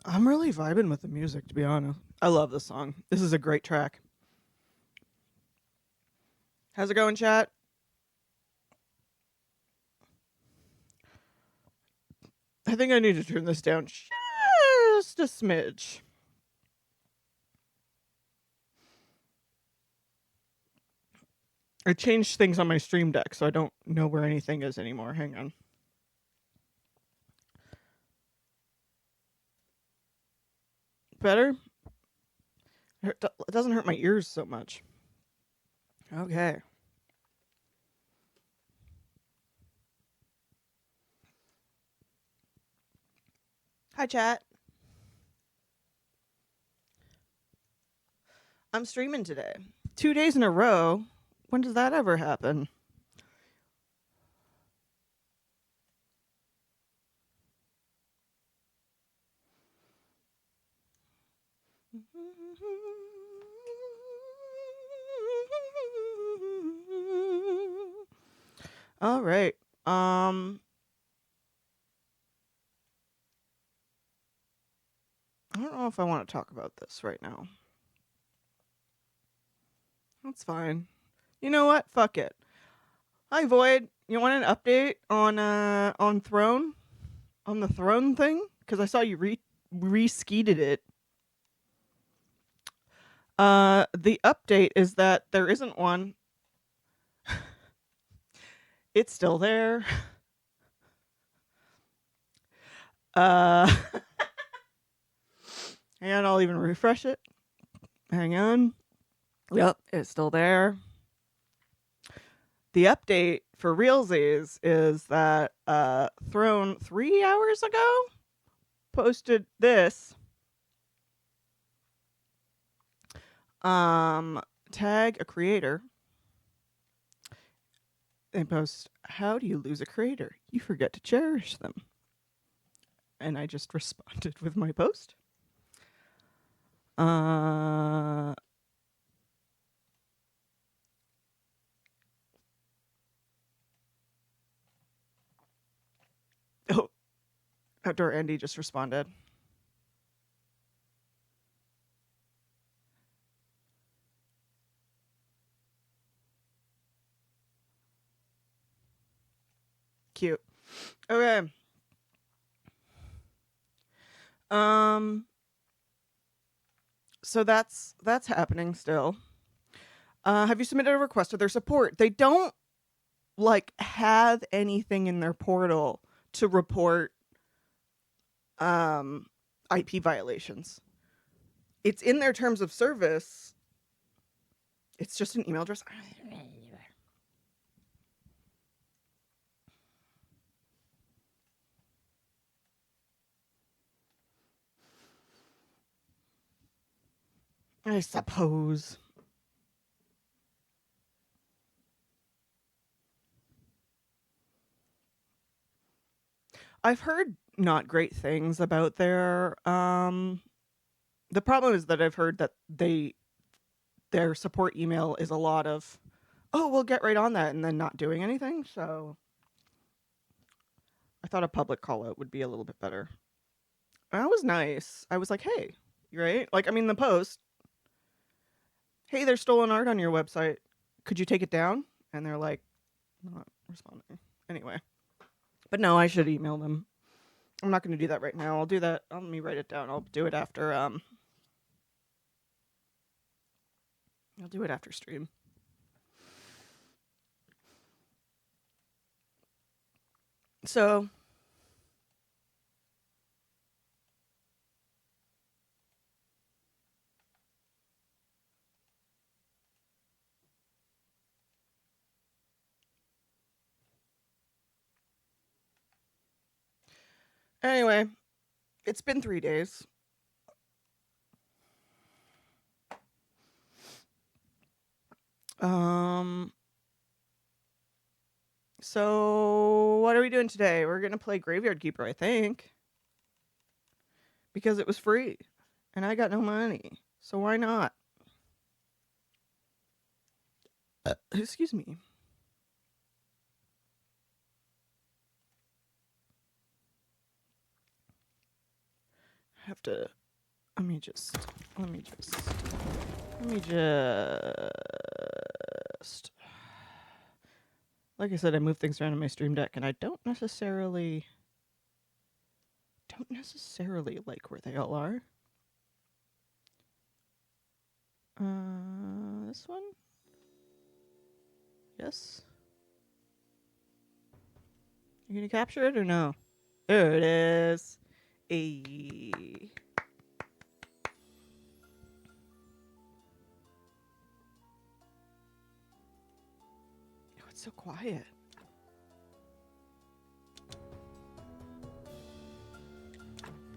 I'm really vibing with the music, to be honest. I love this song. This is a great track. How's it going, chat? I think I need to turn this down just a smidge. I changed things on my stream deck, so I don't know where anything is anymore. Hang on. Better? It doesn't hurt my ears so much. Okay. Hi, chat. I'm streaming today. 2 days in a row. When does that ever happen? All right. I don't know if I want to talk about this right now. That's fine. You know what? Fuck it. Hi, Void. You want an update on Throne? On the Throne thing? Because I saw you re-skeeted it. The update is that there isn't one. It's still there. And I'll even refresh it. Hang on. Yep, it's still there. The update for realsies is that Throne 3 hours ago posted this. Tag a creator. They post, how do you lose a creator? You forget to cherish them. And I just responded with my post. Oh, Outdoor Andy just responded. Cute. Okay. So that's happening still. Have you submitted a request to their support? They don't have anything in their portal to report IP violations. It's in their terms of service. It's just an email address. I suppose. I've heard not great things about their the problem is that I've heard that their support email is a lot of, oh, we'll get right on that, and then not doing anything. So I thought a public call out would be a little bit better. That was nice. I was like, hey, right? The post, hey, there's stolen art on your website. Could you take it down? And they're like, not responding. Anyway. But no, I should email them. I'm not going to do that right now. I'll do that. Let me write it down. I'll do it after stream. So anyway, it's been 3 days. So what are we doing today? We're gonna play Graveyard Keeper, I think, because it was free, and I got no money, so why not? Excuse me. have to. Let me just. Like I said, I move things around in my Stream Deck, and I don't necessarily like where they all are. This one? Yes? You gonna capture it or no? There it is. Ayy. Oh, it's so quiet.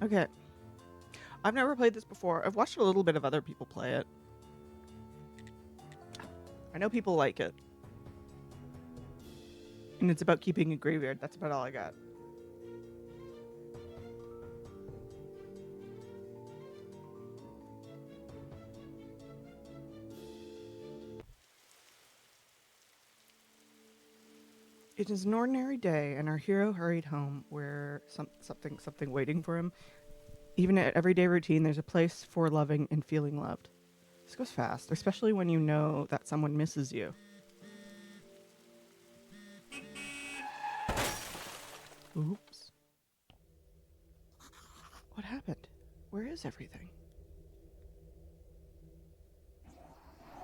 Okay. I've never played this before. I've watched a little bit of other people play it. I know people like it. And it's about keeping a graveyard. That's about all I got. It is an ordinary day, and our hero hurried home where something waiting for him. Even at everyday routine, there's a place for loving and feeling loved. This goes fast, especially when you know that someone misses you. Oops. What happened? Where is everything?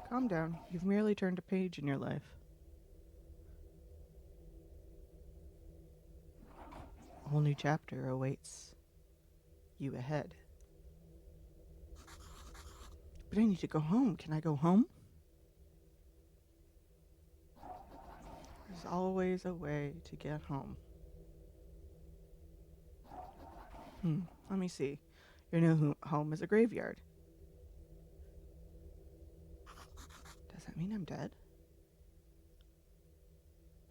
Calm down. You've merely turned a page in your life. A whole new chapter awaits you ahead. But I need to go home. Can I go home? There's always a way to get home. Let me see. Your new home is a graveyard. Does that mean I'm dead?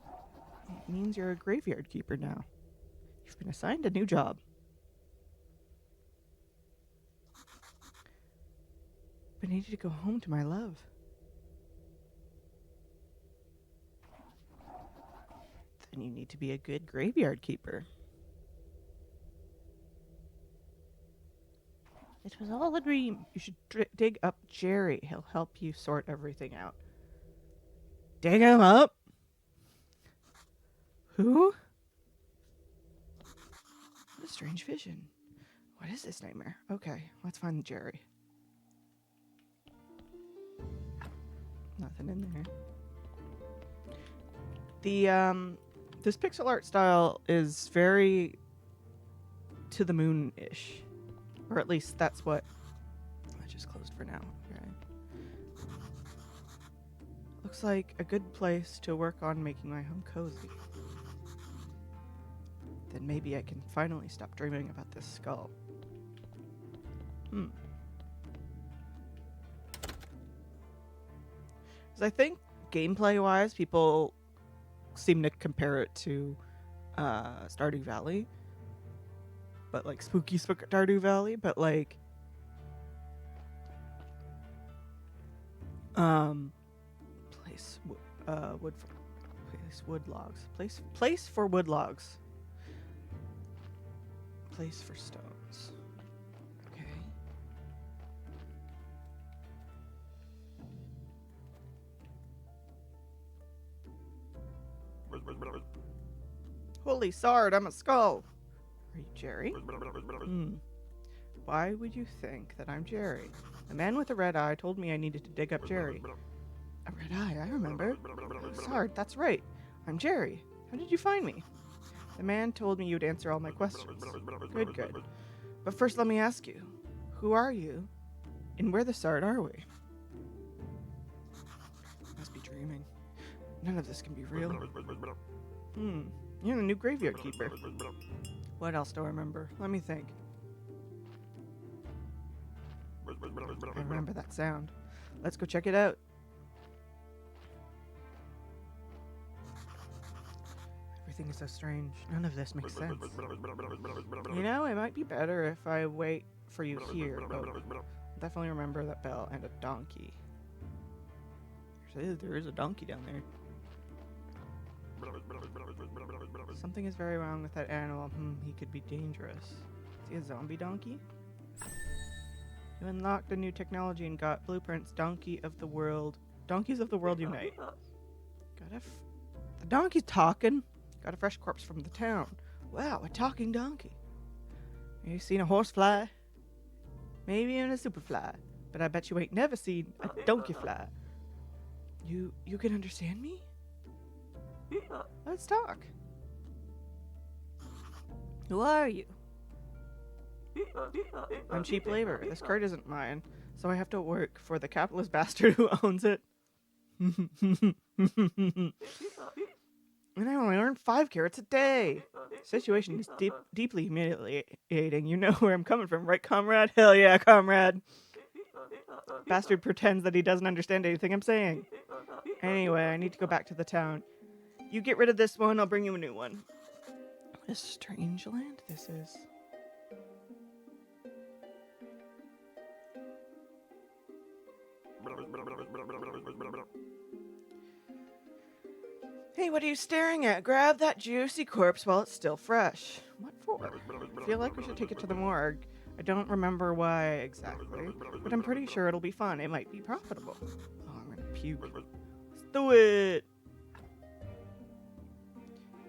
It means you're a graveyard keeper now. You've been assigned a new job. But I need to go home to my love. Then you need to be a good graveyard keeper. It was all a dream. You should dig up Jerry. He'll help you sort everything out. Dig him up? Who? What a strange vision. What is this nightmare? Okay, let's find Jerry. Nothing in there. This pixel art style is very to the moon-ish. Or at least that's what I just closed for now. Okay. Looks like a good place to work on making my home cozy. Then maybe I can finally stop dreaming about this skull. Because I think gameplay-wise, people seem to compare it to Stardew Valley. But like spooky Stardew Valley, but like place wood logs. Place for wood logs. Place for stones. Okay. Holy sard, I'm a skull. Are you Jerry? Why would you think that I'm Jerry? The man with the red eye told me I needed to dig up Jerry. A red eye, I remember. Sard, that's right. I'm Jerry. How did you find me? The man told me you'd answer all my questions. Good. But first let me ask you, who are you? And where the Sard are we? Must be dreaming. None of this can be real. You're the new graveyard keeper. What else do I remember? Let me think. I remember that sound. Let's go check it out. Everything is so strange. None of this makes sense. You know, it might be better if I wait for you here. Oh, definitely remember that bell and a donkey. There is a donkey down there. Something is very wrong with that animal. He could be dangerous. Is he a zombie donkey? You unlocked a new technology and got blueprints. Donkey of the world. Donkeys of the world unite. The donkey's talking. Got a fresh corpse from the town. Wow, a talking donkey. You seen a horse fly? Maybe even a superfly. But I bet you ain't never seen a donkey fly. You can understand me? Let's talk. Who are you? I'm cheap labor. This cart isn't mine, so I have to work for the capitalist bastard who owns it. And I only earn 5 carrots a day. The situation is deeply humiliating. You know where I'm coming from, right, comrade? Hell yeah, comrade. Bastard pretends that he doesn't understand anything I'm saying. Anyway, I need to go back to the town. You get rid of this one, I'll bring you a new one. What a strange land this is. Hey, what are you staring at? Grab that juicy corpse while it's still fresh. What for? I feel like we should take it to the morgue. I don't remember why exactly, but I'm pretty sure it'll be fun. It might be profitable. Oh, I'm gonna puke. Let's do it!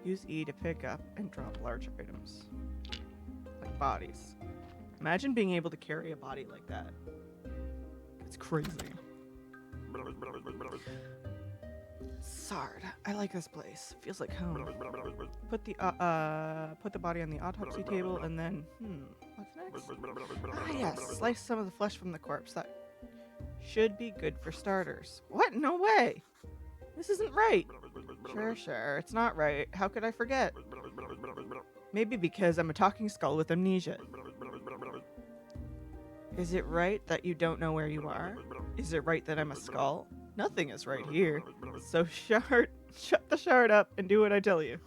Use E to pick up and drop large items. Like bodies. Imagine being able to carry a body like that. It's crazy. Sard. I like this place. Feels like home. Put the body on the autopsy table and then what's next? Ah yes, slice some of the flesh from the corpse. That should be good for starters. What? No way. This isn't right. Sure. It's not right. How could I forget? Maybe because I'm a talking skull with amnesia. Is it right that you don't know where you are? Is it right that I'm a skull? Nothing is right here. So shut the shard up and do what I tell you.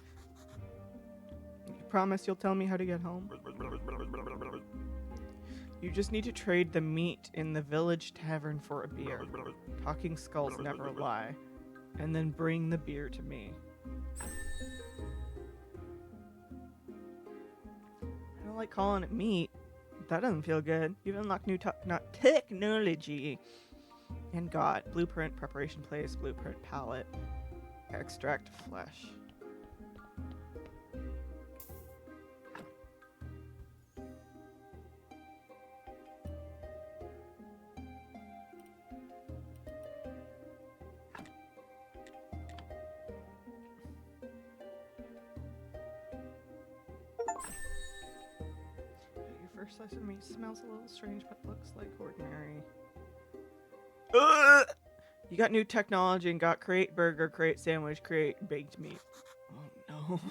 You promise you'll tell me how to get home? You just need to trade the meat in the village tavern for a beer. Talking skulls never lie. And then bring the beer to me. I don't like calling it meat. That doesn't feel good. You've unlocked new technology. And got blueprint, preparation place, blueprint palette, extract flesh. Your first slice of meat smells a little strange, but looks like ordinary. You got new technology and got create burger, create sandwich, create baked meat. Oh no.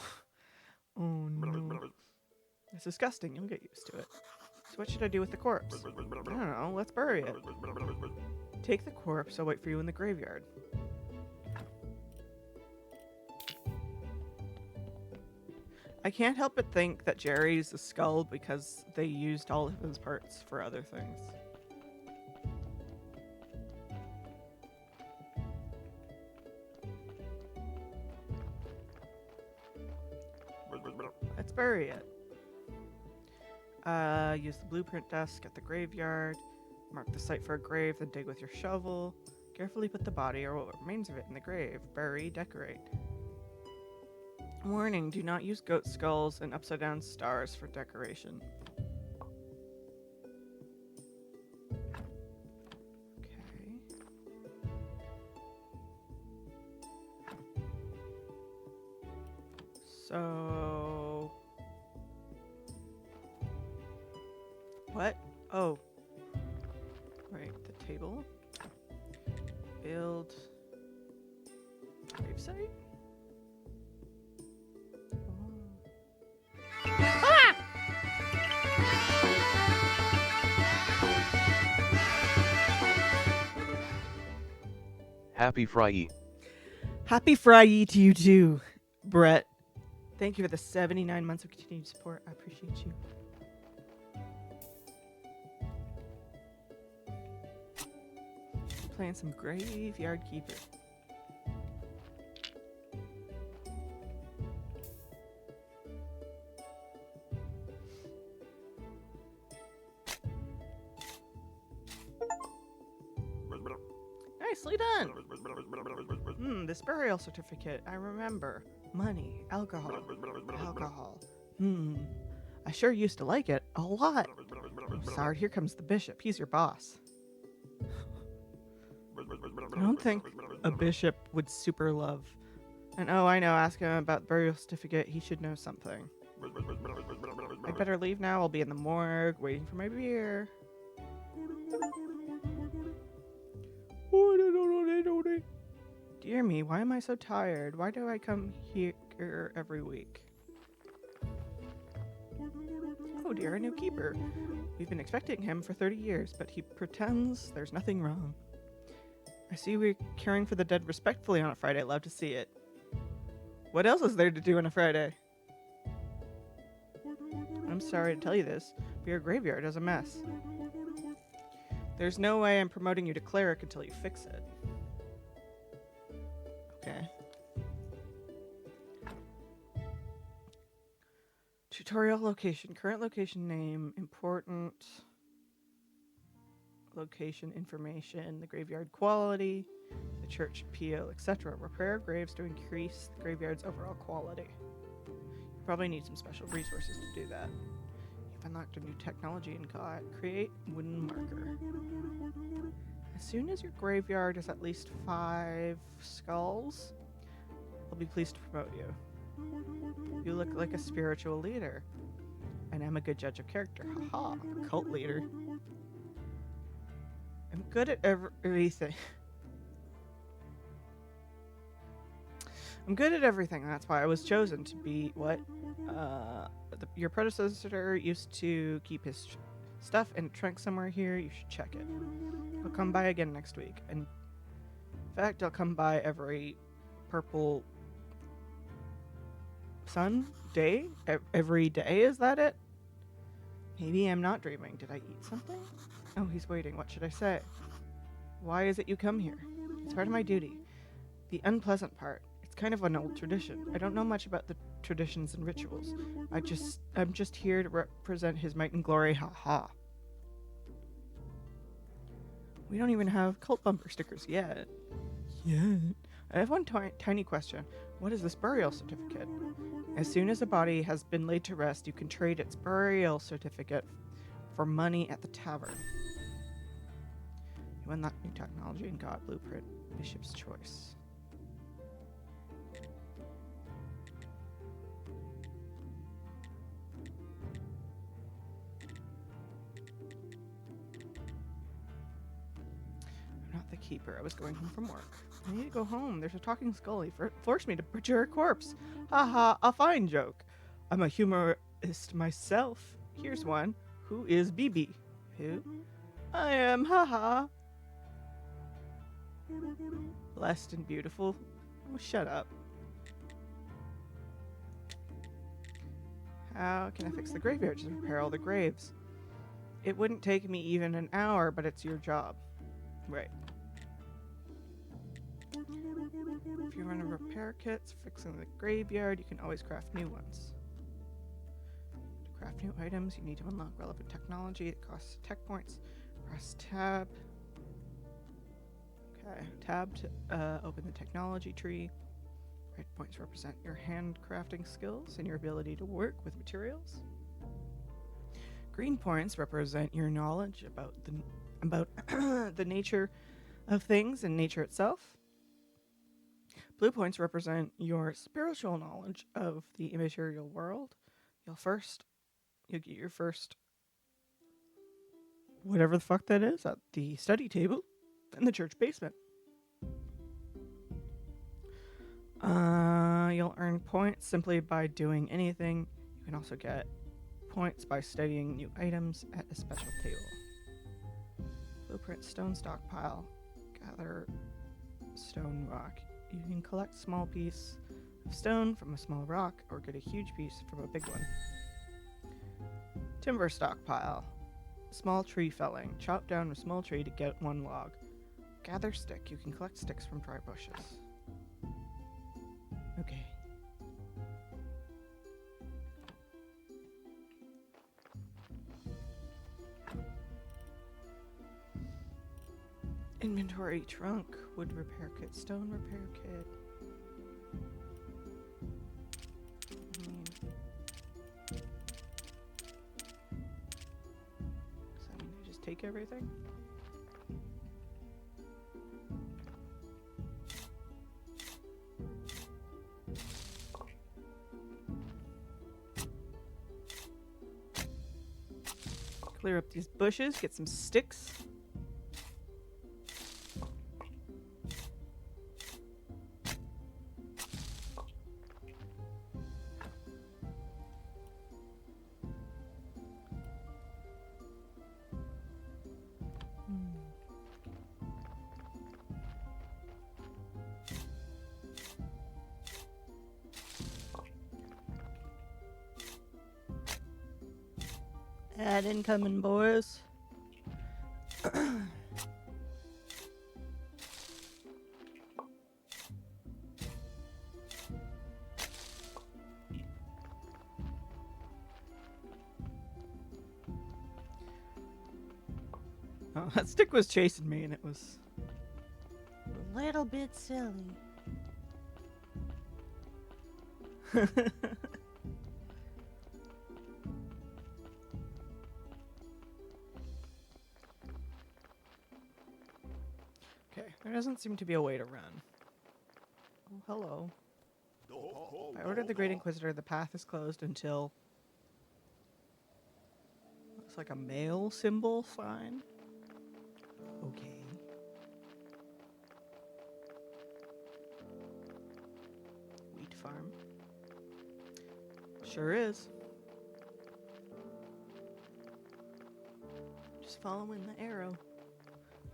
Oh no. It's disgusting. You'll get used to it. So what should I do with the corpse? I don't know. Let's bury it. Take the corpse. I'll wait for you in the graveyard. I can't help but think that Jerry's a skull because they used all of his parts for other things. Let's bury it. Use the blueprint desk at the graveyard. Mark the site for a grave, then dig with your shovel. Carefully put the body or what remains of it in the grave. Bury, decorate. Warning, do not use goat skulls and upside down stars for decoration. Okay. So... What? Oh. Right, the table. Build... gravesite? Happy Friday. Happy Friday to you too, Brett. Thank you for the 79 months of continued support. I appreciate you. Playing some Graveyard Keeper. Nicely done. This burial certificate. I remember. Money. Alcohol. Alcohol. I sure used to like it. A lot. Sorry, here comes the bishop. He's your boss. I don't think a bishop would super love. And oh, I know, ask him about the burial certificate. He should know something. I'd better leave now. I'll be in the morgue waiting for my beer. Dear me, why am I so tired? Why do I come here every week? Oh dear, a new keeper. We've been expecting him for 30 years, but he pretends there's nothing wrong. I see we're caring for the dead respectfully on a Friday. Love to see it. What else is there to do on a Friday? I'm sorry to tell you this, but your graveyard is a mess. There's no way I'm promoting you to cleric until you fix it. Okay. Tutorial location. Current location name. Important location information. The graveyard quality. The church appeal, etc. Repair graves to increase the graveyard's overall quality. You probably need some special resources to do that. You've unlocked a new technology and got create wooden marker. As soon as your graveyard is at least 5 skulls, I'll be pleased to promote you. You look like a spiritual leader, and I'm a good judge of character. Haha, cult leader. I'm good at everything. I'm good at everything. That's why I was chosen to be what? Your predecessor used to keep his stuff in a trunk somewhere here. You should check it. I'll come by again next week. In fact, I'll come by every purple sun day. Every day, is that it? Maybe I'm not dreaming. Did I eat something? Oh, he's waiting. What should I say? Why is it you come here? It's part of my duty. The unpleasant part. It's kind of an old tradition. I don't know much about the traditions and rituals. I'm just here to represent his might and glory. Ha ha. We don't even have cult bumper stickers yet. I have one tiny question. What is this burial certificate? As soon as a body has been laid to rest, you can trade its burial certificate for money at the tavern. You unlock new technology and got blueprint. Bishop's choice. I'm not the keeper. I was going home from work. I need to go home. There's a talking skull. He forced me to butcher a corpse. Haha, a fine joke. I'm a humorist myself. Here's one. Who is BB? Who? I am. Haha. Blessed and beautiful. Oh, shut up. How can I fix the graveyard to repair all the graves? It wouldn't take me even an hour, but it's your job. Right. If you run a repair kits fixing the graveyard, you can always craft new ones. To craft new items, you need to unlock relevant technology. It costs tech points. Press tab. Okay, tab to open the technology tree. Red points represent your handcrafting skills and your ability to work with materials. Green points represent your knowledge about the nature of things and nature itself. Blue points represent your spiritual knowledge of the immaterial world. You'll get your first whatever the fuck that is at the study table in the church basement. You'll earn points simply by doing anything. You can also get points by studying new items at a special table. Blueprint stone stockpile. Gather stone rock. You can collect a small piece of stone from a small rock or get a huge piece from a big one. Timber stockpile. Small tree felling. Chop down a small tree to get one log. Gather stick. You can collect sticks from dry bushes. Okay. Inventory, trunk, wood repair kit, stone repair kit. Does that mean I just take everything? Clear up these bushes, get some sticks. Ad incoming, boys. Oh, that stick was chasing me and it was a little bit silly. Okay, there doesn't seem to be a way to run. Oh, hello. I ordered the Great Inquisitor. The path is closed until... Looks like a male symbol sign. Okay. Wheat farm. Sure is. Just following the arrow.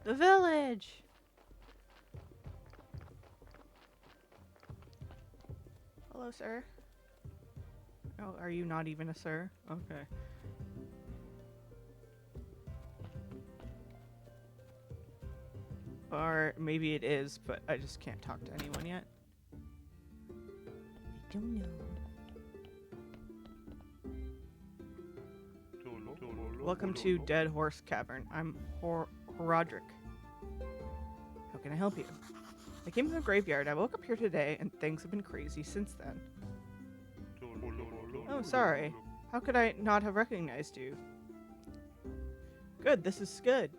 The village! Hello, sir. Oh, are you not even a sir? Okay. Or maybe it is, but I just can't talk to anyone yet. I don't know. Welcome to Dead Horse Cavern. I'm Roderick. How can I help you? I came from the graveyard. I woke up here today, and things have been crazy since then. Oh, sorry. How could I not have recognized you? Good, this is good.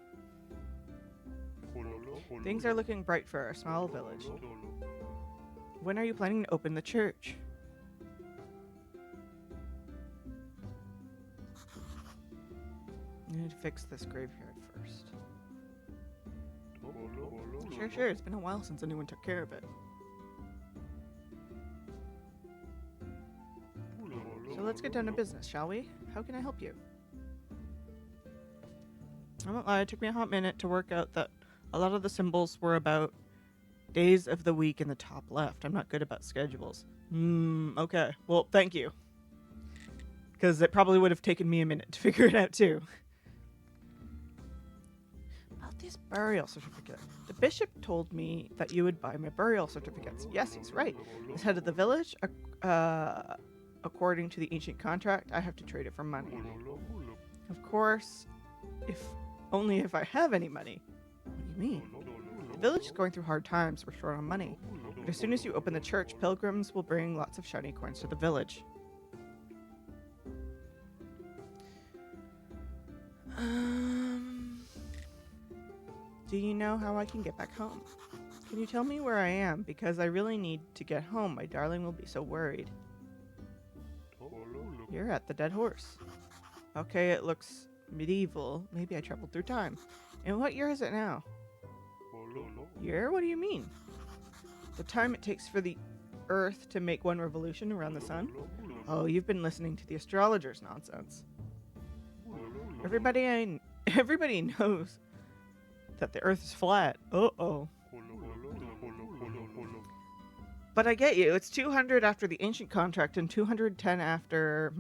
Things are looking bright for our small village. When are you planning to open the church? I need to fix this graveyard first. Sure. It's been a while since anyone took care of it. So let's get down to business, shall we? How can I help you? I won't lie, it took me a hot minute to work out that a lot of the symbols were about days of the week in the top left. I'm not good about schedules. Okay. Well, thank you. Because it probably would have taken me a minute to figure it out, too. About this burial certificate. The bishop told me that you would buy my burial certificates. Yes, he's right. As head of the village, according to the ancient contract, I have to trade it for money. Of course, only if I have any money. What do you mean? The village is going through hard times. We're short on money. But as soon as you open the church, pilgrims will bring lots of shiny coins to the village. Do you know how I can get back home? Can you tell me where I am? Because I really need to get home. My darling will be so worried. You're at the Dead Horse. Okay, it looks medieval. Maybe I traveled through time. And what year is it now? Year? What do you mean? The time it takes for the Earth to make one revolution around the sun? Oh, you've been listening to the astrologers' nonsense. Everybody knows that the Earth is flat. Uh-oh. But I get you. It's 200 after the ancient contract and 210 after...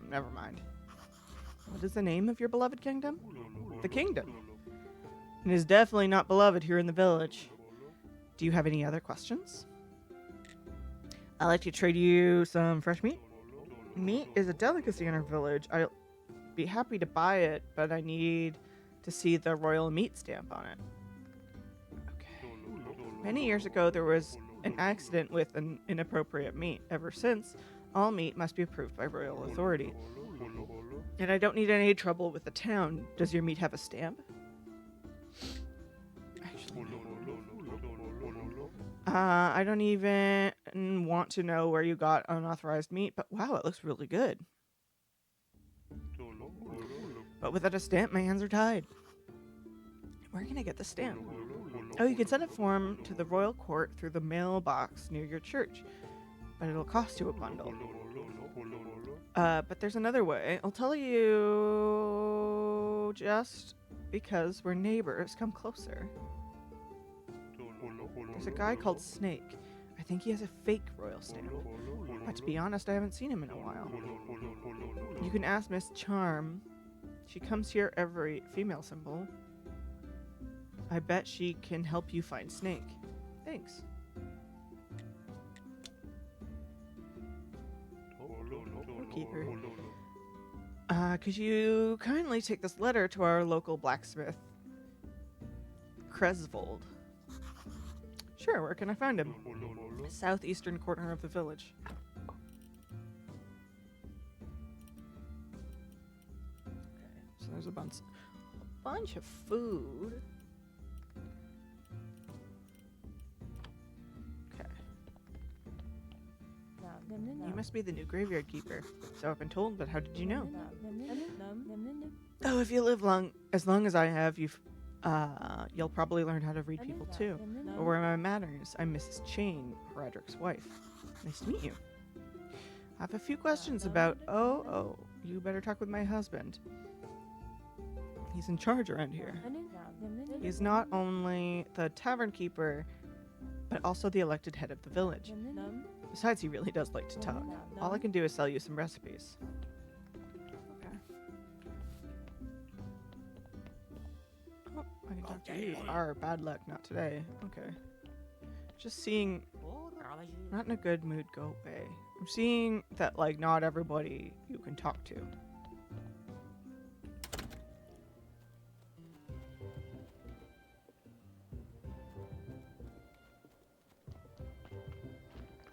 never mind. What is the name of your beloved kingdom? The kingdom. It is definitely not beloved here in the village. Do you have any other questions? I'd like to trade you some fresh meat. Meat is a delicacy in our village. I'll be happy to buy it, but I need to see the royal meat stamp on it. Many years ago, there was an accident with an inappropriate meat. Ever since, all meat must be approved by royal authority. And I don't need any trouble with the town. Does your meat have a stamp? Actually, I don't even want to know where you got unauthorized meat, but wow, it looks really good. But without a stamp, my hands are tied. Where can I get the stamp? Oh, you can send a form to the royal court through the mailbox near your church, but it'll cost you a bundle. But there's another way. I'll tell you just because we're neighbors. Come closer. There's a guy called Snake. I think he has a fake royal stamp. But to be honest, I haven't seen him in a while. You can ask Miss Charm. She comes here every female symbol. I bet she can help you find Snake. Thanks. Keeper. Could you kindly take this letter to our local blacksmith, Cresvold? Sure, where can I find him? Southeastern corner of the village. Okay, so there's a bunch of food. Okay. You must be the new graveyard keeper. So I've been told, but how did you know? Oh, if you live as long as I have, you'll probably learn how to read people too. But where my manners, I'm Mrs. Chain, Roderick's wife. Nice to meet you. I have a few questions about... Oh, you better talk with my husband. He's in charge around here. He's not only the tavern keeper, but also the elected head of the village. Besides, he really does like to talk. All I can do is sell you some recipes. Okay. Oh, I can talk to you. Bad luck, not today. Okay. Just seeing... Not in a good mood, go away. I'm seeing that, like, not everybody you can talk to.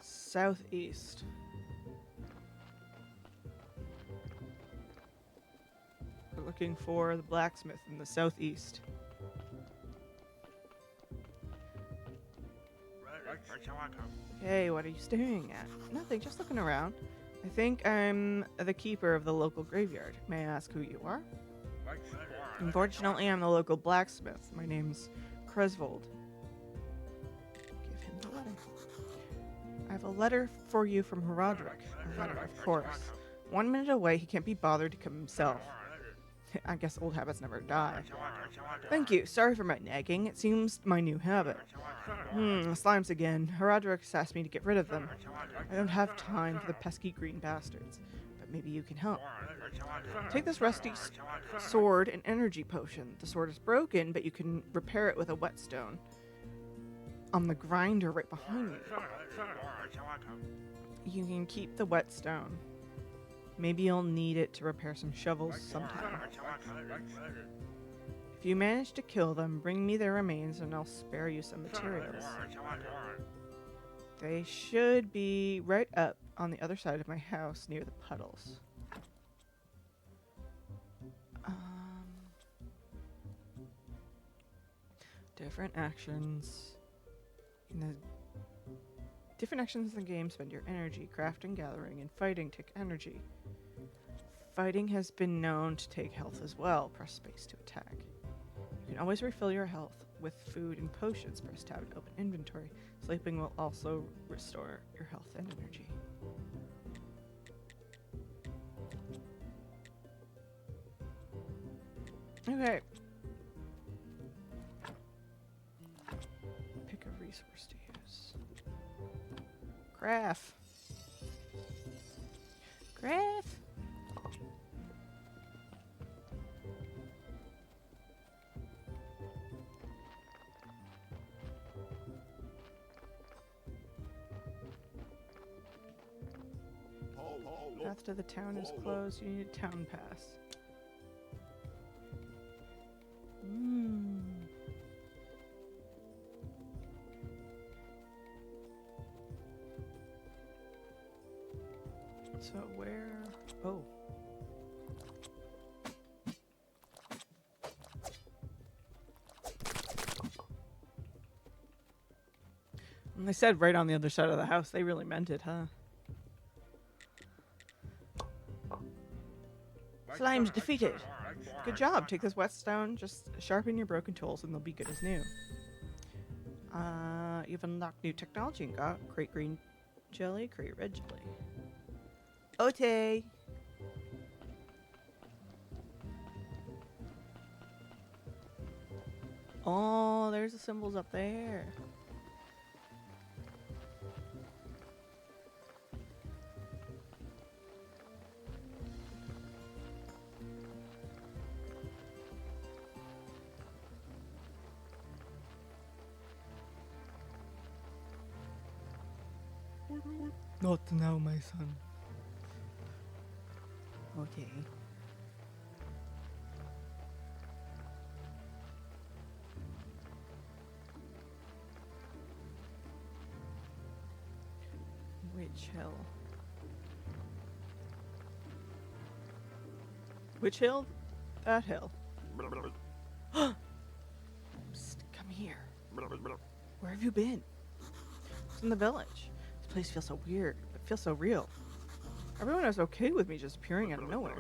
Southeast. We're looking for the blacksmith in the southeast. Hey, what are you staring at? Nothing, just looking around. I think I'm the keeper of the local graveyard. May I ask who you are? Unfortunately, I'm the local blacksmith. My name's Cresvold. Give him the letter. I have a letter for you from Roderick. A letter, of course. 1 minute away, he can't be bothered to come himself. I guess old habits never die. Thank you. Sorry for my nagging. It seems my new habit. Slimes again. Roderick's asked me to get rid of them. I don't have time for the pesky green bastards. But maybe you can help. Take this rusty sword and energy potion. The sword is broken, but you can repair it with a whetstone. On the grinder right behind you. You can keep the whetstone. Maybe you'll need it to repair some shovels sometime. If you manage to kill them, bring me their remains and I'll spare you some materials. They should be right up on the other side of my house near the puddles. Different actions. Different actions in the game spend your energy. Crafting, gathering, and fighting take energy. Fighting has been known to take health as well. Press space to attack. You can always refill your health with food and potions. Press tab to open inventory. Sleeping will also restore your health and energy. Okay. Pick a resource to use. Graph. Graph. Path to the town is closed. You need a town pass. So where? Oh. And they said right on the other side of the house. They really meant it, huh? Slime's defeated. Good job. Take this whetstone, just sharpen your broken tools, and they'll be good as new. You've unlocked new technology and got crate green jelly, crate red jelly. Ote! Oh, there's the symbols up there. Not now, my son. Okay. Witch Hill. Which hill? That hill. Psst, come here. Where have you been? It's in the village. This place feels so weird, but feels so real. Everyone is okay with me just appearing out of nowhere.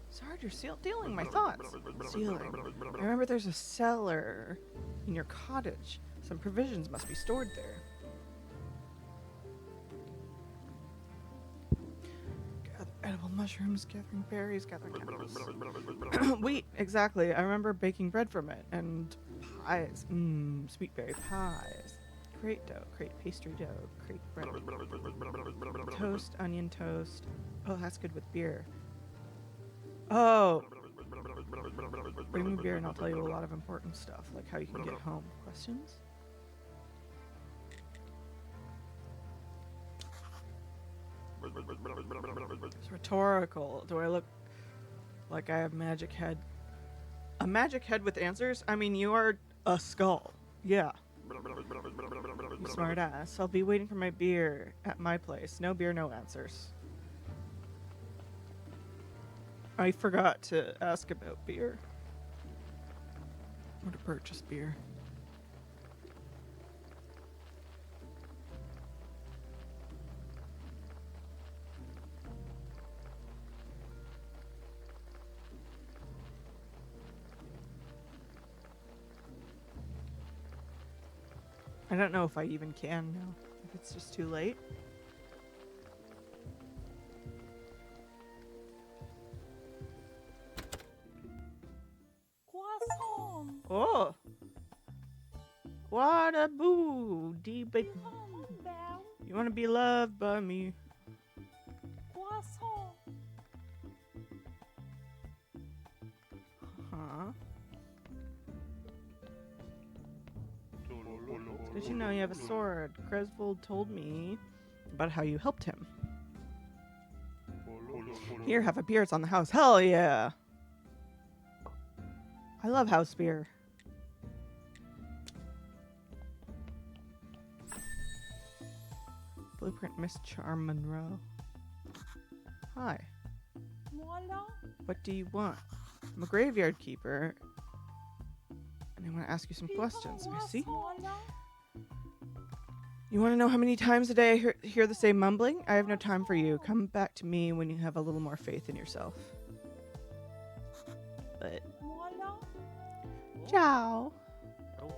Sorry, you're stealing my thoughts. Stealing. I remember there's a cellar in your cottage. Some provisions must be stored there. Edible mushrooms, gathering berries, gathering apples. Wheat, exactly. I remember baking bread from it. And pies. Sweet berry pies. Crate dough, crate pastry dough, crate bread. Toast, onion toast. Oh, that's good with beer. Oh! Bring me beer and I'll tell you a lot of important stuff, like how you can get home. Questions? It's rhetorical. Do I look like I have magic head? A magic head with answers? I mean, you are a skull. Yeah. Smart ass. I'll be waiting for my beer at my place. No beer, no answers. I forgot to ask about beer. Or to purchase beer. I don't know if I even can now. If it's just too late. Croissant. Oh! What a boo! Deep. You want to be loved by me? Croissant. Huh? Did you know you have a sword? Cresvold told me about how you helped him. Here, have a beer. It's on the house. Hell yeah! I love house beer. Blueprint Miss Charm Monroe. Hi. Voila. What do you want? I'm a graveyard keeper. And I want to ask you some questions. I see. Voila. You want to know how many times a day I hear the same mumbling? I have no time for you. Come back to me when you have a little more faith in yourself. But... Voila. Ciao. Can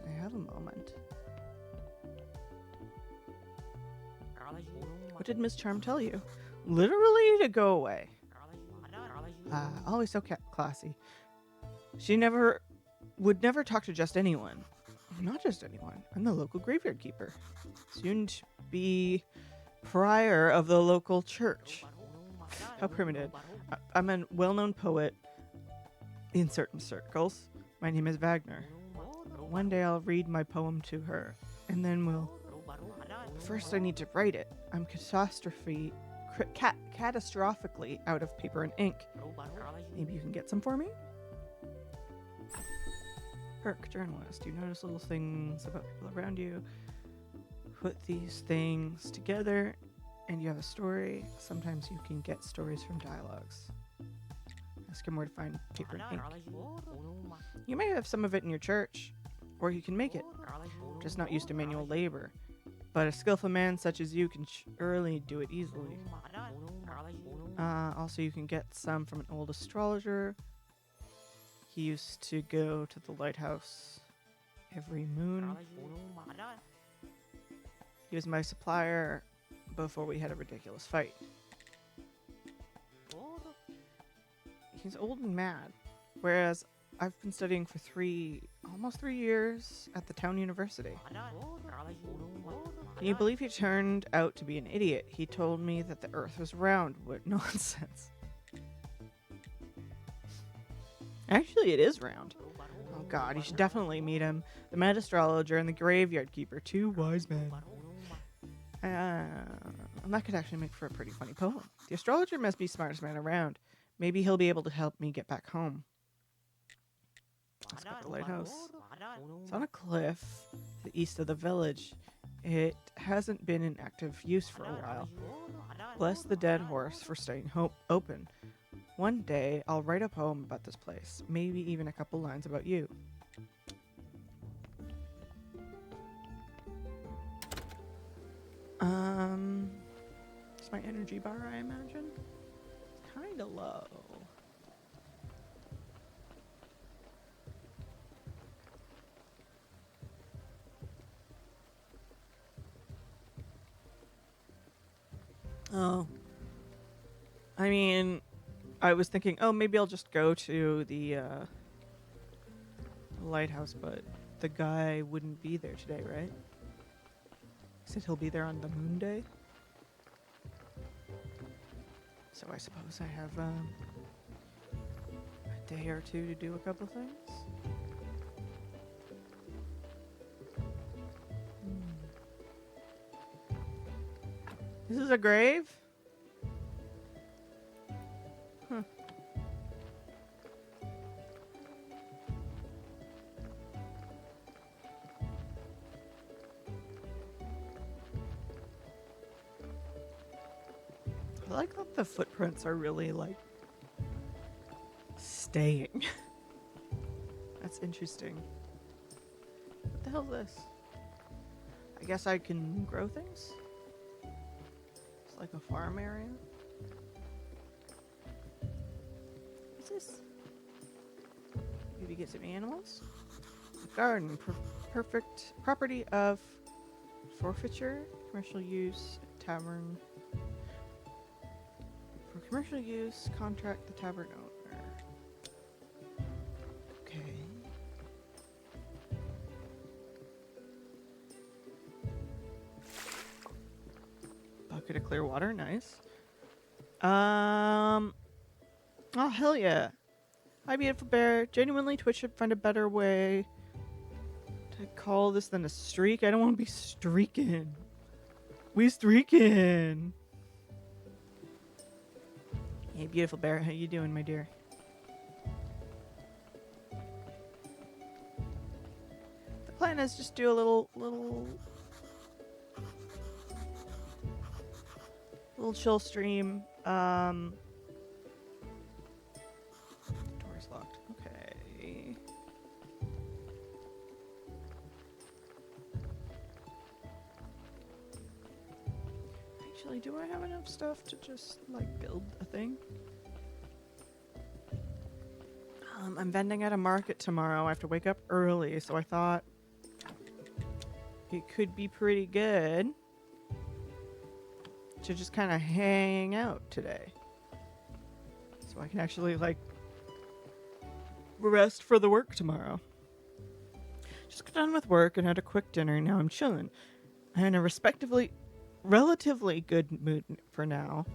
I have a moment? What did Miss Charm tell you? Literally to go away. Always so classy. She would never talk to just anyone. Not just anyone. I'm the local graveyard keeper. Soon to be prior of the local church. How primitive. I'm a well-known poet in certain circles. My name is Wagner. One day I'll read my poem to her, and then we'll... First I need to write it. I'm catastrophically out of paper and ink. Maybe you can get some for me? Perk, journalist. You notice little things about people around you. Put these things together and you have a story, sometimes you can get stories from dialogues. Ask him where to find paper and ink. You may have some of it in your church, or you can make it, just not used to manual labor. But a skillful man such as you can surely do it easily. Also, you can get some from an old astrologer. He used to go to the lighthouse every moon. He was my supplier before we had a ridiculous fight. He's old and mad, whereas I've been studying for almost 3 years at the town university. Can you believe he turned out to be an idiot? He told me that the earth was round. What nonsense. Actually, it is round. Oh god, you should definitely meet him. The mad astrologer and the graveyard keeper, 2 wise men. And that could actually make for a pretty funny poem. The astrologer must be the smartest man around. Maybe he'll be able to help me get back home. Let's go to the lighthouse. It's on a cliff to the east of the village. It hasn't been in active use for a while. Bless the dead horse for staying open. One day, I'll write a poem about this place. Maybe even a couple lines about you. It's my energy bar, I imagine. It's kind of low. Oh. I mean, I was thinking, oh, maybe I'll just go to the lighthouse, but the guy wouldn't be there today, right? He said he'll be there on the moon day. So I suppose I have a day or two to do a couple things. This is a grave? Huh. I like that the footprints are really, like, staying. That's interesting. What the hell is this? I guess I can grow things? It's like a farm area. What's this? Maybe get some animals? A garden. Perfect property of forfeiture. Commercial use. Tavern. For commercial use, contract the tavern owner. Okay. Bucket of clear water, nice. Oh hell yeah. Hi beautiful bear. Genuinely Twitch should find a better way to call this than a streak. I don't want to be streaking. We streaking. Hey, beautiful bear, how you doing, my dear? The plan is just do a little chill stream. The door's locked. Okay. Actually, do I have enough stuff to just, like, build a thing? I'm vending at a market tomorrow. I have to wake up early, so I thought it could be pretty good to just kind of hang out today. So I can actually, like, rest for the work tomorrow. Just got done with work and had a quick dinner. Now I'm chilling. I'm in a relatively good mood for now.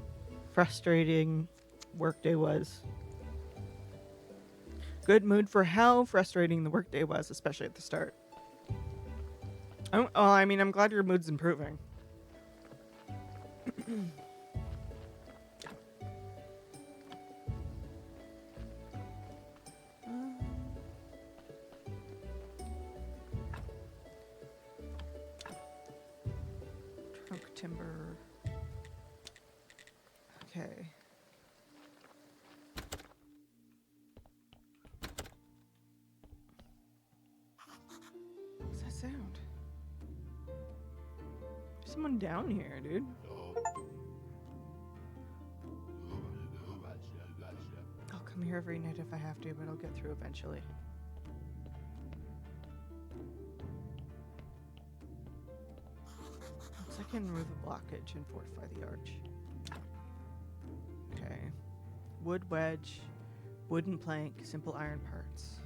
Frustrating workday was. Good mood for how frustrating the workday was, especially at the start. I'm glad your mood's improving. Trunk timber. Okay. What's that sound? There's someone down here, dude. I'll come here every night if I have to, but I'll get through eventually. Looks like I can remove a blockage and fortify the arch. Okay. Wood wedge, wooden plank, simple iron parts.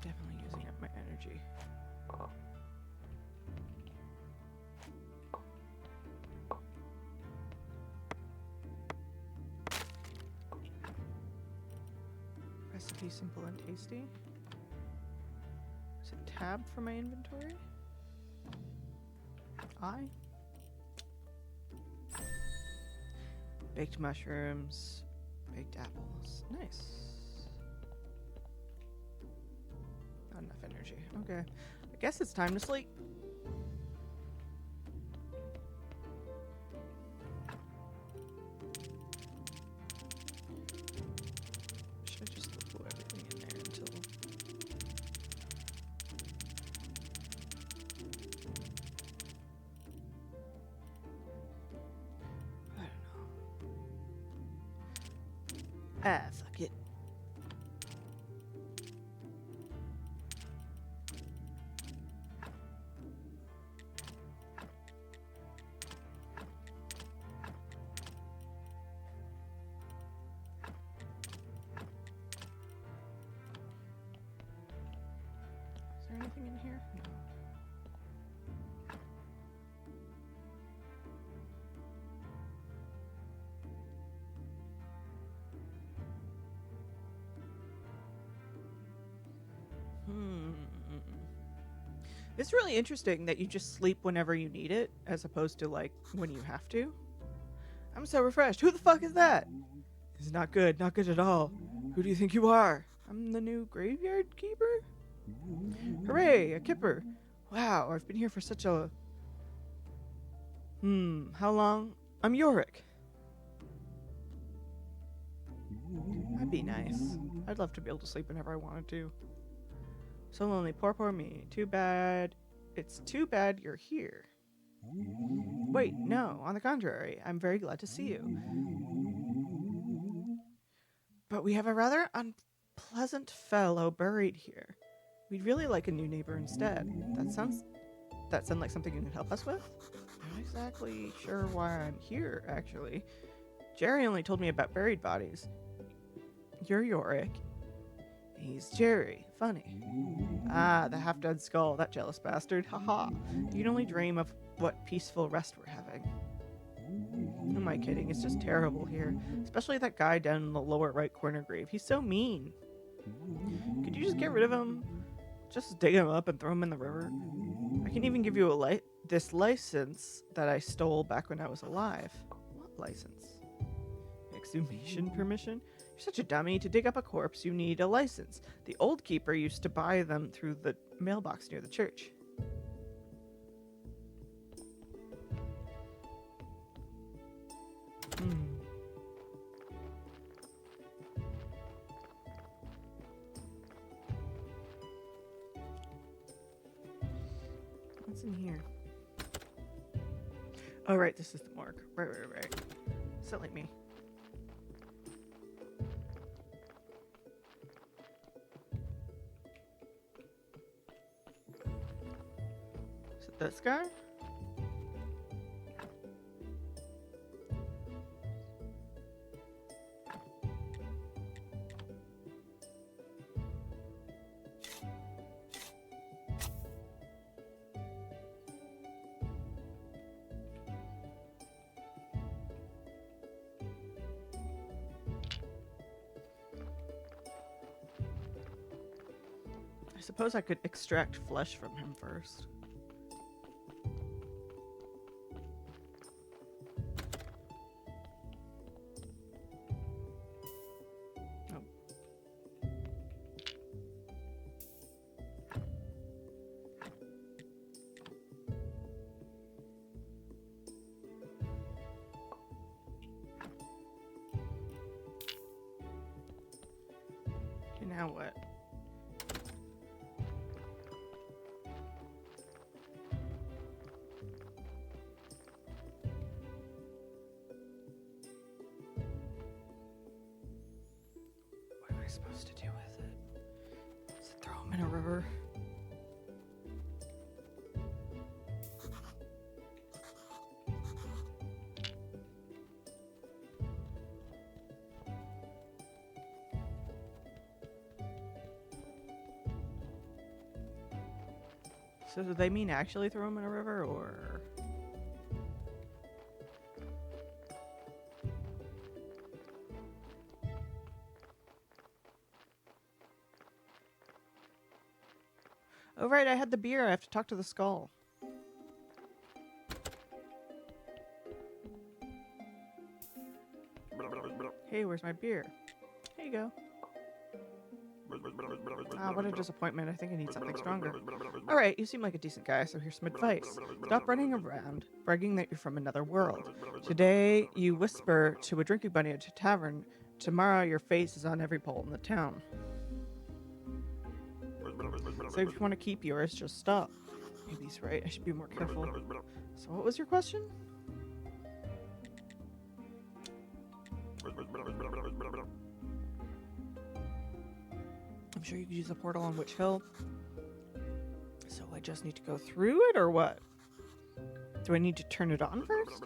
Definitely using up my energy. Recipe simple and tasty. Is it tab for my inventory? Baked mushrooms, baked apples. Nice. Not enough energy. Okay. I guess it's time to sleep. Should I just put everything in there until... I don't know. Ah, fuck it. Is there anything in here? No. It's really interesting that you just sleep whenever you need it, as opposed to, like, when you have to. I'm so refreshed. Who the fuck is that? This is not good. Not good at all. Who do you think you are? I'm the new graveyard keeper? Hooray, a kipper. Wow, I've been here for such a... how long? I'm Yorick. That'd be nice. I'd love to be able to sleep whenever I wanted to. So lonely, poor me. Too bad. It's too bad you're here. Wait, no, on the contrary, I'm very glad to see you. But we have a rather unpleasant fellow buried here. We'd really like a new neighbor instead. That sound like something you can help us with? Not exactly sure why I'm here, actually. Jerry only told me about buried bodies. You're Yorick. He's Jerry. Funny. Ah, the half-dead skull, that jealous bastard. Haha. You'd only dream of what peaceful rest we're having. Who am I kidding? It's just terrible here. Especially that guy down in the lower right corner grave. He's so mean. Could you just get rid of him? Just dig him up and throw him in the river? I can even give you this license that I stole back when I was alive. What license? Exhumation permission? You're such a dummy. To dig up a corpse, you need a license. The old keeper used to buy them through the mailbox near the church. What's in here? Oh, right, this is the morgue. Right. Sound like me. Is it this guy? I suppose I could extract flesh from him first. Now what? What am I supposed to do with it? Is it throw him in a river? So do they mean actually throw him in a river, or? Oh right, I had the beer. I have to talk to the skull. Hey, where's my beer? Here you go. Ah, what a disappointment. I think I need something stronger. Alright, you seem like a decent guy, so here's some advice. Stop running around, bragging that you're from another world. Today, you whisper to a drinking buddy at a tavern. Tomorrow, your face is on every pole in the town. So if you want to keep yours, just stop. Maybe he's right. I should be more careful. So what was your question? I'm sure you could use a portal on Witch Hill. So I just need to go through it, or what? Do I need to turn it on first?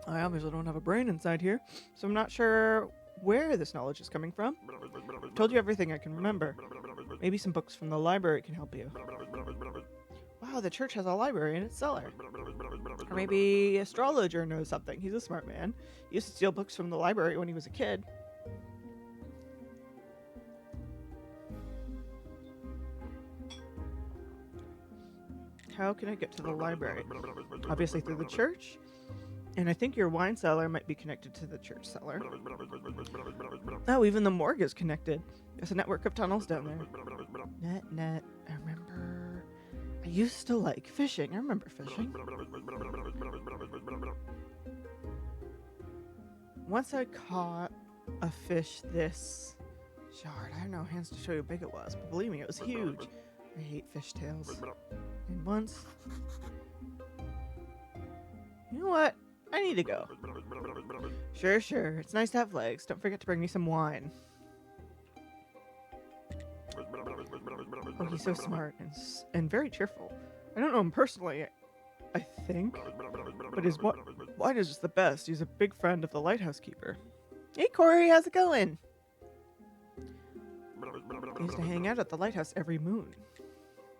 I obviously don't have a brain inside here, so I'm not sure where this knowledge is coming from. I've told you everything I can remember. Maybe some books from the library can help you. Wow, the church has a library in its cellar. Or maybe astrologer knows something. He's a smart man. He used to steal books from the library when he was a kid. How can I get to the library? Obviously through the church. And I think your wine cellar might be connected to the church cellar. Oh, even the morgue is connected. There's a network of tunnels down there. Net. I remember. I used to like fishing. I remember fishing. Once I caught a fish this shard. I have no hands to show you how big it was, but believe me, it was huge. I hate fish tails. And once... You know what? I need to go. Sure. It's nice to have legs. Don't forget to bring me some wine. Oh, he's so smart and very cheerful. I don't know him personally, I think, but his wine is just the best. He's a big friend of the lighthouse keeper. Hey, Corey, how's it going? I used to hang out at the lighthouse every moon.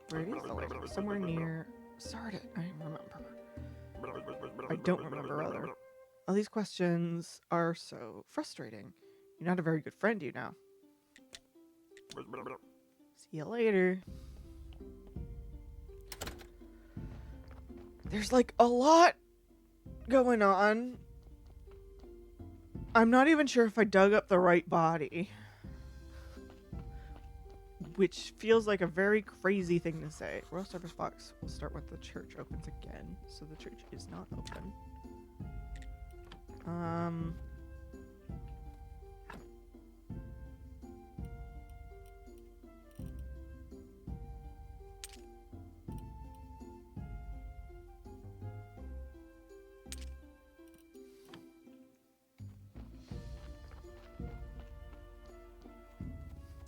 Where is the lighthouse? Somewhere near Sardet, I remember. I don't remember other. All these questions are so frustrating. You're not a very good friend, you know. See you later. There's like a lot going on. I'm not even sure if I dug up the right body. Which feels like a very crazy thing to say. Royal Service Box will start when the church opens again. So the church is not open.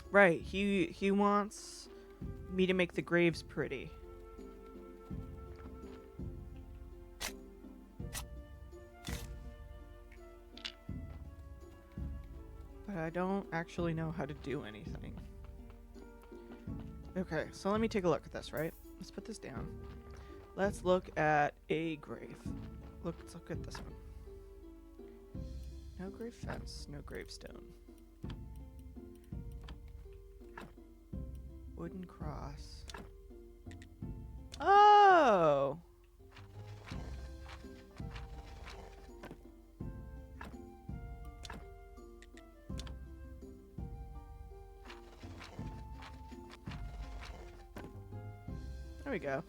Right, he wants me to make the graves pretty. But I don't actually know how to do anything. Okay, so let me take a look at this, right? Let's put this down. Let's look at a grave. Let's look at this one. No grave fence, no gravestone. Wooden cross. Oh! There we go.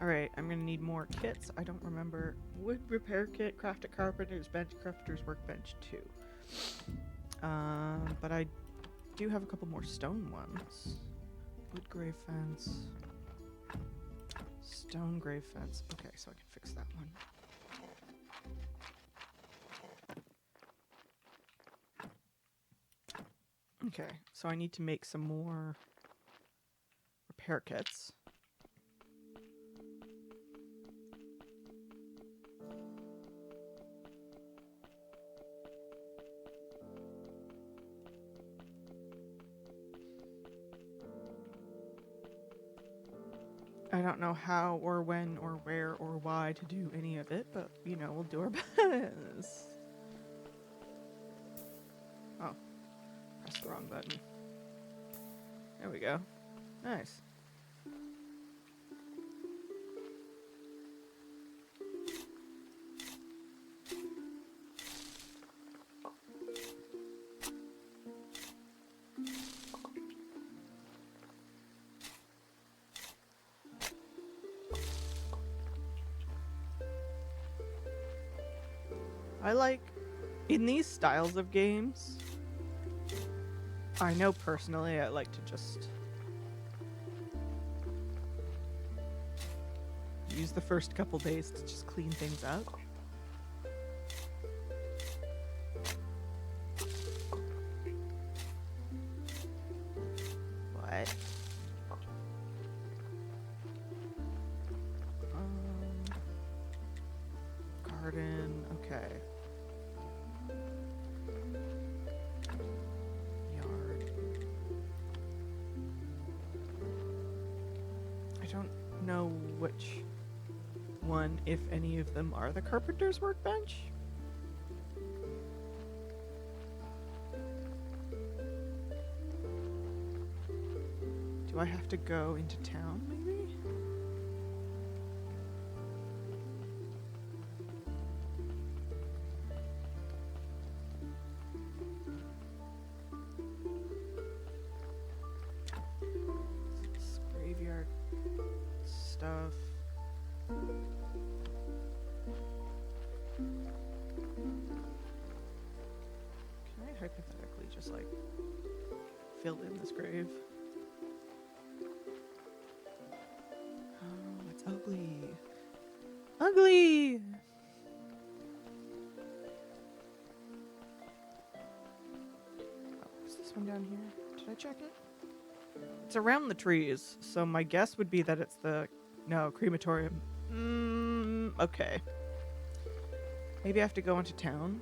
Alright, I'm gonna need more kits. I don't remember. Wood repair kit, craft at carpenter's bench, crafter's workbench 2. But I do have a couple more stone ones. Wood grave fence. Stone grave fence. Okay, so I can fix that one. Okay, so I need to make some more repair kits. I don't know how or when or where or why to do any of it, but, you know, we'll do our best. Oh, pressed the wrong button. There we go. Nice. I like, in these styles of games, I know personally I like to just use the first couple days to just clean things up. What? Garden, okay. Yard. I don't know which one, if any of them, are the carpenter's workbench. Do I have to go into town, maybe? Graveyard stuff. Can I hypothetically just, like, fill in this grave? Oh, it's ugly. Ugly! Oh, is this one down here? Did I check it? It's around the trees, so my guess would be that it's the... No, crematorium. Okay. Maybe I have to go into town.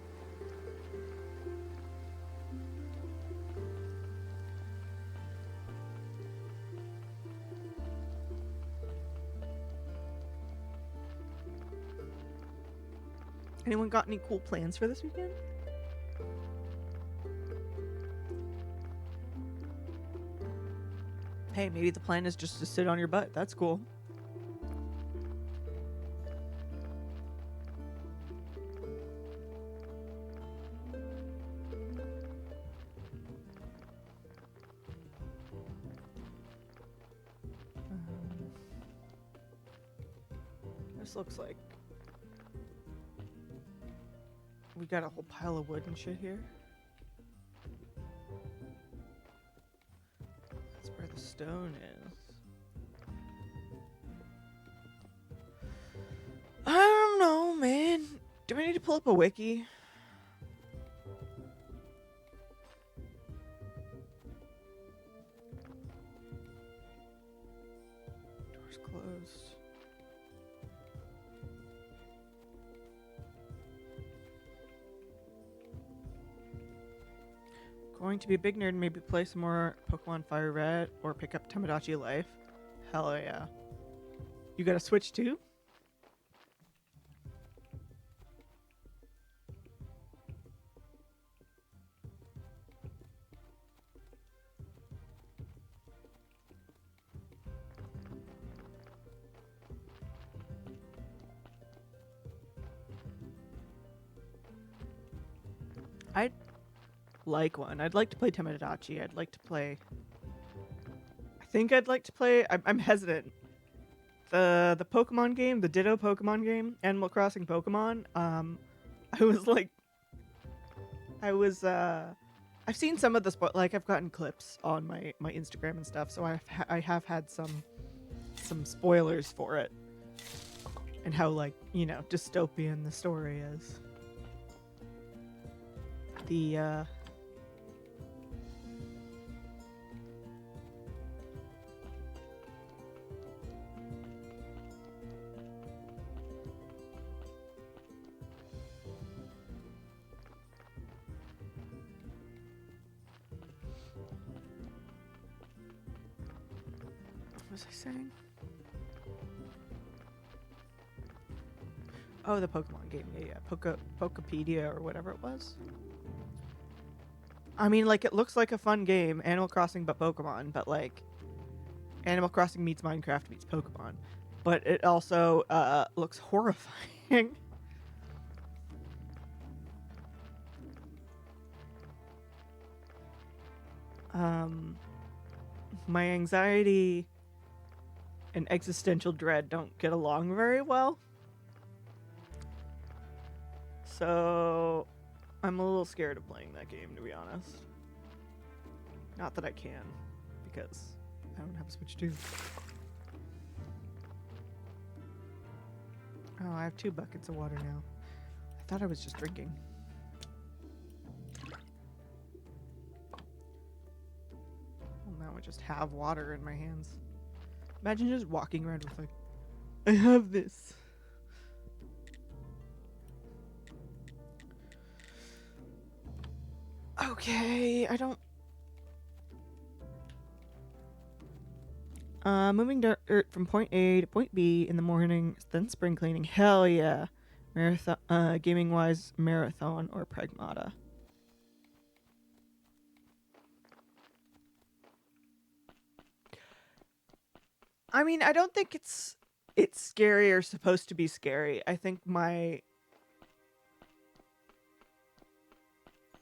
Anyone got any cool plans for this weekend? Hey, maybe the plan is just to sit on your butt. That's cool. This looks like we got a whole pile of wood and shit here. That's where the stone is. I don't know, man. Do I need to pull up a wiki? Door's closed. Going to be a big nerd and maybe play some more Pokemon Fire Red or pick up Tamagotchi Life. Hell yeah. You got a Switch too? I'd like one. I'd like to play Tamagotchi. I'd like to play... I think I'd like to play... I'm hesitant The Pokemon game, the Ditto Pokemon game, Animal Crossing Pokemon. I was like, I was I've seen some of the like I've gotten clips on my Instagram and stuff, so I have had some spoilers for it and how, like, you know, dystopian the story is. The what was I saying? Oh, the Pokemon game. Yeah, Pokepedia or whatever it was. I mean, like, it looks like a fun game, Animal Crossing but Pokemon, but like Animal Crossing meets Minecraft meets Pokemon. But it also looks horrifying. My anxiety and existential dread don't get along very well. So I'm a little scared of playing that game, to be honest. Not that I can, because I don't have a Switch 2. Oh, I have 2 buckets of water now. I thought I was just drinking. Well, now I just have water in my hands. Imagine just walking around with, like, I have this. Okay, I don't... moving dirt from point A to point B in the morning, then spring cleaning. Hell yeah. Marathon, gaming-wise, Marathon or Pragmata. I mean, I don't think it's scary or supposed to be scary. I think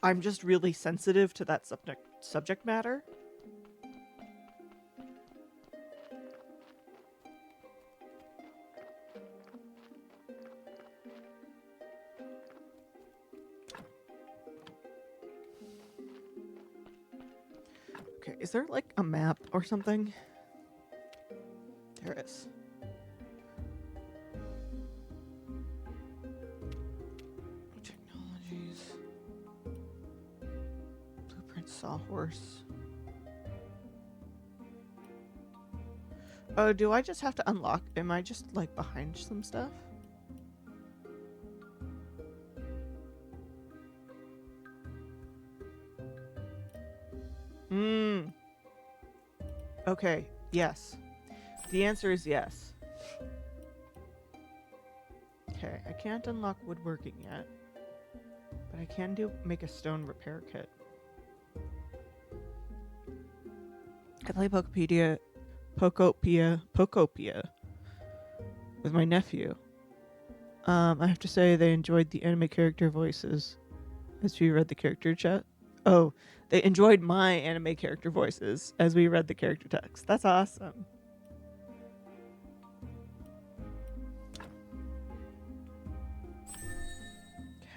I'm just really sensitive to that subject matter. Okay, is there like a map or something? There is. Technologies. Blueprint Sawhorse. Oh, do I just have to unlock? Am I just like behind some stuff? Okay, yes. The answer is yes. Okay, I can't unlock woodworking yet, but I can make a stone repair kit. I play Pokopia with my nephew. I have to say they enjoyed the anime character voices as we read the character chat. Oh, they enjoyed my anime character voices as we read the character text. That's awesome.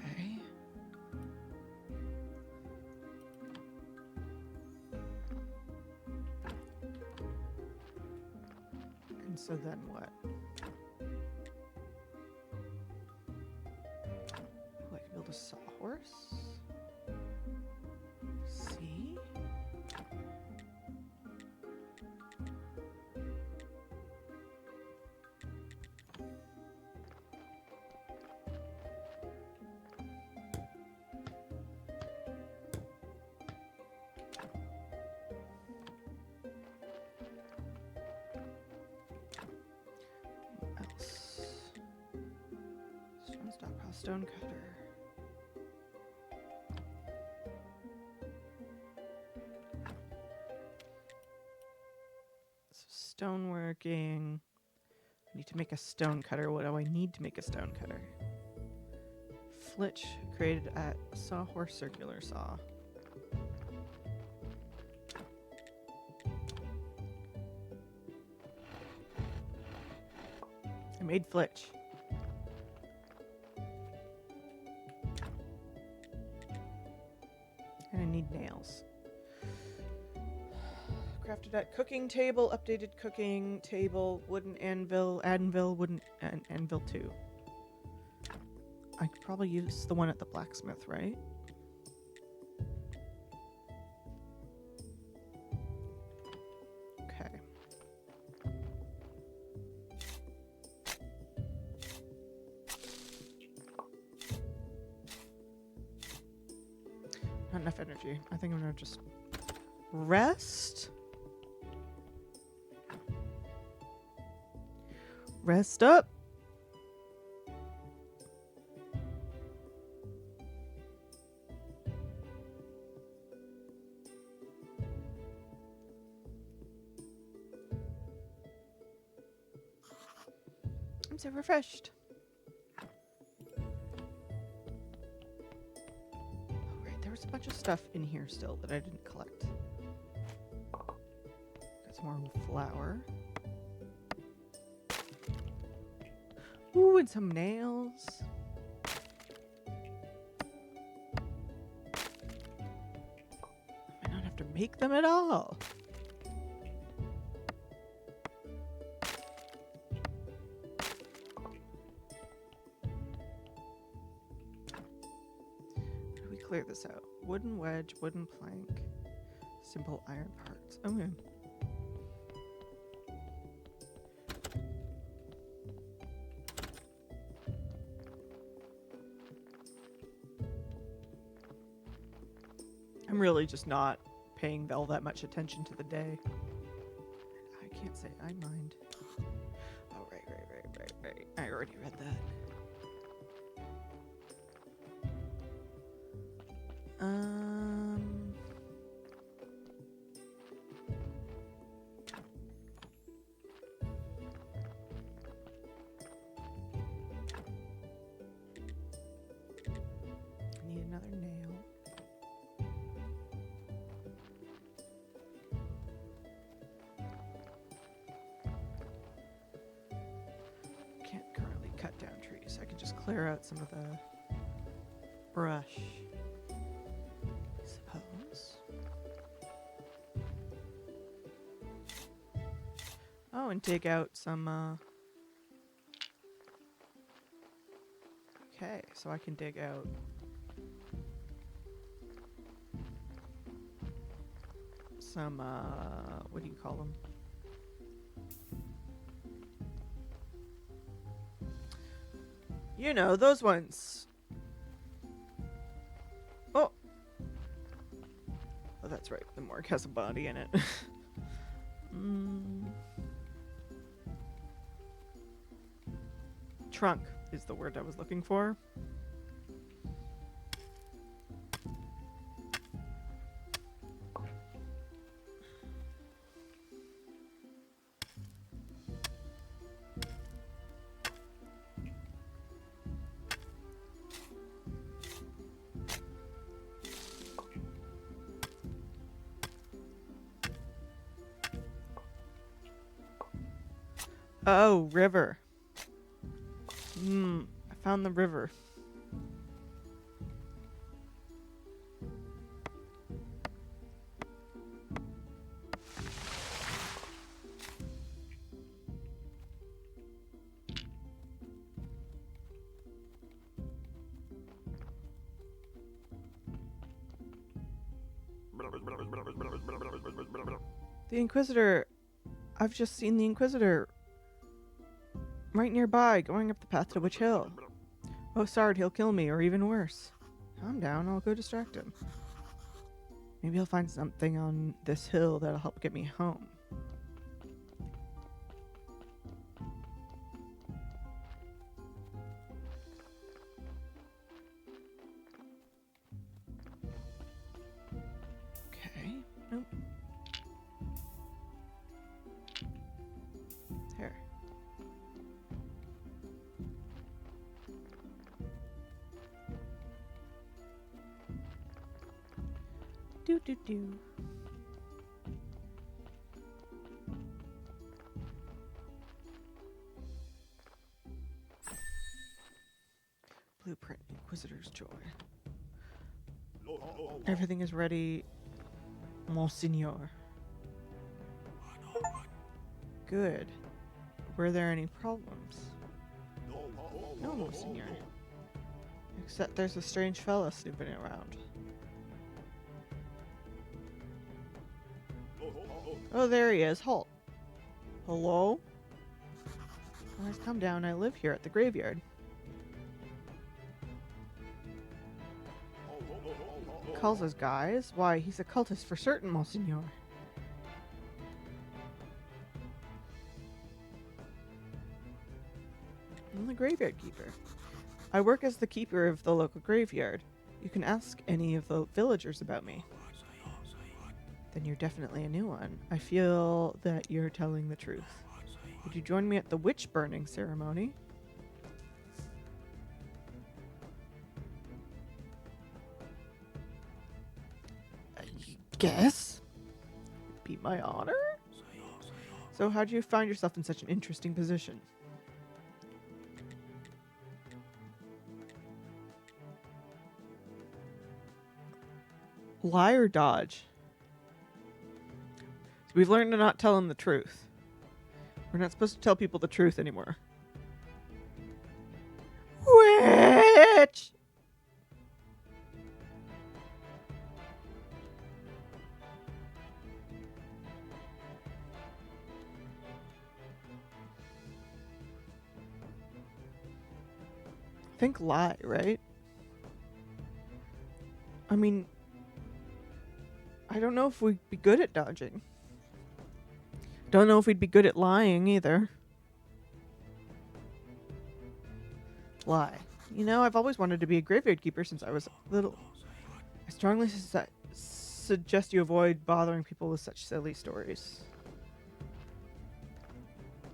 Okay. And so then what? Oh, I can build a sawhorse. See? What else? Stone stockpile, stone cutter. Stoneworking. I need to make a stone cutter. What do I need to make a stone cutter? Flitch created at Sawhorse Circular Saw. I made flitch. And I need nails. Crafted at cooking table, updated cooking table, wooden anvil, wooden anvil 2. I could probably use the one at the blacksmith, right? Okay. Not enough energy. I think I'm gonna just rest. Rest up. I'm so refreshed. Oh, right. There was a bunch of stuff in here still that I didn't collect. Got some more flour. Ooh, and some nails. I don't have to make them at all. How do we clear this out? Wooden wedge, wooden plank, simple iron parts. Okay. I'm really just not paying all that much attention to the day. I can't say I mind. Oh, right. I already read that. I need another nail. Can't currently cut down trees. I can just clear out some of the brush, I suppose. Oh, and dig out some, Okay, so I can dig out some, what do you call them? You know, those ones. Oh. Oh, that's right. The morgue has a body in it. Trunk is the word I was looking for. Oh, river. I found the river. The Inquisitor. I've just seen the Inquisitor right nearby, going up the path to Witch Hill. Oh, Sard, he'll kill me, or even worse. Calm down, I'll go distract him. Maybe he'll find something on this hill that'll help get me home. Okay, nope. There. Do. blueprint, Inquisitor's joy. Everything is ready, Monseigneur. Good. Were there any problems? No, Monseigneur. Except there's a strange fella snooping around. Oh, there he is. Halt. Hello? Guys, come down. I live here at the graveyard. Calls us guys? Why, he's a cultist for certain, Monseigneur. I'm the graveyard keeper. I work as the keeper of the local graveyard. You can ask any of the villagers about me. Then you're definitely a new one. I feel that you're telling the truth. Would you join me at the witch burning ceremony? I guess. It'd be my honor? So how do you find yourself in such an interesting position? Lie or dodge? So we've learned to not tell them the truth. We're not supposed to tell people the truth anymore. Witch! Think lie, right? I mean, I don't know if we'd be good at dodging. Don't know if we'd be good at lying either. Lie. You know, I've always wanted to be a graveyard keeper since I was little. I strongly suggest you avoid bothering people with such silly stories.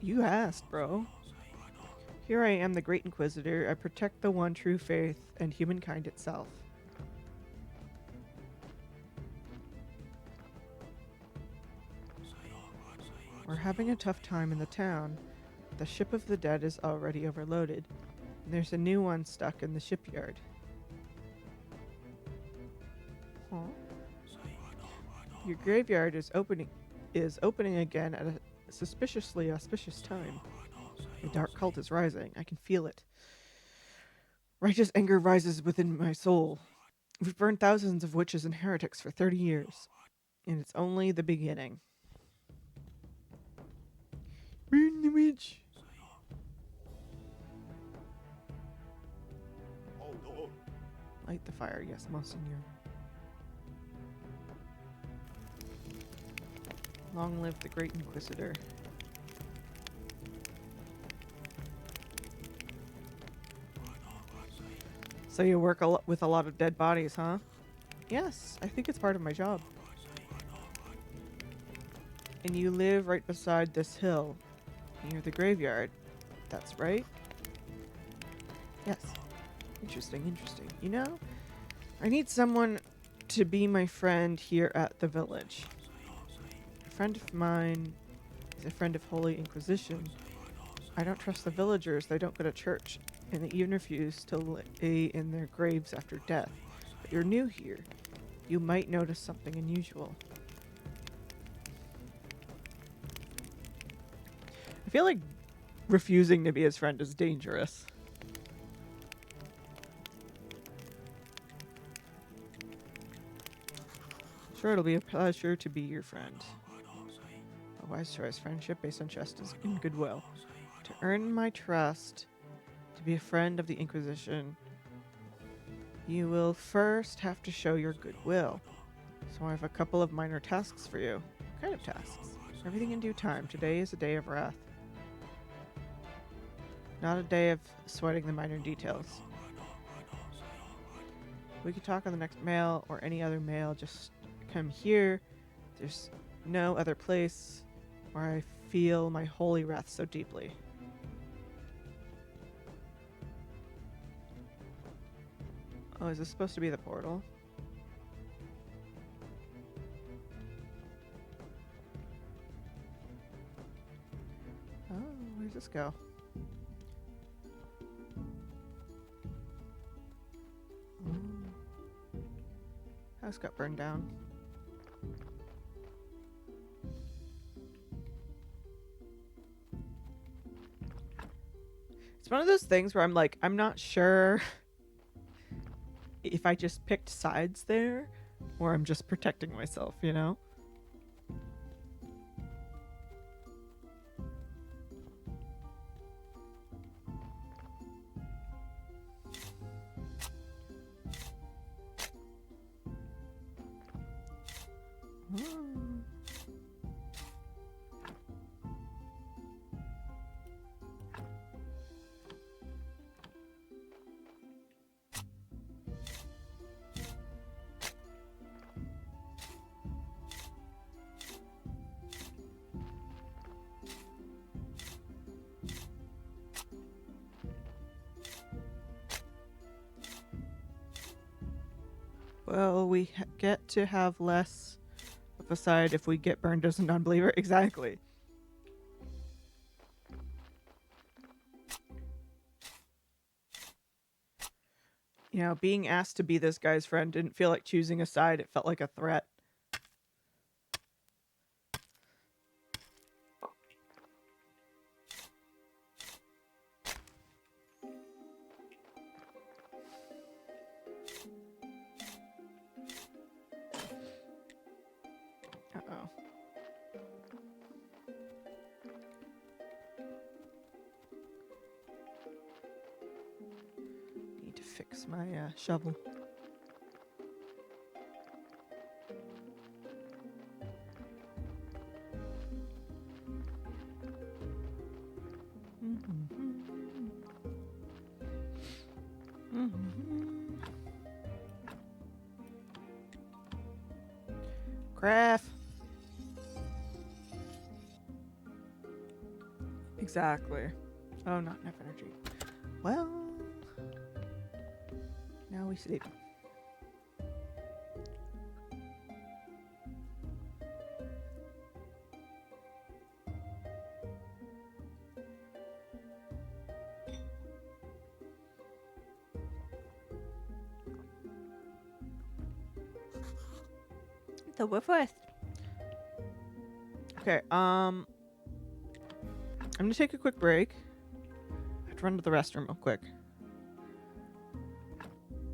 You asked, bro. Here I am, the Great Inquisitor. I protect the one true faith and humankind itself. We're having a tough time in the town. The ship of the dead is already overloaded, and there's a new one stuck in the shipyard. Huh? Your graveyard is opening again at a suspiciously auspicious time. The dark cult is rising. I can feel it. Righteous anger rises within my soul. We've burned thousands of witches and heretics for 30 years, and it's only the beginning. Burn the witch! Light the fire, yes, Monseigneur. Long live the Great Inquisitor. So you work with a lot of dead bodies, huh? Yes, I think it's part of my job. And you live right beside this hill, near the graveyard. That's right? Yes. Interesting, interesting. You know, I need someone to be my friend here at the village. A friend of mine is a friend of Holy Inquisition. I don't trust the villagers. They don't go to church, and they even refuse to lay in their graves after death. But you're new here. You might notice something unusual. I feel like refusing to be his friend is dangerous. Sure, it'll be a pleasure to be your friend. A wise choice. Friendship based on trust is in goodwill. To earn my trust, to be a friend of the Inquisition, you will first have to show your goodwill. So I have a couple of minor tasks for you. What kind of tasks? Everything in due time. Today is a day of wrath. Not a day of sweating the minor details. We could talk on the next mail or any other mail. Just come here. There's no other place where I feel my holy wrath so deeply. Oh, is this supposed to be the portal? Oh, where's this go? House got burned down. It's one of those things where I'm like, I'm not sure if I just picked sides there or I'm just protecting myself, you know? Well, we get to have less of a side if we get burned as a non-believer. Exactly. You know, being asked to be this guy's friend didn't feel like choosing a side. It felt like a threat. Uh-oh. Need to fix my shovel. Craft. Exactly. Oh, not enough energy. Well, now we sleep. The woof woof. Okay, I'm gonna take a quick break. I have to run to the restroom real quick.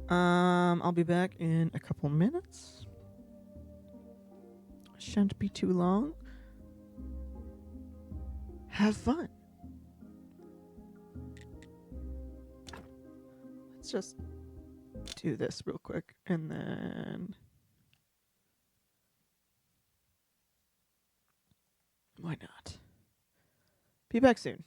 I'll be back in a couple minutes. Shan't be too long. Have fun. Let's just do this real quick and then why not? Be back soon.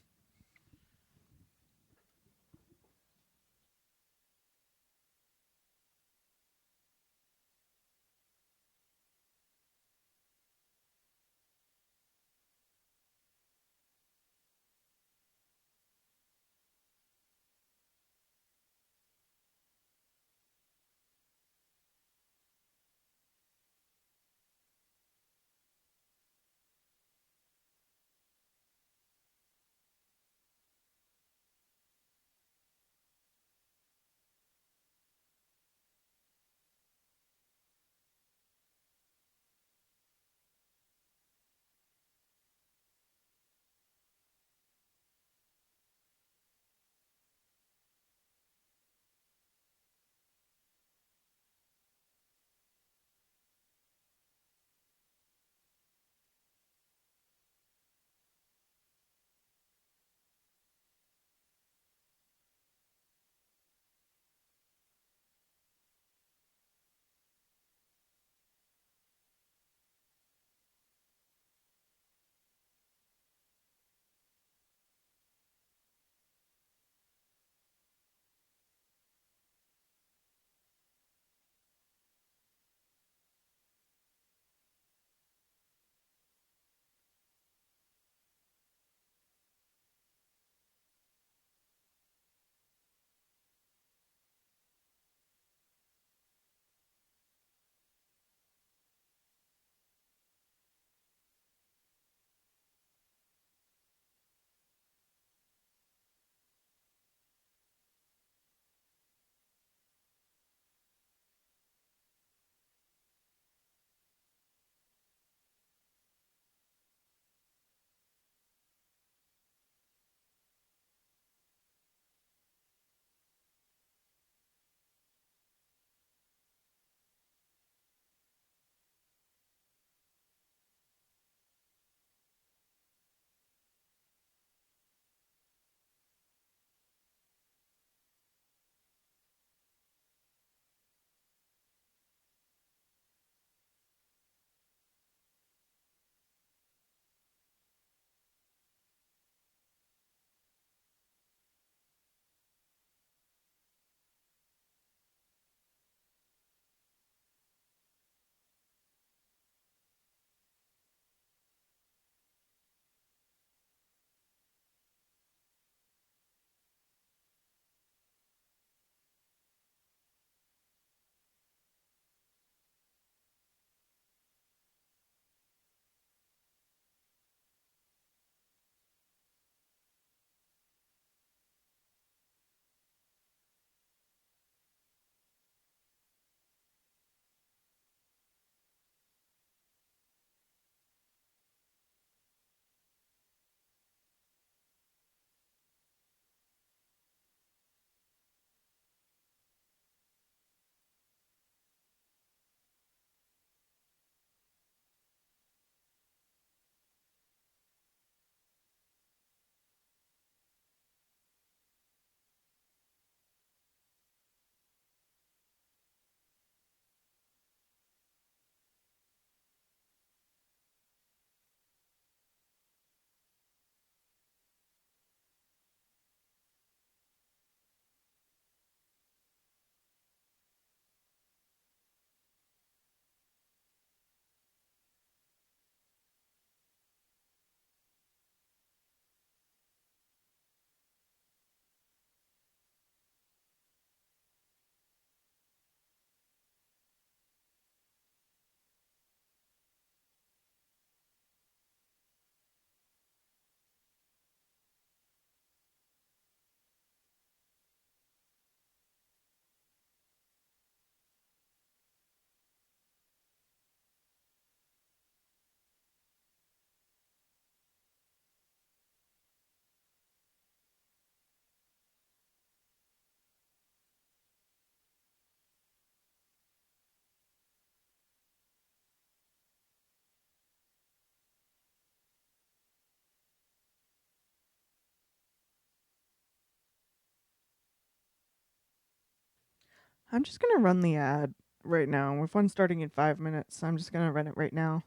I'm just gonna run the ad right now. With one starting in 5 minutes, I'm just gonna run it right now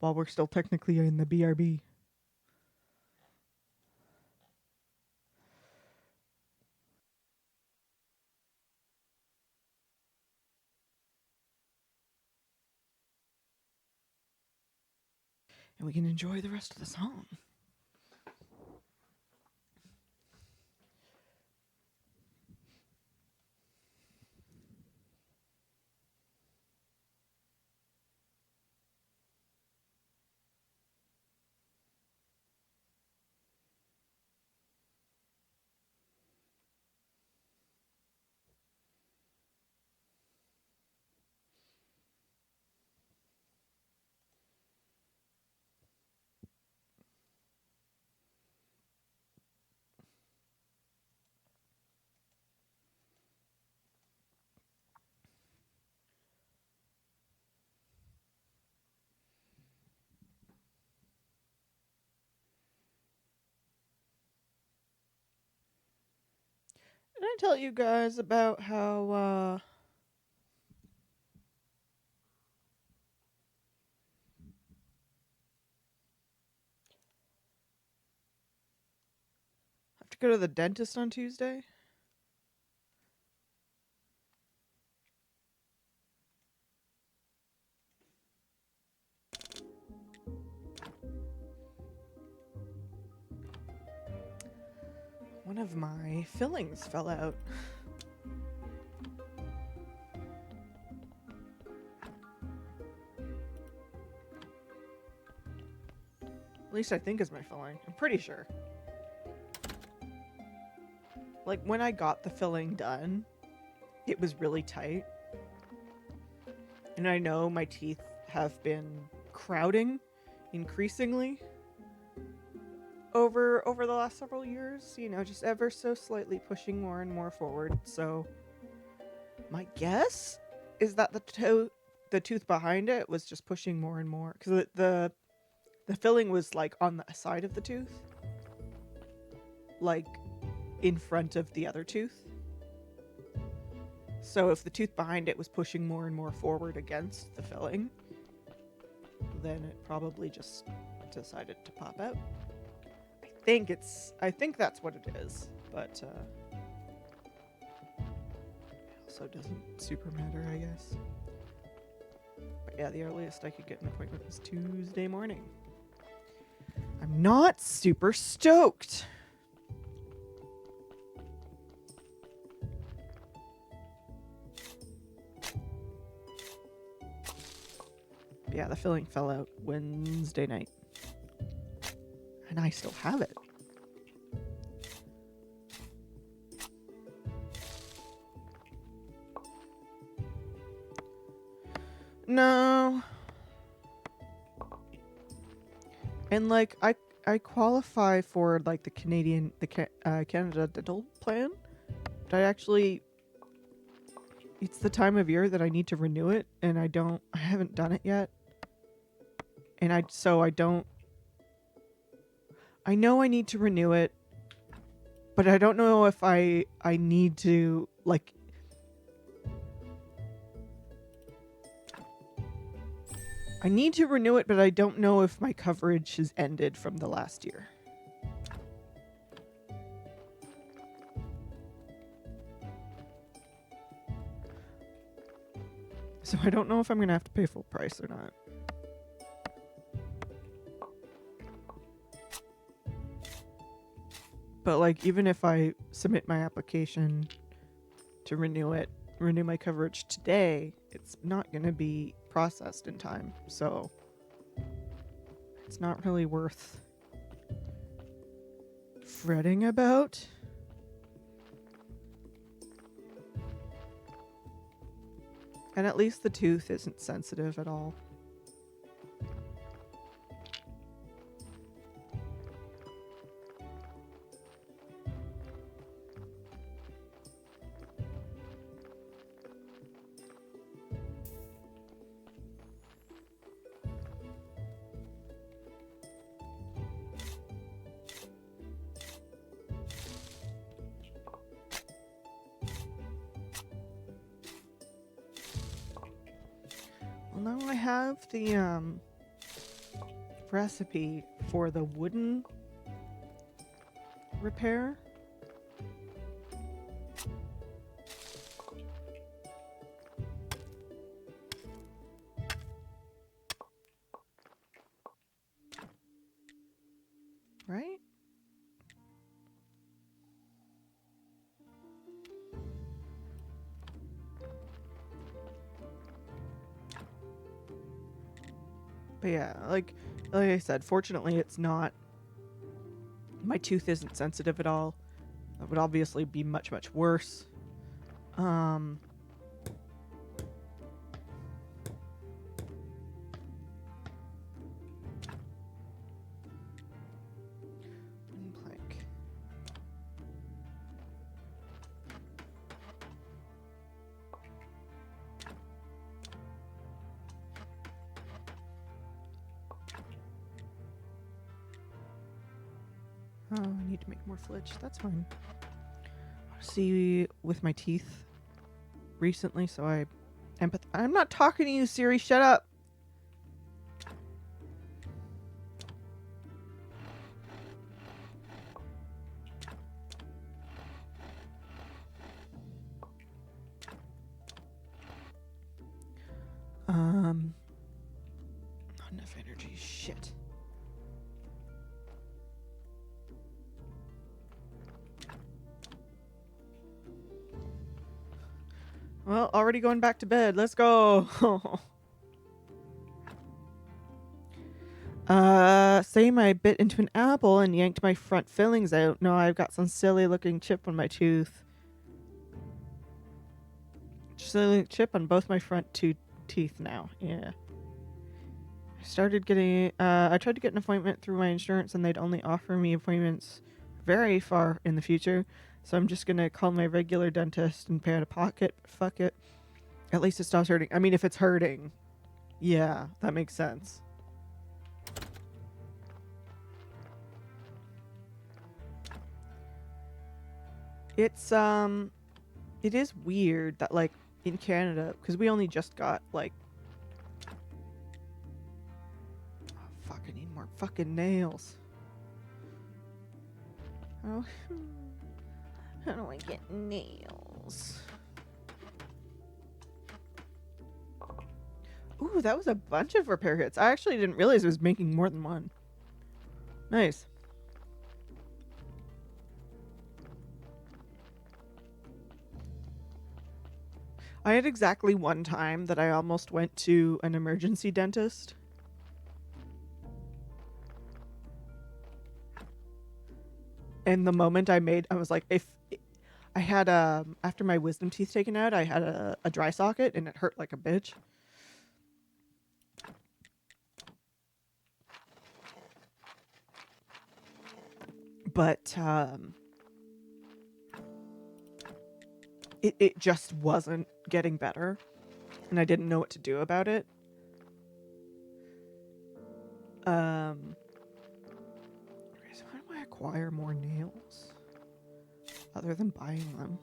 while we're still technically in the BRB. And we can enjoy the rest of the song. Did I tell you guys about how I have to go to the dentist on Tuesday? One of my fillings fell out. At least I think is my filling. I'm pretty sure. Like, when I got the filling done, it was really tight. And I know my teeth have been crowding increasingly over the last several years, you know, just ever so slightly pushing more and more forward. So my guess is that the tooth behind it was just pushing more and more, because the filling was like on the side of the tooth, like in front of the other tooth. So if the tooth behind it was pushing more and more forward against the filling, then it probably just decided to pop out. I think that's what it is, but also doesn't super matter, I guess. But yeah, the earliest I could get an appointment was Tuesday morning. I'm not super stoked. Yeah, the filling fell out Wednesday night. And I still have it. No. And like I qualify for like the Canada dental plan. But it's the time of year that I need to renew it, and I haven't done it yet. And I know I need to renew it, but I don't know if I need to, like, I need to renew it, but I don't know if my coverage has ended from the last year. So I don't know if I'm going to have to pay full price or not. But like, even if I submit my application to renew my coverage today, it's not going to be processed in time. So it's not really worth fretting about. And at least the tooth isn't sensitive at all. now I have the recipe for the wooden repair. Right? But yeah, like I said, fortunately it's not, my tooth isn't sensitive at all. That would obviously be much, much worse. Wooden plank. Oh, I need to make more flitch. That's fine. See, with my teeth recently, so I'm not talking to you, Siri. Shut up. Not enough energy. Shit. Well, already going back to bed. Let's go. Same, I bit into an apple and yanked my front fillings out. No, I've got some silly looking chip on my tooth. Silly chip on both my front two teeth now. Yeah. I tried to get an appointment through my insurance and they'd only offer me appointments very far in the future. So I'm just gonna call my regular dentist and pay out of pocket. Fuck it. At least it stops hurting. I mean, if it's hurting. Yeah, that makes sense. It is weird that, like, in Canada, because we only just got, like, oh, fuck, I need more fucking nails. Oh, how do I get nails? Ooh, that was a bunch of repair hits. I actually didn't realize it was making more than one. Nice. I had exactly one time that I almost went to an emergency dentist. And the moment I was like, if I had after my wisdom teeth taken out, I had a dry socket and it hurt like a bitch. But it just wasn't getting better, and I didn't know what to do about it. So how do I acquire more nails other than buying them?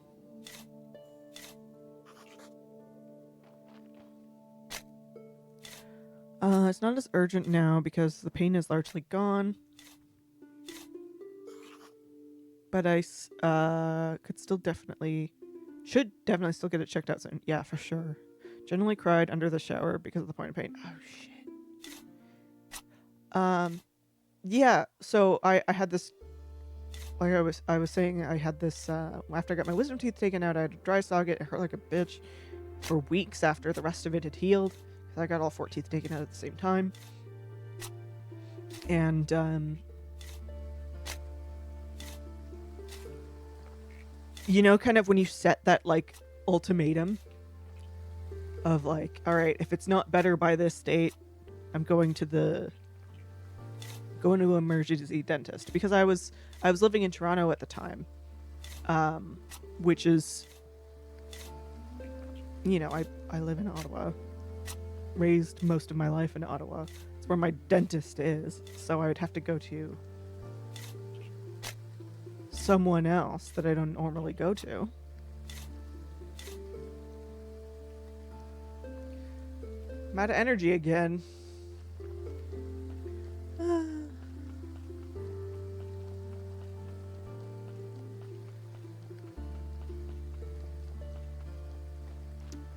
It's not as urgent now because the pain is largely gone. But I should definitely still get it checked out soon. Yeah, for sure. Generally cried under the shower because of the point of pain. Oh shit. Yeah. So I had this, like I was saying, I had this after I got my wisdom teeth taken out. I had a dry socket. It hurt like a bitch for weeks after the rest of it had healed. I got all 4 teeth taken out at the same time. And you know, kind of when you set that, like, ultimatum of, like, all right, if it's not better by this date, I'm going to an emergency dentist, because I was living in Toronto at the time, which is, you know, I live in Ottawa, raised most of my life in Ottawa. It's where my dentist is, so I would have to go to someone else that I don't normally go to. I'm out of energy again.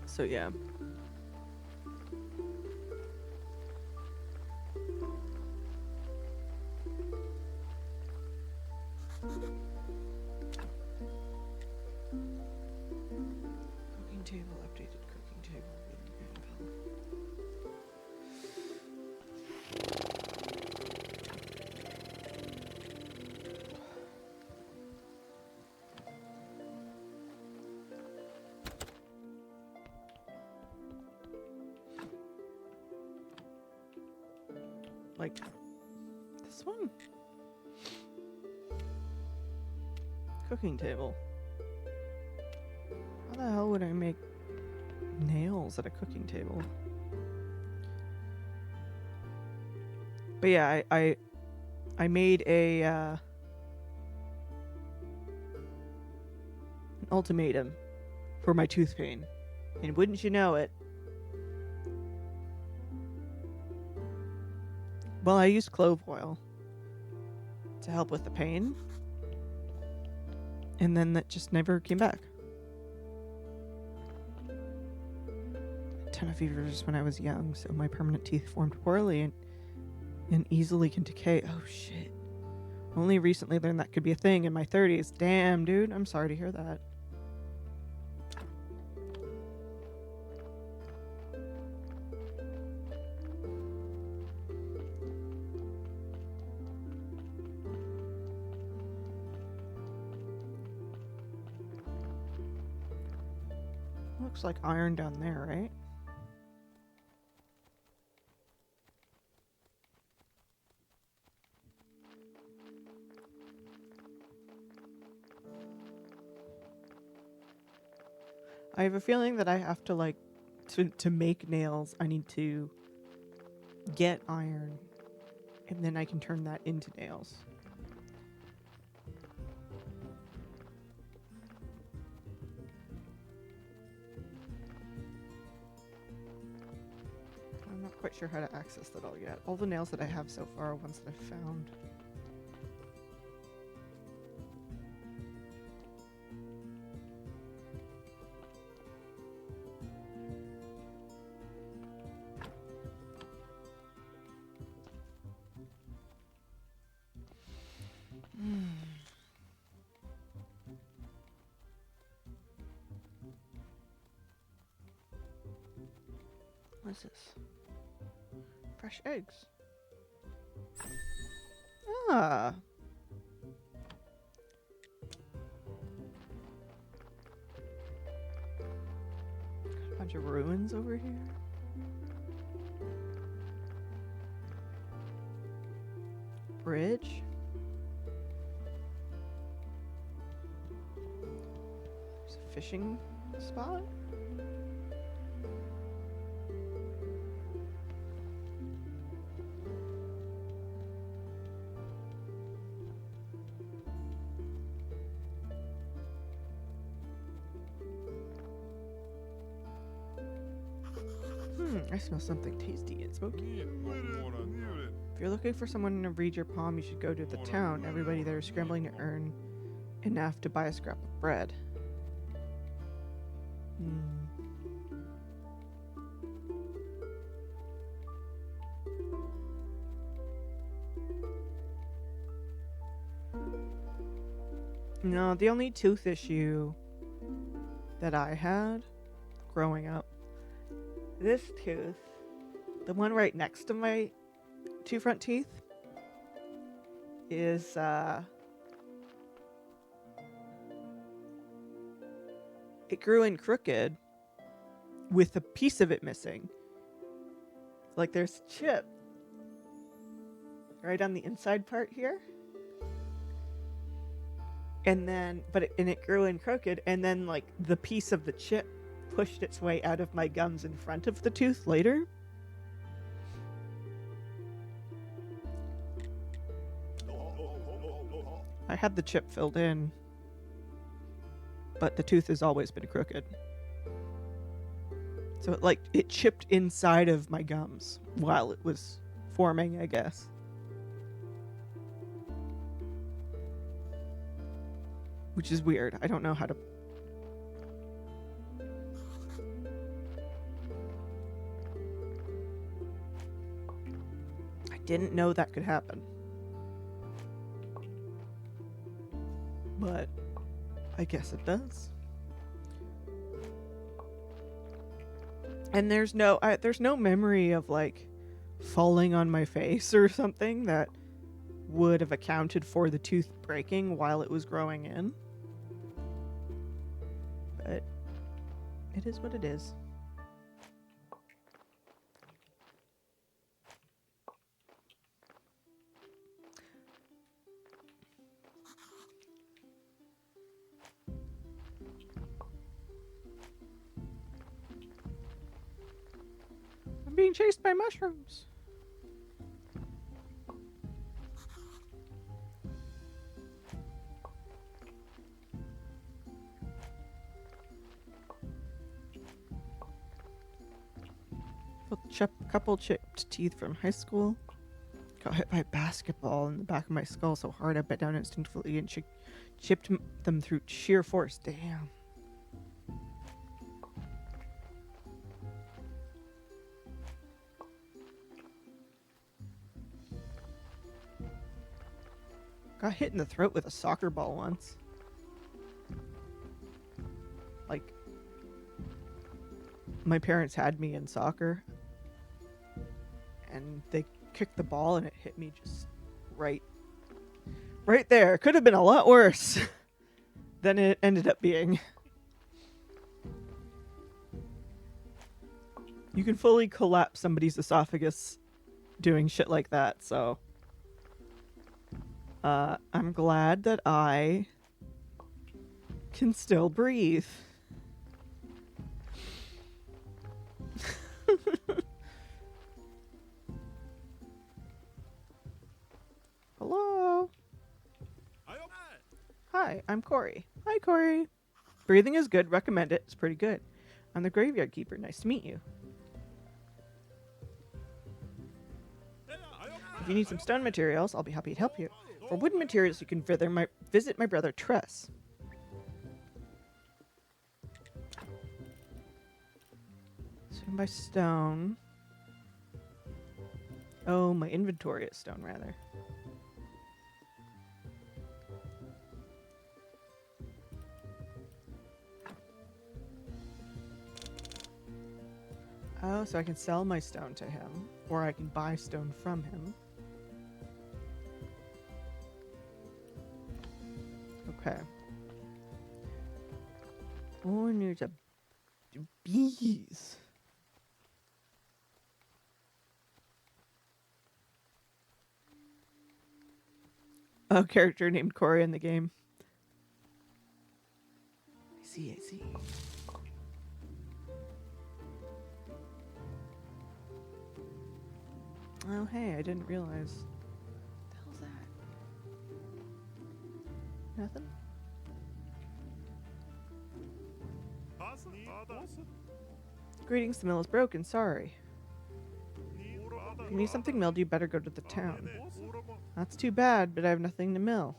So yeah. Cooking table, updated cooking table with anvil. Like this one? Cooking table. How the hell would I make nails at a cooking table? But yeah, I made an ultimatum for my tooth pain. And wouldn't you know it, well, I used clove oil to help with the pain. And then that just never came back. A ton of fevers when I was young, so my permanent teeth formed poorly and easily can decay. Oh shit. Only recently learned that could be a thing in my 30s. Damn, dude. I'm sorry to hear that. Looks like iron down there, right? I have a feeling that I have to, like, to make nails, I need to get iron, and then I can turn that into nails. I'm not quite sure how to access that all yet. All the nails that I have so far are ones that I've found. What is this? Fresh eggs. Ah. Got a bunch of ruins over here. Bridge. There's a fishing spot. I smell something tasty and smoky. If you're looking for someone to read your palm, you should go to the town. Everybody there is scrambling to earn enough to buy a scrap of bread. No, the only tooth issue that I had growing up, this tooth, the one right next to my two front teeth, is it grew in crooked with a piece of it missing. Like there's chip right on the inside part here. And then, it grew in crooked, and then like the piece of the chip pushed its way out of my gums in front of the tooth later. I had the chip filled in, but the tooth has always been crooked. So it chipped inside of my gums while it was forming, I guess. Which is weird. I don't know how to... I didn't know that could happen. But I guess it does. And there's no memory of like falling on my face or something that would have accounted for the tooth breaking while it was growing in. But it is what it is. I'm being chased by mushrooms. Couple chipped teeth from high school. Got hit by a basketball in the back of my skull so hard I bent down instinctively and chipped them through sheer force. Damn. Got hit in the throat with a soccer ball once. Like, my parents had me in soccer. And they kicked the ball and it hit me just right there. Could have been a lot worse than it ended up being. You can fully collapse somebody's esophagus doing shit like that, so I'm glad that I can still breathe. Hello. Hi, I'm Corey. Hi, Corey. Breathing is good. Recommend it. It's pretty good. I'm the graveyard keeper. Nice to meet you. If you need some stone materials, I'll be happy to help you. For wooden materials, you can visit my brother Tress. So you can buy stone. Oh, my inventory is stone, rather. Oh, so I can sell my stone to him, or I can buy stone from him. Okay. Oh, and there's a bees. A character named Corey in the game. I see. Oh, hey, I didn't realize. What the hell's that? Nothing? Greetings, the mill is broken, sorry. If you need something milled, you better go to the town. That's too bad, but I have nothing to mill.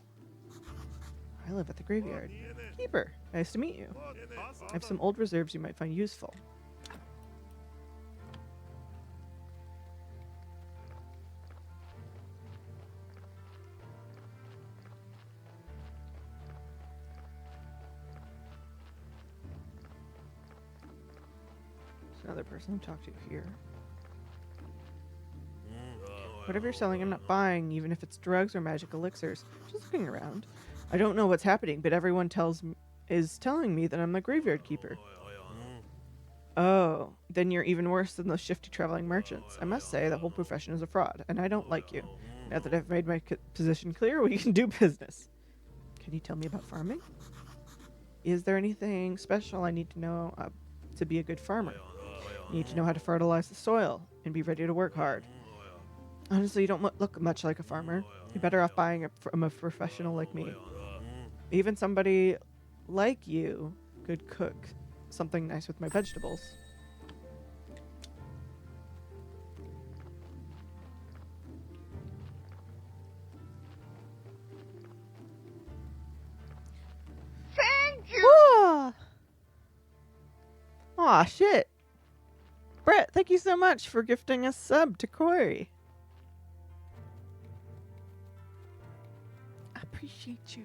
I live at the graveyard. Keeper, nice to meet you. I have some old reserves you might find useful. Another person to talk to here. Whatever you're selling, I'm not buying, even if it's drugs or magic elixirs. Just looking around. I don't know what's happening, but everyone is telling me that I'm the graveyard keeper. Oh, then you're even worse than those shifty traveling merchants. I must say, the whole profession is a fraud, and I don't like you. Now that I've made my position clear, we can do business. Can you tell me about farming? Is there anything special I need to know to be a good farmer? You need to know how to fertilize the soil and be ready to work hard. Honestly, you don't look much like a farmer. You're better off buying it from a professional like me. Even somebody like you could cook something nice with my vegetables. Aw, shit. Brett, thank you so much for gifting a sub to Corey. I appreciate you.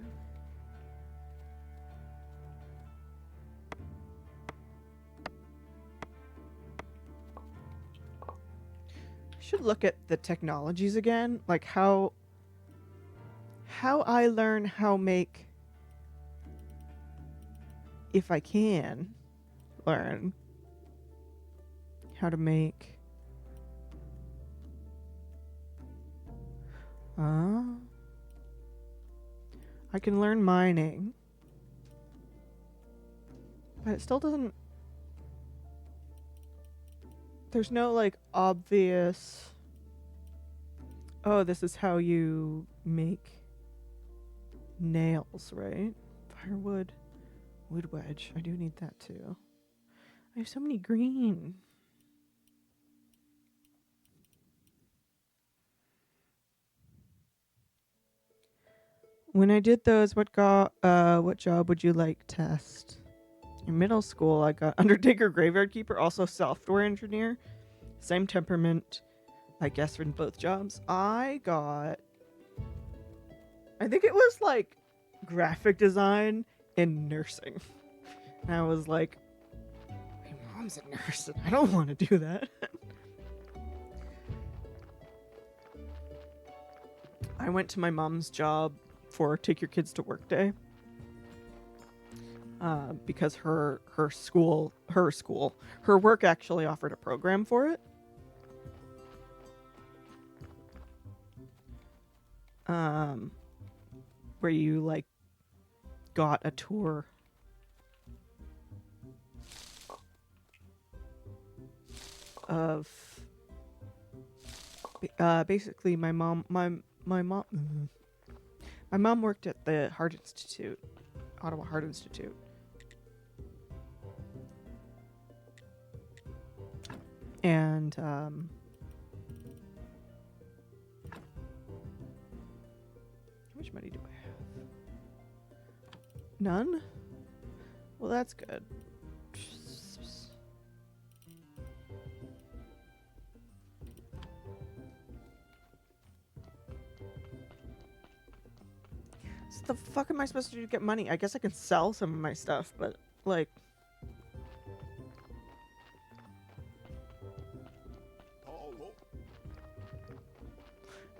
Should look at the technologies again, like how I learn how make, if I can learn how to make I can learn mining, but it still doesn't, there's no like obvious, oh, this is how you make nails, right? Firewood, wood wedge. I do need that too. I have so many green. When I did those, what job would you like test? In middle school, I got Undertaker, Graveyard Keeper, also software engineer. Same temperament, I guess, for both jobs. I think it was like graphic design and nursing. And I was like, my mom's a nurse and I don't want to do that. I went to my mom's job for Take Your Kids to Work Day. Because her work actually offered a program for it. Where you like got a tour of basically my mom worked at the Heart Institute, Ottawa Heart Institute. And how much money do I have? None? Well, that's good. So the fuck am I supposed to do to get money? I guess I can sell some of my stuff, but like...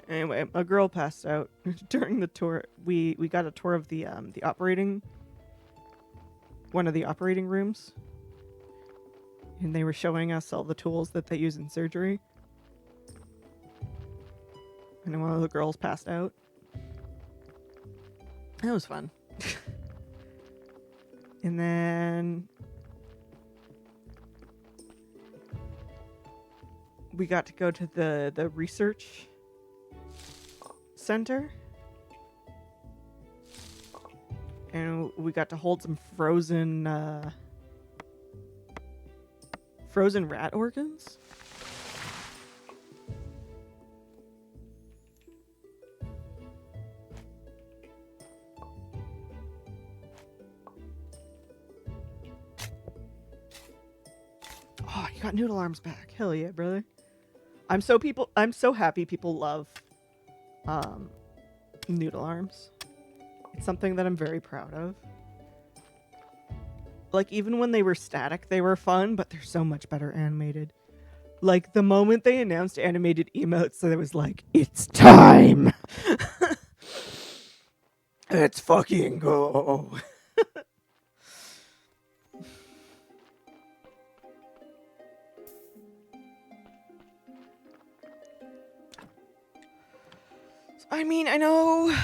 Anyway, a girl passed out during the tour. We got a tour of the one of the operating rooms, and they were showing us all the tools that they use in surgery. And then one of the girls passed out. That was fun. And then we got to go to the research center, and we got to hold some frozen rat organs. Oh, you got noodle arms back. Hell yeah, brother. I'm so happy people love noodle arms. It's something that I'm very proud of. Like, even when they were static, they were fun, but they're so much better animated. Like, the moment they announced animated emotes, so it was like, it's time! Let's fucking go! I mean, I know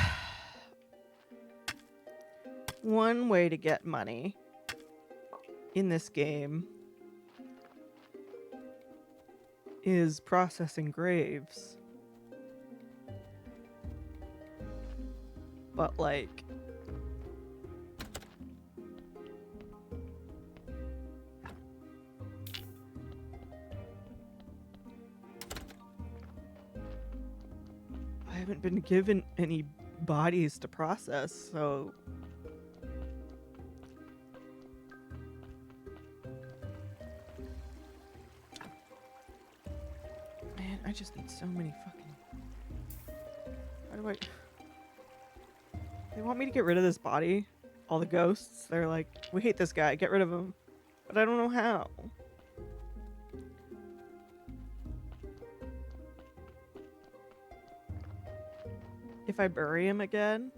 one way to get money in this game is processing graves. But like, I haven't been given any bodies to process, so I just need so many fucking... How do I... They want me to get rid of this body? All the ghosts? They're like, we hate this guy, get rid of him. But I don't know how. If I bury him again?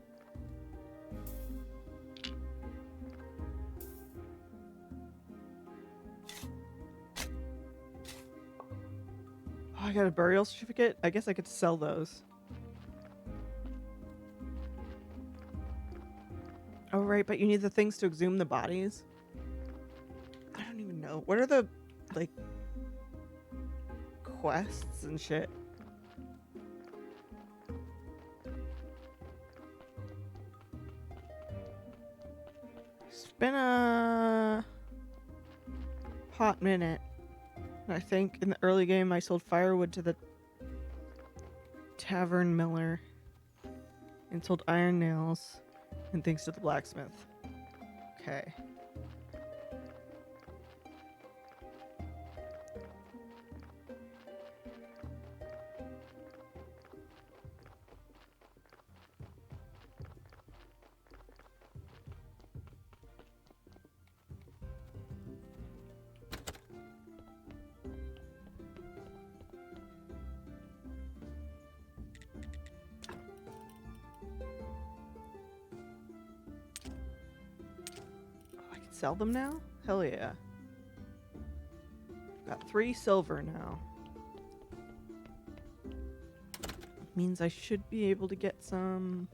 Oh, I got a burial certificate? I guess I could sell those. Oh, right, but you need the things to exhume the bodies? I don't even know. What are the, like, quests and shit? It's been a hot minute. I think in the early game I sold firewood to the tavern miller and sold iron nails and things to the blacksmith. Okay. Sell them now? Hell yeah. Got 3 silver now. Means I should be able to get some...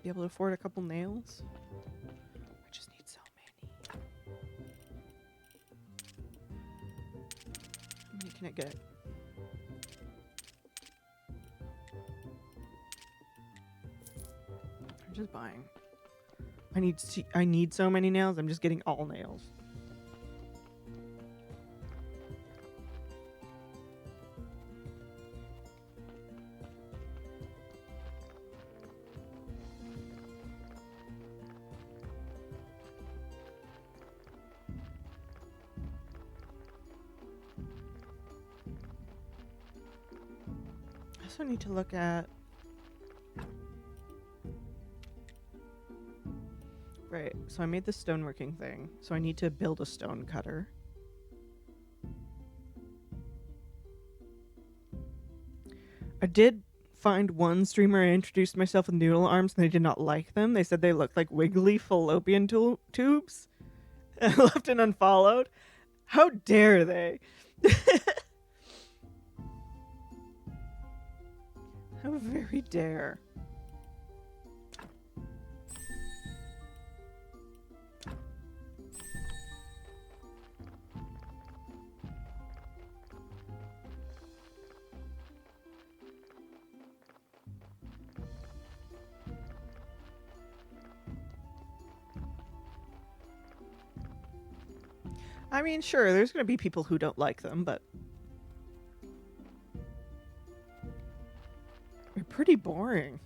Be able to afford a couple nails. I just need so many. How many can I get? Just buying. I need so many nails. I'm just getting all nails. I also need to look at... Right, so I made the stoneworking thing, so I need to build a stone cutter. I did find one streamer I introduced myself with noodle arms and they did not like them. They said they looked like wiggly fallopian tubes. I left and unfollowed. How dare they? How very dare. I mean, sure, there's going to be people who don't like them, but they're pretty boring.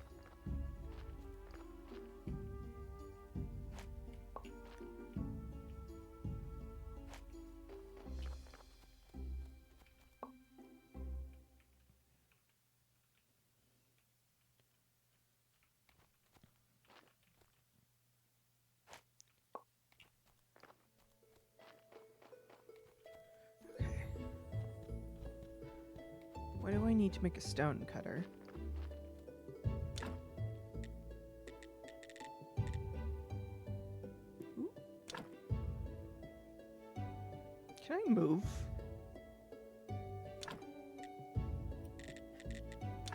What do I need to make a stone cutter? Ooh. Can I move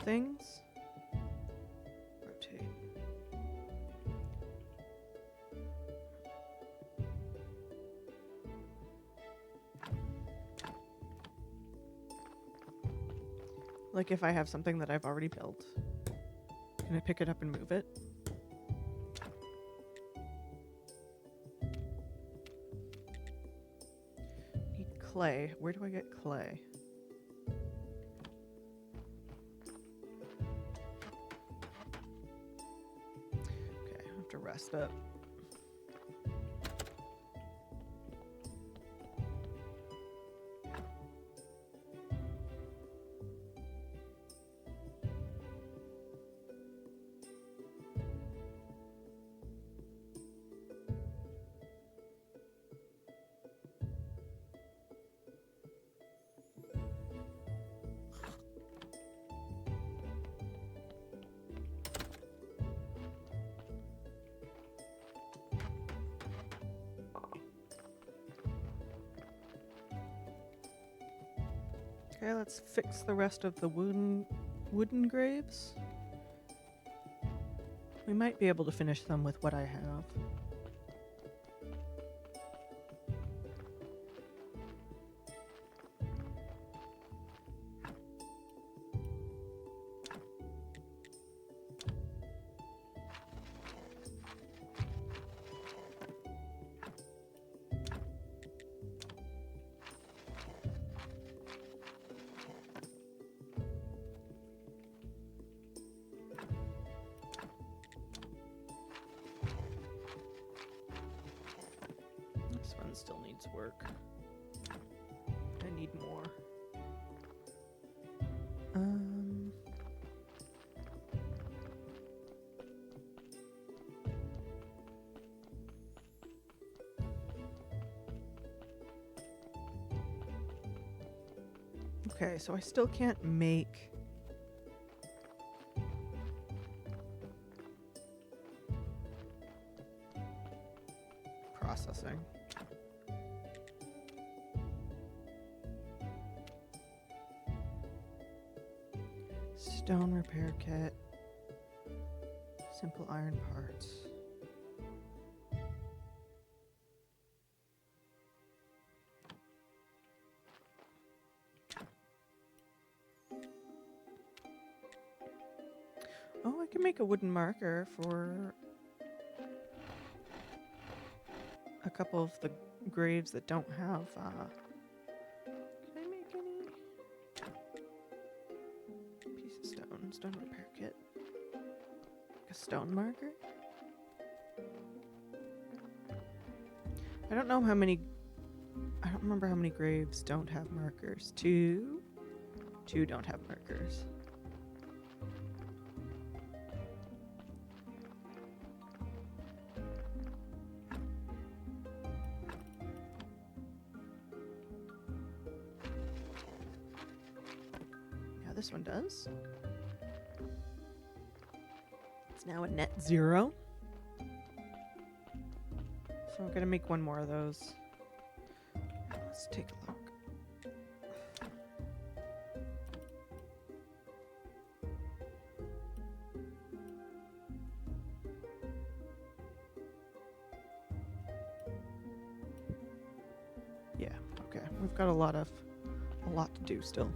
things? Rotate. Like if I have something that I've already built, can I pick it up and move it? Need clay. Where do I get clay? Okay, I have to rest up. Okay, let's fix the rest of the wooden graves. We might be able to finish them with what I have. This one still needs work. I need more. Okay, so I still can't make processing. Stone repair kit. Simple iron parts. Oh, I can make a wooden marker for a couple of the graves that don't have, can I make any? Piece of stone repair kit. A stone marker? I don't know how many, I don't remember how many graves don't have markers. Two don't have markers. This one does. It's now a net 0. So I'm gonna make one more of those. Let's take a look. Yeah, okay. We've got a lot to do still.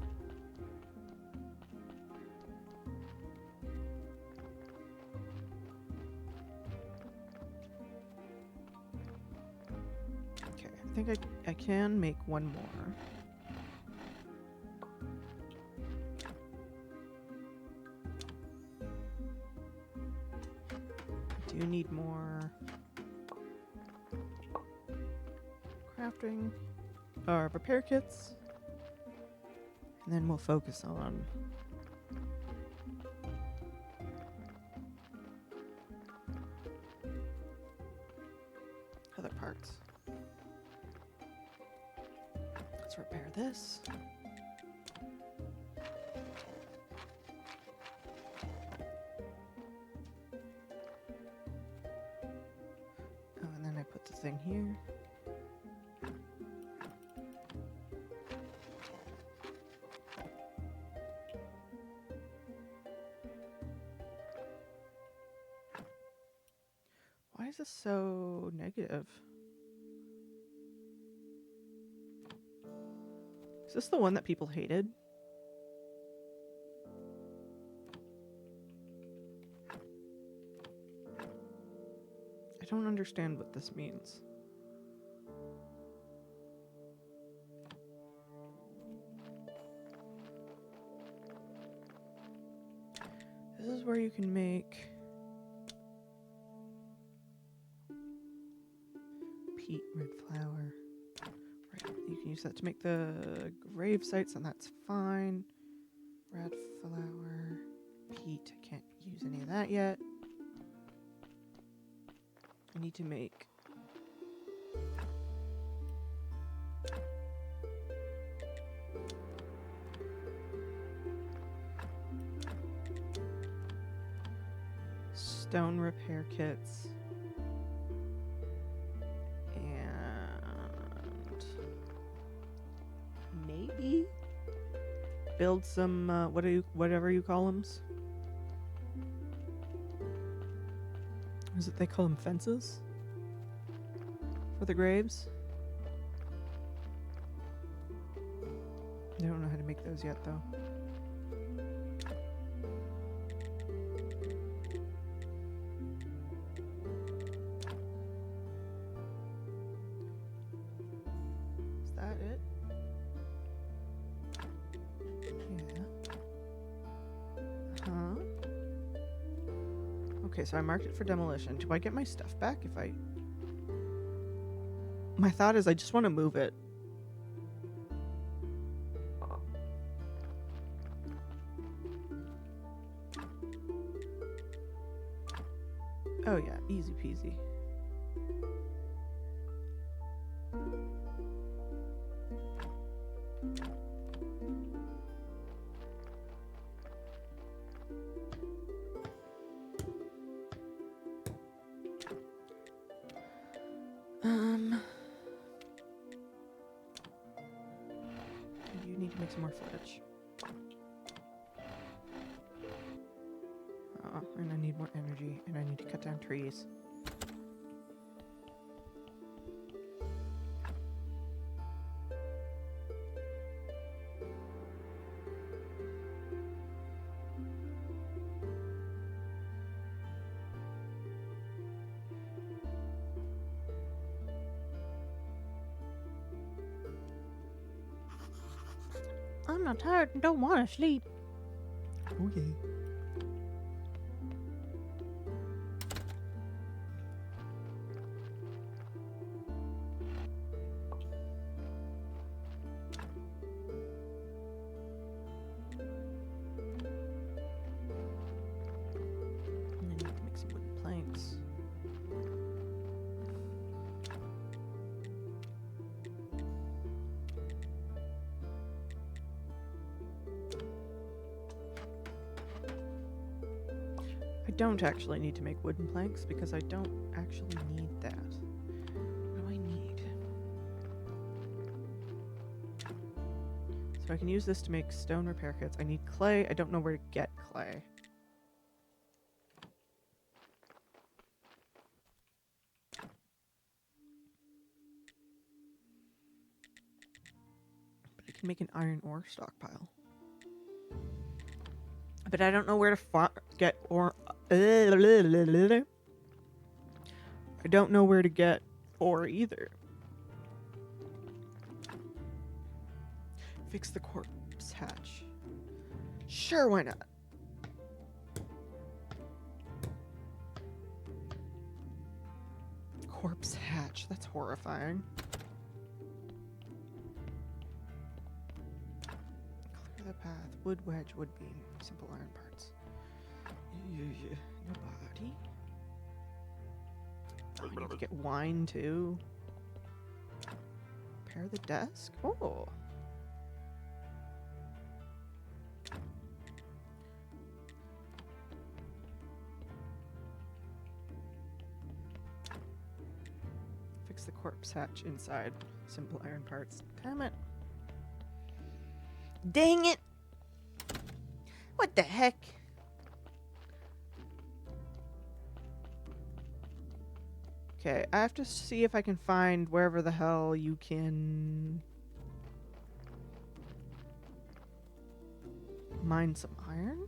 I think I can make one more. I do need more crafting or repair kits. And then we'll focus on other parts. Let's repair this. Oh, and then I put the thing here. Why is this so negative? Is this the one that people hated? I don't understand what this means. This is where you can make peat, red flower. Right, you can use that to make the grave sites, and that's fine. Red flower, peat. I can't use any of that yet. I need to make stone repair kits. And maybe build some, whatever you call them. Is it they call them fences? For the graves? I don't know how to make those yet, though. Is that it? Yeah. Huh? Okay, so I marked it for demolition. Do I get my stuff back if I... My thought is I just want to move it. Oh yeah, easy peasy. You need to make some more footage. And I need more energy, and I need to cut down trees. I'm not tired and don't want to sleep. Okay. And I need to make some wooden planks. I don't actually need to make wooden planks because I don't actually need that. What do I need? So I can use this to make stone repair kits. I need clay. I don't know where to get clay. But I can make an iron ore stockpile. But I don't know where to get ore. I don't know where to get ore either. Fix the corpse hatch. Sure, why not? Corpse hatch. That's horrifying. Clear the path. Wood wedge, wood beam, simple iron parts. No body. Oh, I need to get wine too. Repair the desk. Oh. Fix the corpse hatch inside. Simple iron parts. Damn it. Dang it! What the heck? Okay, I have to see if I can find wherever the hell you can mine some iron.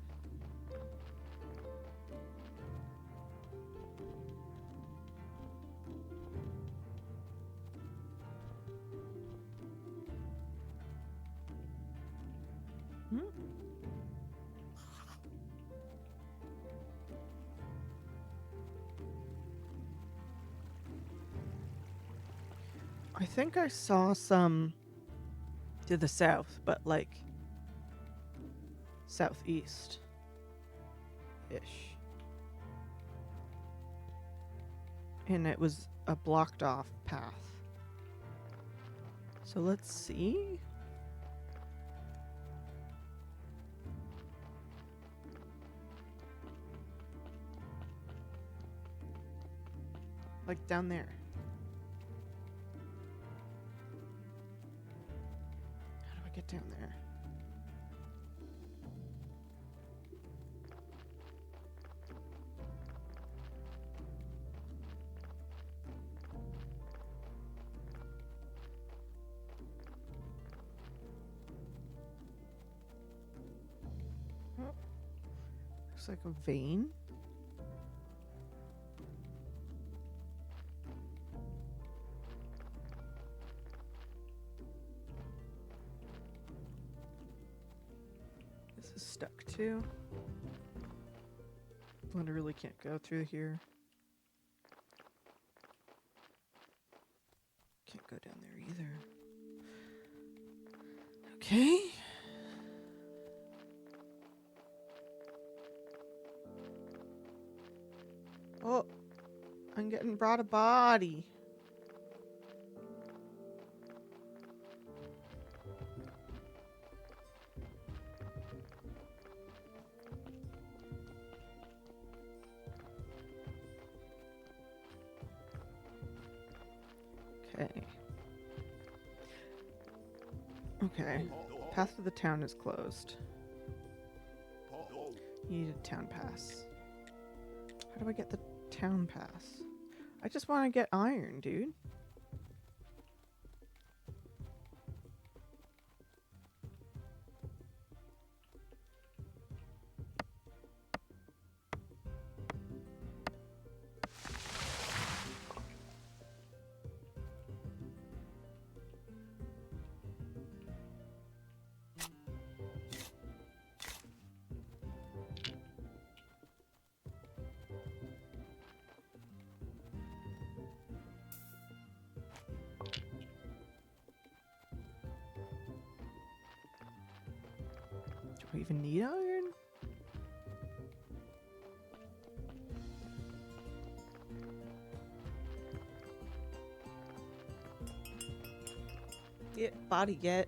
I think I saw some to the south, but like southeast-ish. And it was a blocked off path. So let's see. Like down there. How do I get down there? Looks like a vein. This is stuck too. Literally can't go through here. Can't go down there either. Okay. Oh, I'm getting brought a body. Okay. Okay. Path to the town is closed. You need a town pass. How do I get the town pass? I just want to get iron, dude. Do I even need iron? Get body get.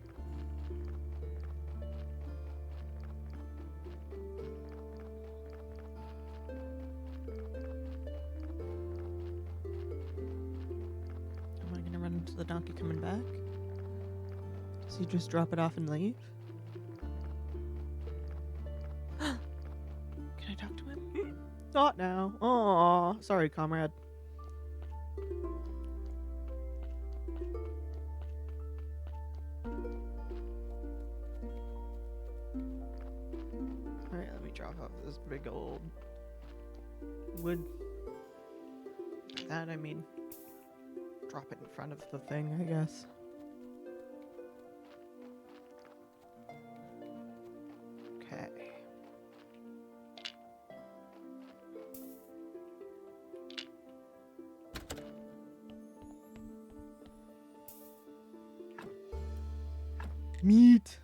Am I gonna run into the donkey coming back? Does he just drop it off and leave? Can I talk to him? Not now. Aw, sorry, comrade. Alright, let me drop off this big old wood. That, I mean, drop it in front of the thing, I guess. Okay. Meat.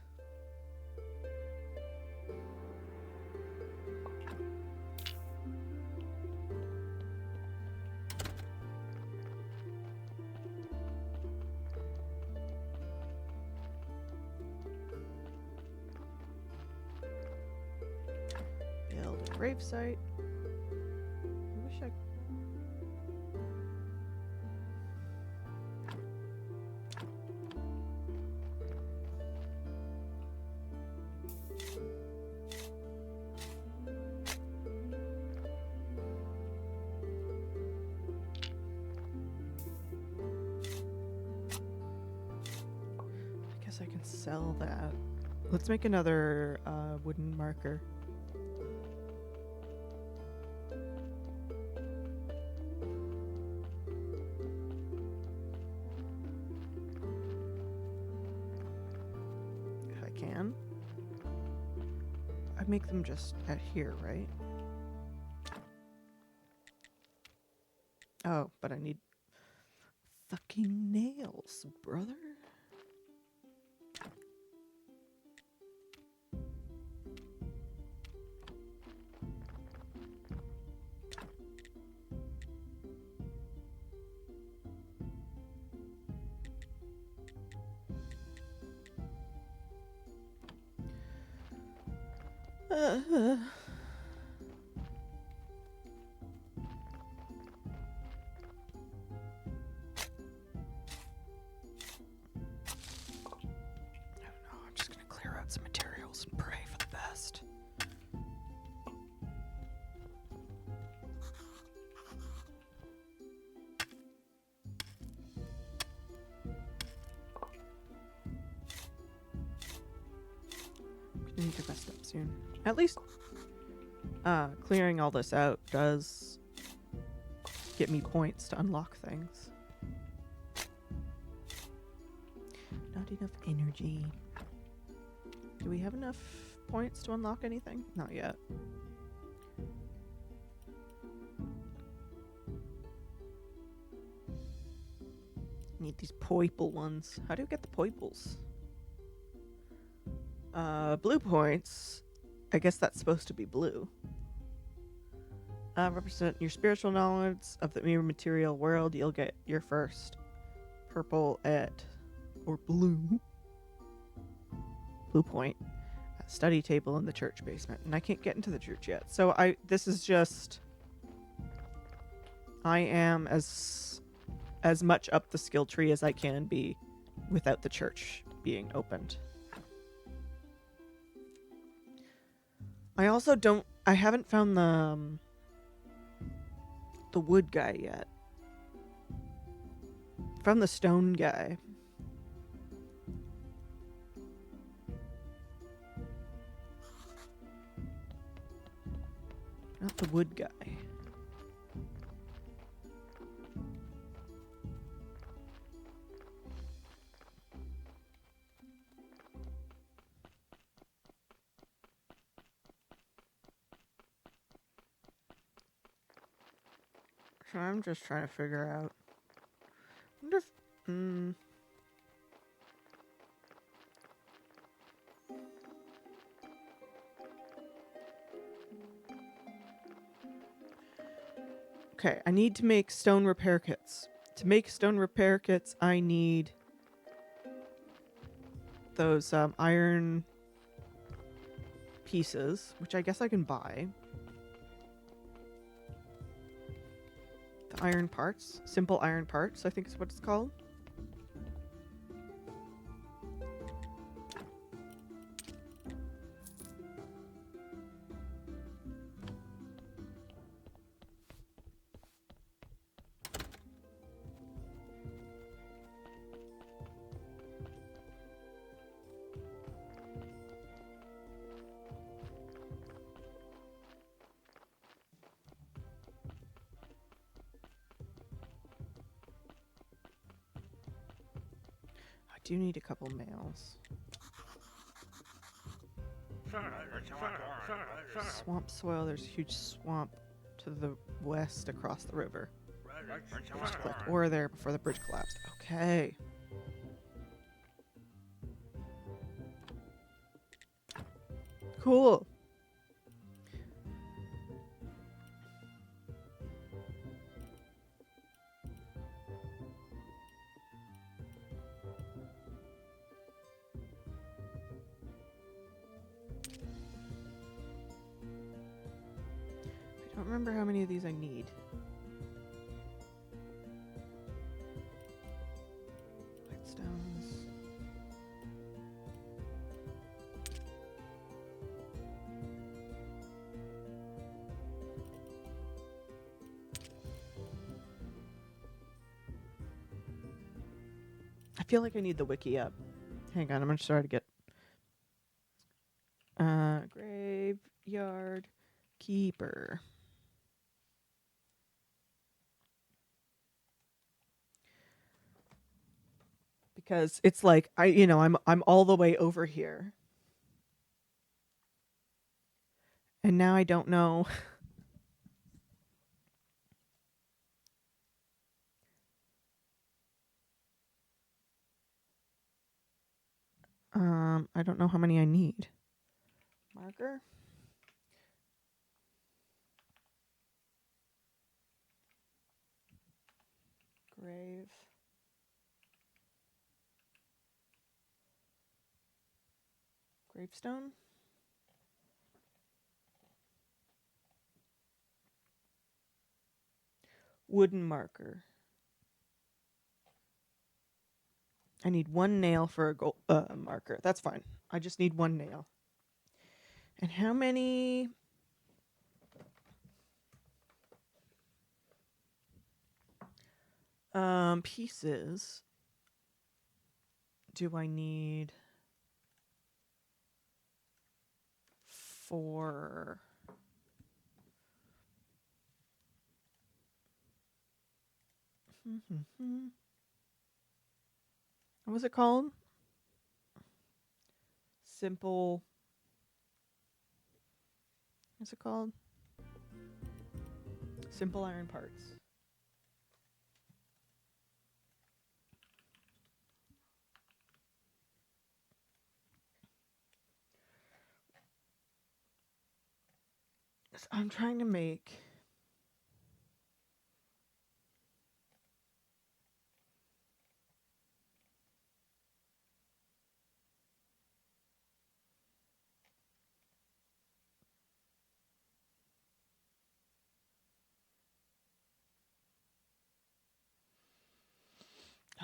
Build a grave site. I wish I. I guess I can sell that. Let's make another wooden marker. If I can. I'd make them just at here, right? Oh, but I need fucking nails, brother. I don't know, I'm just gonna clear out some materials and pray for the best. I'm gonna need to rest up soon. At least clearing all this out does get me points to unlock things. Not enough energy. Do we have enough points to unlock anything? Not yet. Need these poiple ones. How do you get the poiples? Blue points. I guess that's supposed to be blue. Represent your spiritual knowledge of the mere material world. You'll get your first purple or blue point study table in the church basement, and I can't get into the church yet. So this is just, I am as much up the skill tree as I can be without the church being opened. I haven't found the wood guy yet. Found the stone guy. Not the wood guy. So I'm just trying to figure out. I wonder if. Okay, I need to make stone repair kits. To make stone repair kits, I need those iron pieces, which I guess I can buy. The iron parts. Simple iron parts, I think is what it's called. I do need a couple males. Swamp soil. There's a huge swamp to the west across the river. Just collect ore there before the bridge collapsed. Okay. Cool. I don't remember how many of these I need. Lightstones. I feel like I need the wiki up. Hang on, I'm gonna try to get graveyard keeper. Because it's like I'm all the way over here. And now I don't know. I don't know how many I need. Marker? Grave. Gravestone? Wooden marker. I need one nail for a marker. That's fine. I just need one nail. And how many... pieces do I need for What was it called? Simple. What's it called? Simple iron parts. So I'm trying to make.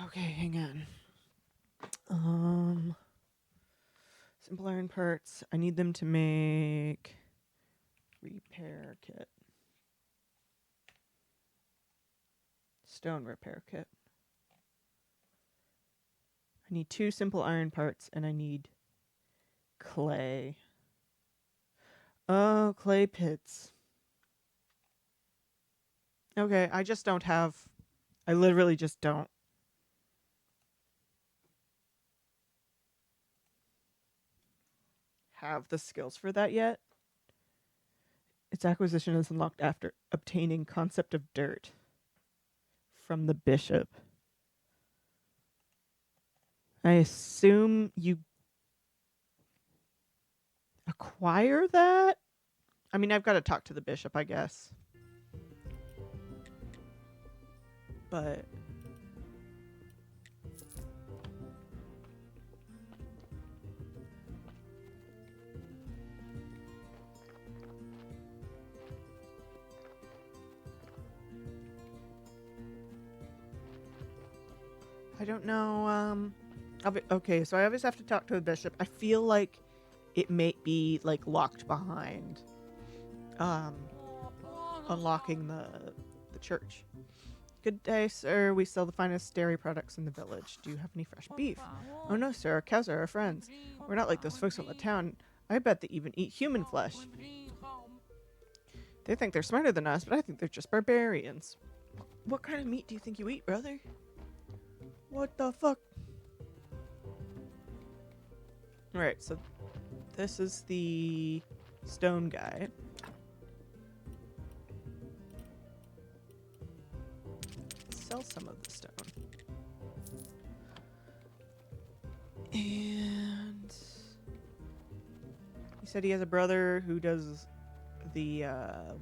Okay, hang on. Simple iron parts. I need them to make repair kit. Stone repair kit. I need 2 simple iron parts and I need clay. Oh, clay pits. Okay, I just don't have. I literally just don't have the skills for that yet. Its acquisition is unlocked after obtaining concept of dirt from the bishop. I assume you acquire that? I mean, I've got to talk to the bishop, I guess. But I don't know. Okay, so I always have to talk to the bishop. I feel like it may be like locked behind unlocking the church. Good day, sir. We sell the finest dairy products in the village. Do you have any fresh beef? Oh no, sir. Our cows are our friends. We're not like those folks from the town. I bet they even eat human flesh. They think they're smarter than us, but I think they're just barbarians. What kind of meat do you think you eat, brother? What the fuck? Alright, so this is the stone guy. Sell some of the stone. And he said he has a brother who does the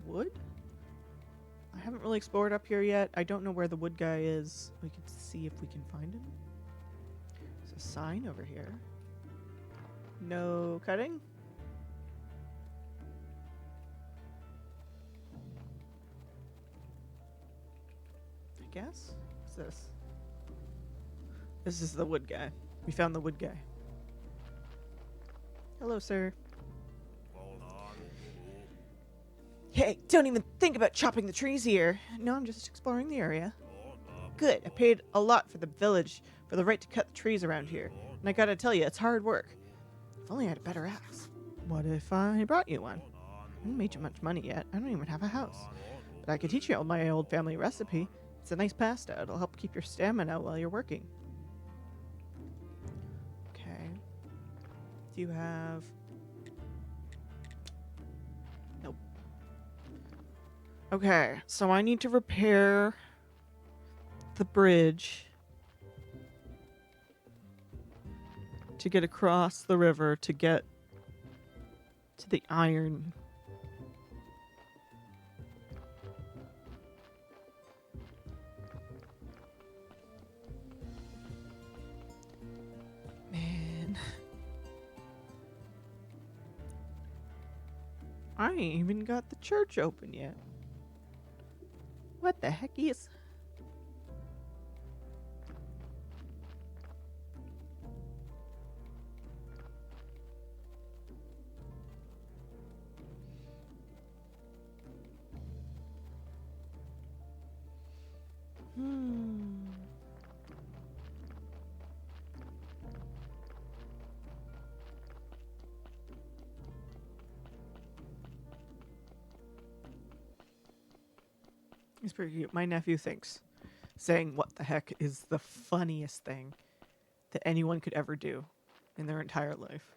wood. I haven't really explored up here yet. I don't know where the wood guy is. We can see if we can find him. There's a sign over here. No cutting. I guess. What's this? This is the wood guy. We found the wood guy. Hello, sir. Hey, don't even think about chopping the trees here. No, I'm just exploring the area. Good. I paid a lot for the village for the right to cut the trees around here. And I gotta tell you, it's hard work. If only I had a better axe. What if I brought you one? I haven't made you much money yet. I don't even have a house. But I could teach you my old family recipe. It's a nice pasta. It'll help keep your stamina while you're working. Okay. Do you have... Nope. Okay, so I need to repair the bridge to get across the river to get to the iron. Man. I ain't even got the church open yet. What the heck is... It's pretty cute. My nephew thinks saying what the heck is the funniest thing that anyone could ever do in their entire life.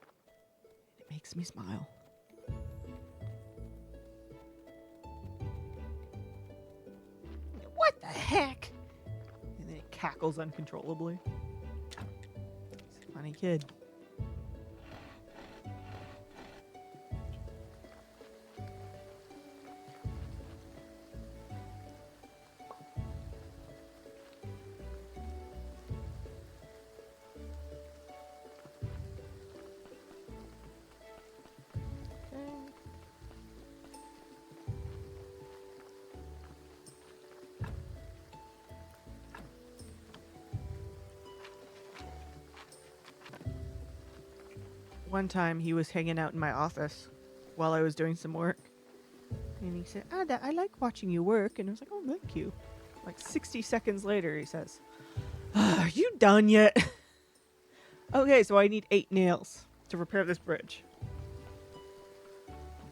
It makes me smile. What the heck? And then it cackles uncontrollably. He's a funny kid. One time he was hanging out in my office while I was doing some work. And he said, Ada, I like watching you work. And I was like, oh, thank you. Like 60 seconds later, he says, are you done yet? Okay, so I need 8 nails to repair this bridge.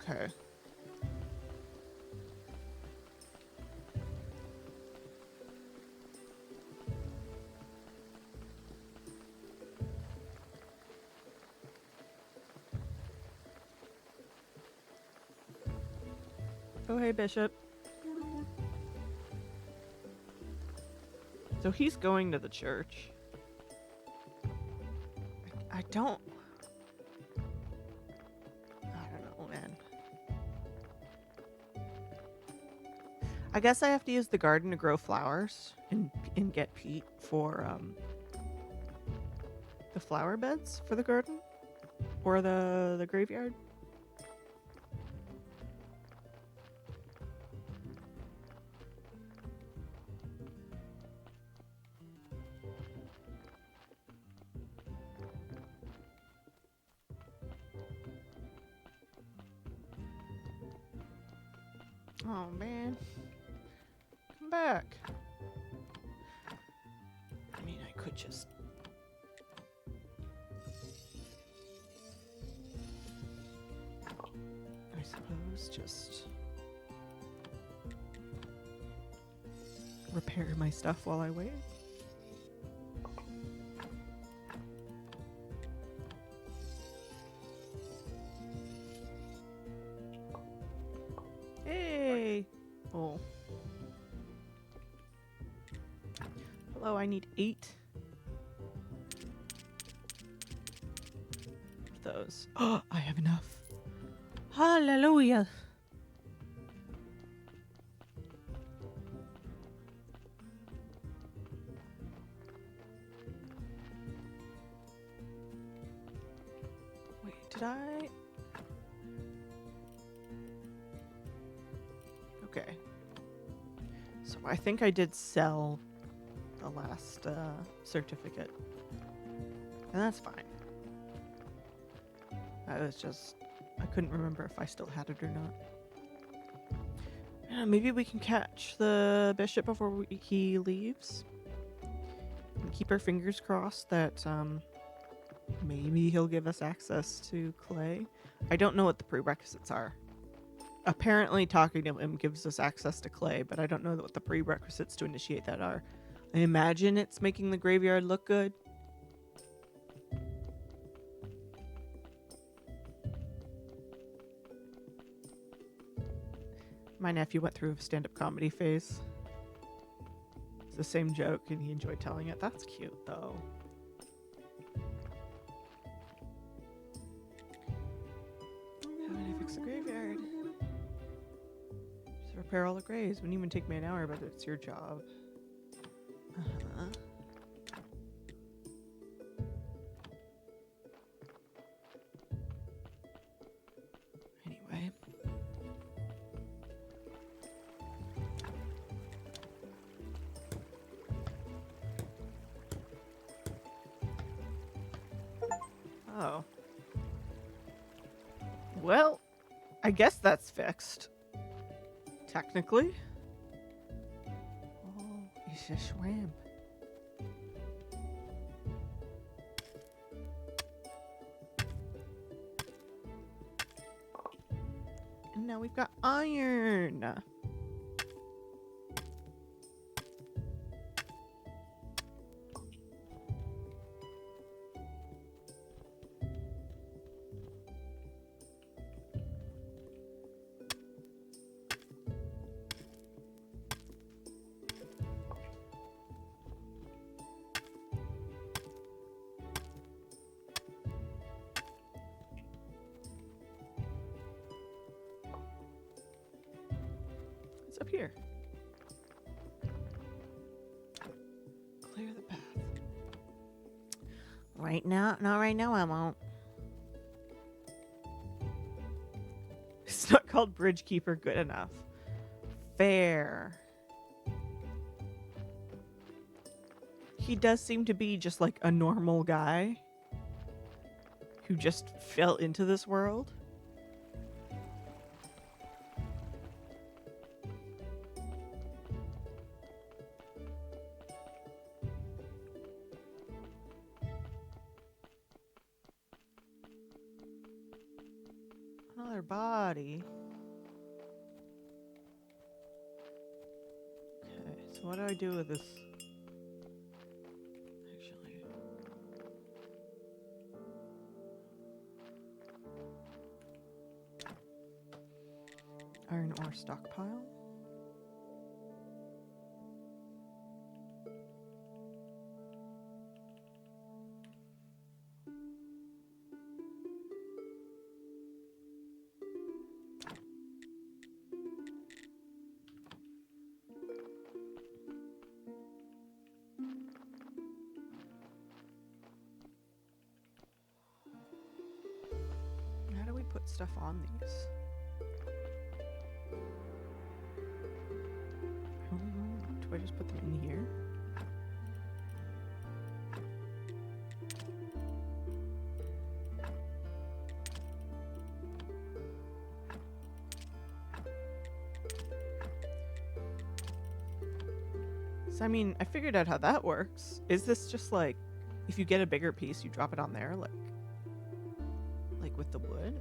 Okay. Oh, hey, Bishop. So he's going to the church. I don't know, man. I guess I have to use the garden to grow flowers and get peat for the flower beds for the garden or the graveyard. Oh man. Come back. I mean, I could just I suppose just repair my stuff while I wait. Hey! Oh. Hello, I need 8 of those. Oh, I have enough. Hallelujah! Wait, did I? Okay. So I think I did sell the last certificate. And that's fine. I was just... I couldn't remember if I still had it or not. Maybe we can catch the bishop before he leaves. And keep our fingers crossed that maybe he'll give us access to clay. I don't know what the prerequisites are. Apparently talking to him gives us access to clay, but I don't know what the prerequisites to initiate that are. I imagine it's making the graveyard look good. My nephew went through a stand-up comedy phase. It's the same joke, and he enjoyed telling it. That's cute, though. How did I fix the graveyard? Just repair all the graves. Wouldn't even take me an hour, but it's your job. Uh-huh. Anyway. Oh. Well, I guess that's fixed. Technically. Oh, it's a swamp. And now we've got iron. up here? Clear the path. Right now? Not right now, I won't. It's not called Bridge Keeper good enough. Fair. He does seem to be just like a normal guy who just fell into this world. Another body. Okay, so what do I do with this? Actually. Iron ore stockpile. How do we put stuff on these? I don't know. Do I just put them in here? So, I mean, I figured out how that works. Is this just like, if you get a bigger piece, you drop it on there, like with the wood?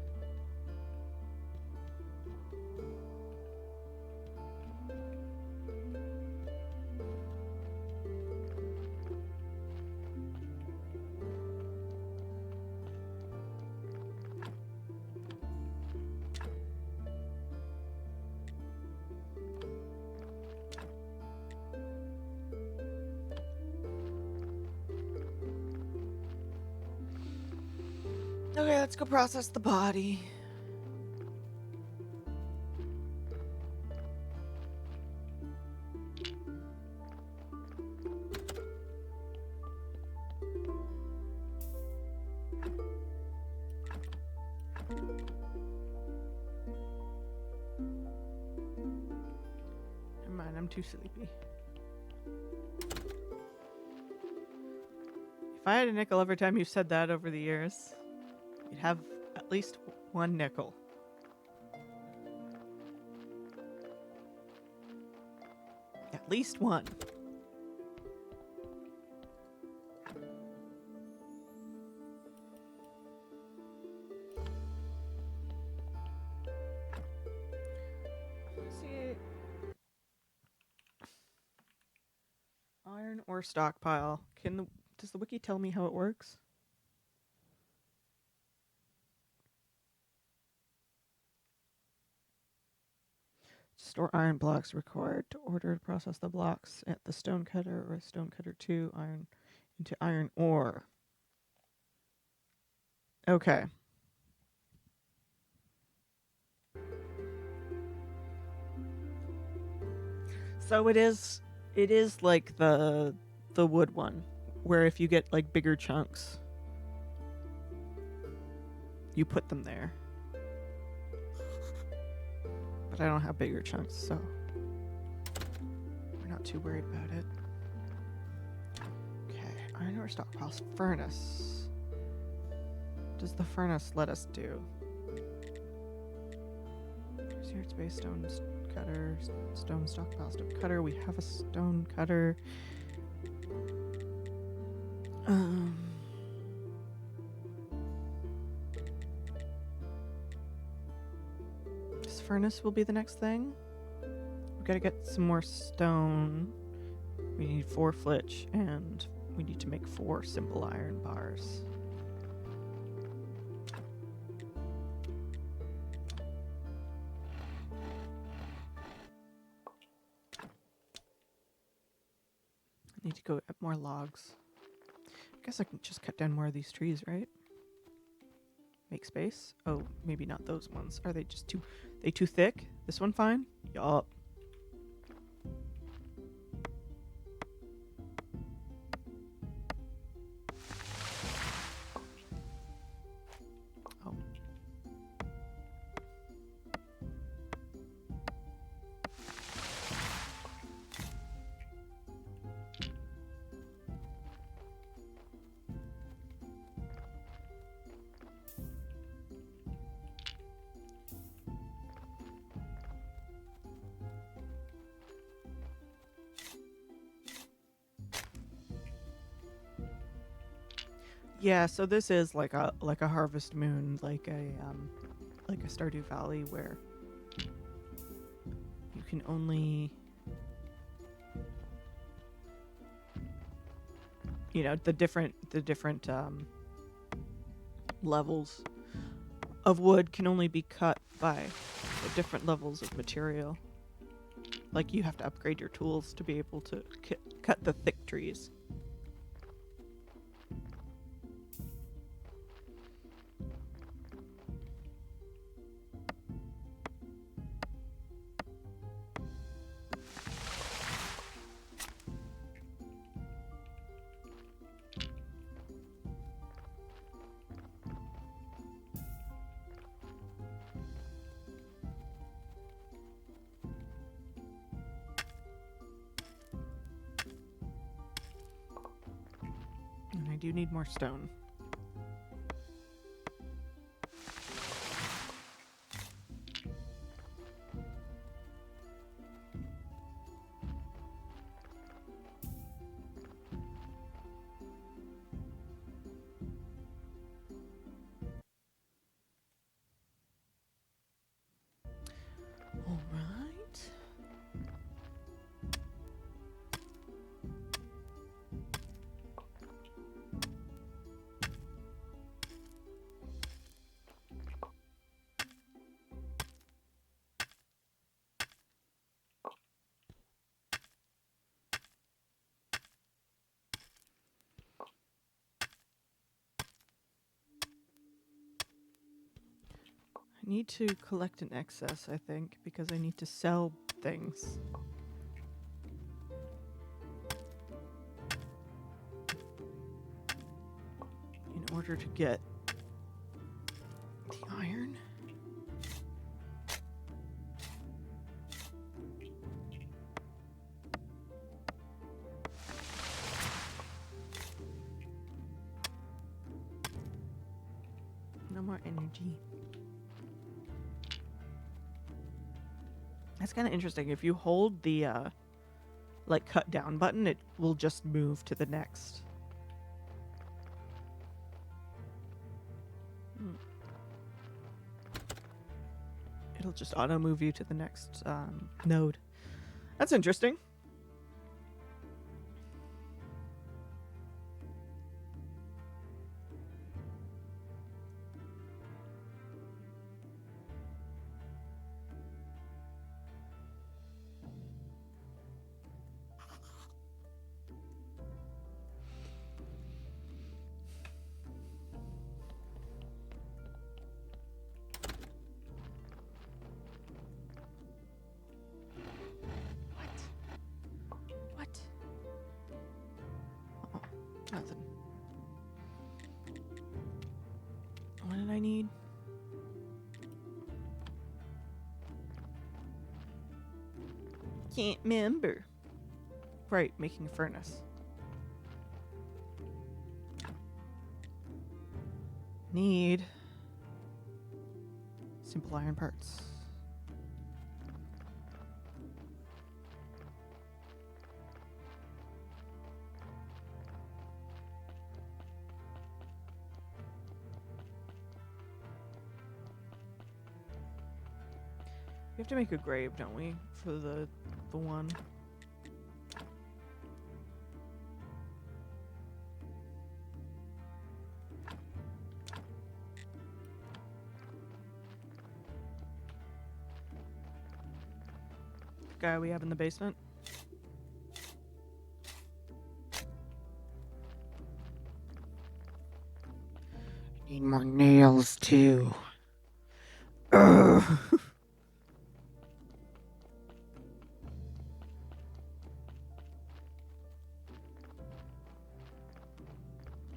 Okay, let's go process the body. Never mind, I'm too sleepy. If I had a nickel every time you said that over the years, you'd have at least one nickel. At least one. Let's see. Iron ore stockpile. Does the wiki tell me how it works? Store iron blocks required to order to process the blocks at the stone cutter or stone cutter 2 iron into iron ore. Okay. So it is like the wood one, where if you get like bigger chunks, you put them there. But I don't have bigger chunks, so we're not too worried about it. Okay, iron ore stockpiles. Furnace. What does the furnace let us do? Here it's base stone cutter, stone stockpile, stone cutter. We have a stone cutter. This furnace will be the next thing. We've got to get some more stone. We need 4 flitch, and we need to make 4 simple iron bars. I need to go get more logs. I guess I can just cut down more of these trees, right? Make space. Oh, maybe not those ones. Are they just too thick? This one fine? Yup. Yeah, so this is like a Harvest Moon, like a Stardew Valley where you can only, the different levels of wood can only be cut by the different levels of material. Like you have to upgrade your tools to be able to cut the thick trees. And I do need more stone. All right. I need to collect an excess, I think, because I need to sell things. In order to get the iron. No more energy. That's kind of interesting. If you hold the like cut down button, it will just move to the next. It'll just auto move you to the next node. That's interesting. What? Oh, nothing. What did I need? Can't remember. Right, making a furnace. Need simple iron parts. We have to make a grave, don't we, for the one? The guy we have in the basement? Need more nails too. Ugh.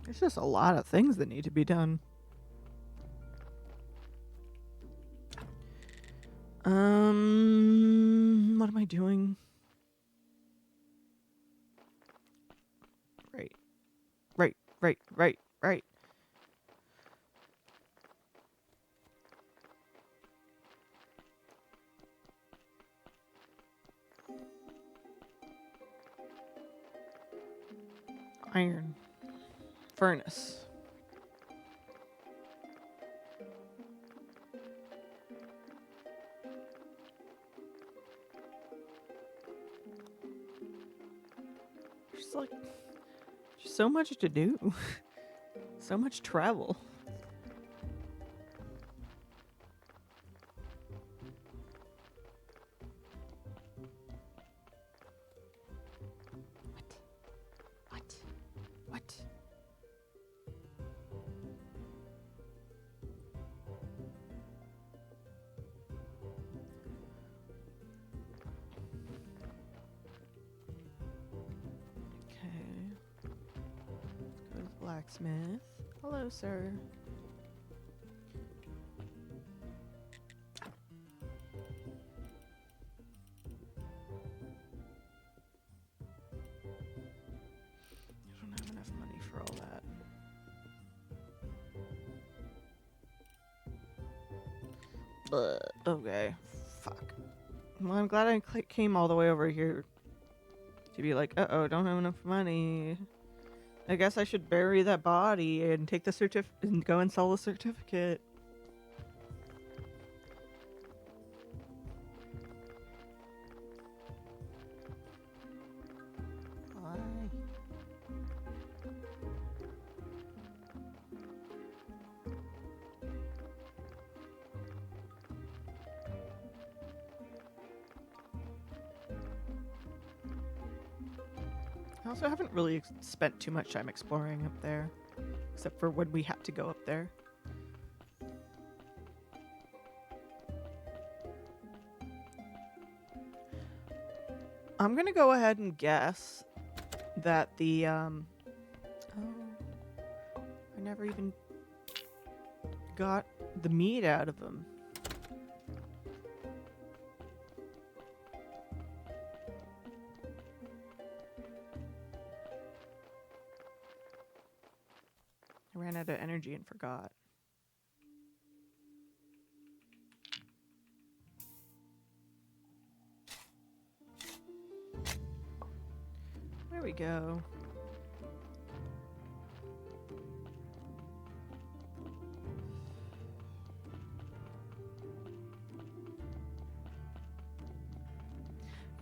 There's just a lot of things that need to be done. What am I doing? Right. Iron. Furnace. like just so much to do. So much travel. What? Okay. Let's go to the blacksmith. Hello, sir. I don't have enough money for all that. But okay. Fuck. Well, I'm glad I came all the way over here to be like, uh-oh, don't have enough money. I guess I should bury that body and take the certificate and go and sell the certificate. Why? I also haven't really spent too much time exploring up there, except for when we had to go up there. I'm gonna go ahead and guess that the oh, I never even got the meat out of them. I ran out of energy and forgot. There we go.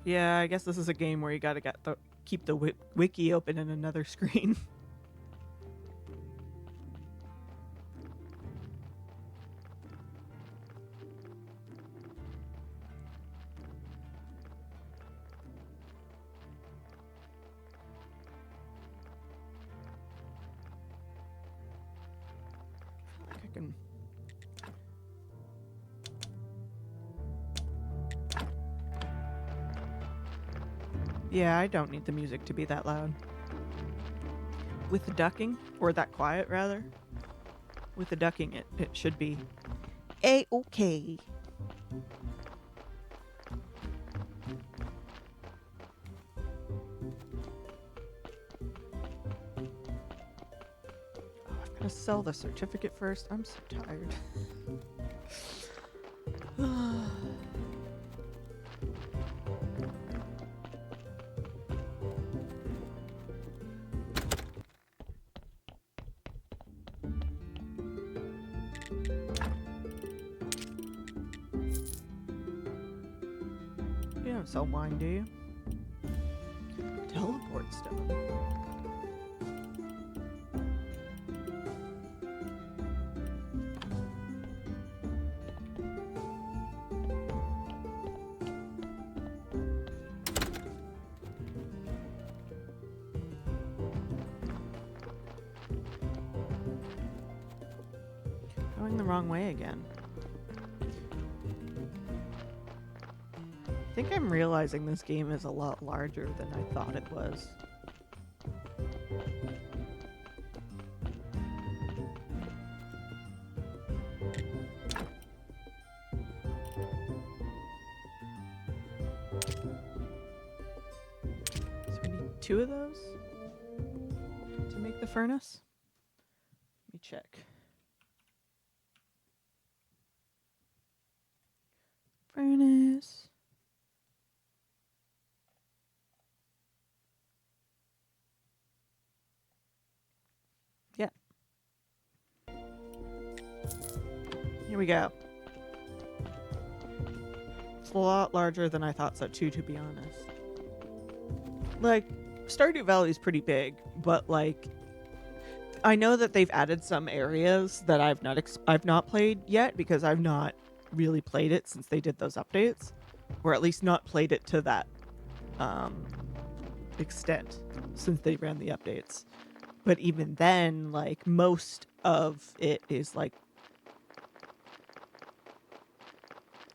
Yeah, I guess this is a game where you gotta keep the wiki open in another screen. I feel like I can. Yeah, I don't need the music to be that loud. With the ducking, or that quiet rather. With the ducking, it should be A-okay. Oh, I've got to sell the certificate first. I'm so tired. You don't sell wine, do you? Teleport stone. Going the wrong way again. I think I'm realizing this game is a lot larger than I thought it was. So we need 2 of those to make the furnace? Let me check. Furnace. Yeah. Here we go. It's a lot larger than I thought so too, to be honest. Like, Stardew Valley is pretty big, but like I know that they've added some areas that I've not played yet because I've not really played it since they did those updates, or at least not played it to that extent since they ran the updates. But even then, like most of it is like,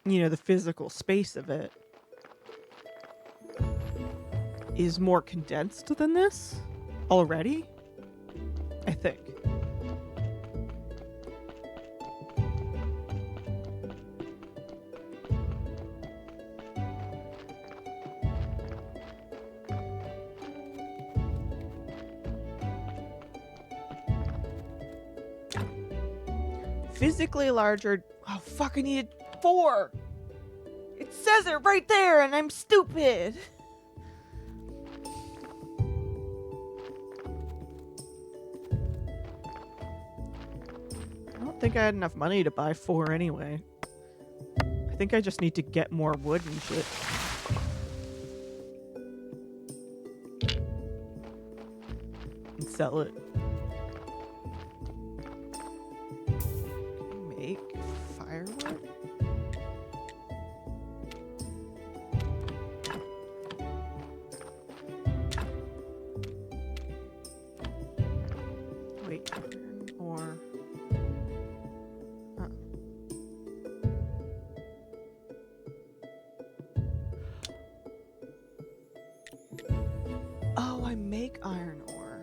you know, the physical space of it is more condensed than this already, I think. Physically larger. Oh, fuck, I needed 4. It says it right there, and I'm stupid. I don't think I had enough money to buy 4 anyway. I think I just need to get more wood and shit. And sell it. Make firewood? Wait, iron ore. Oh, I make iron ore.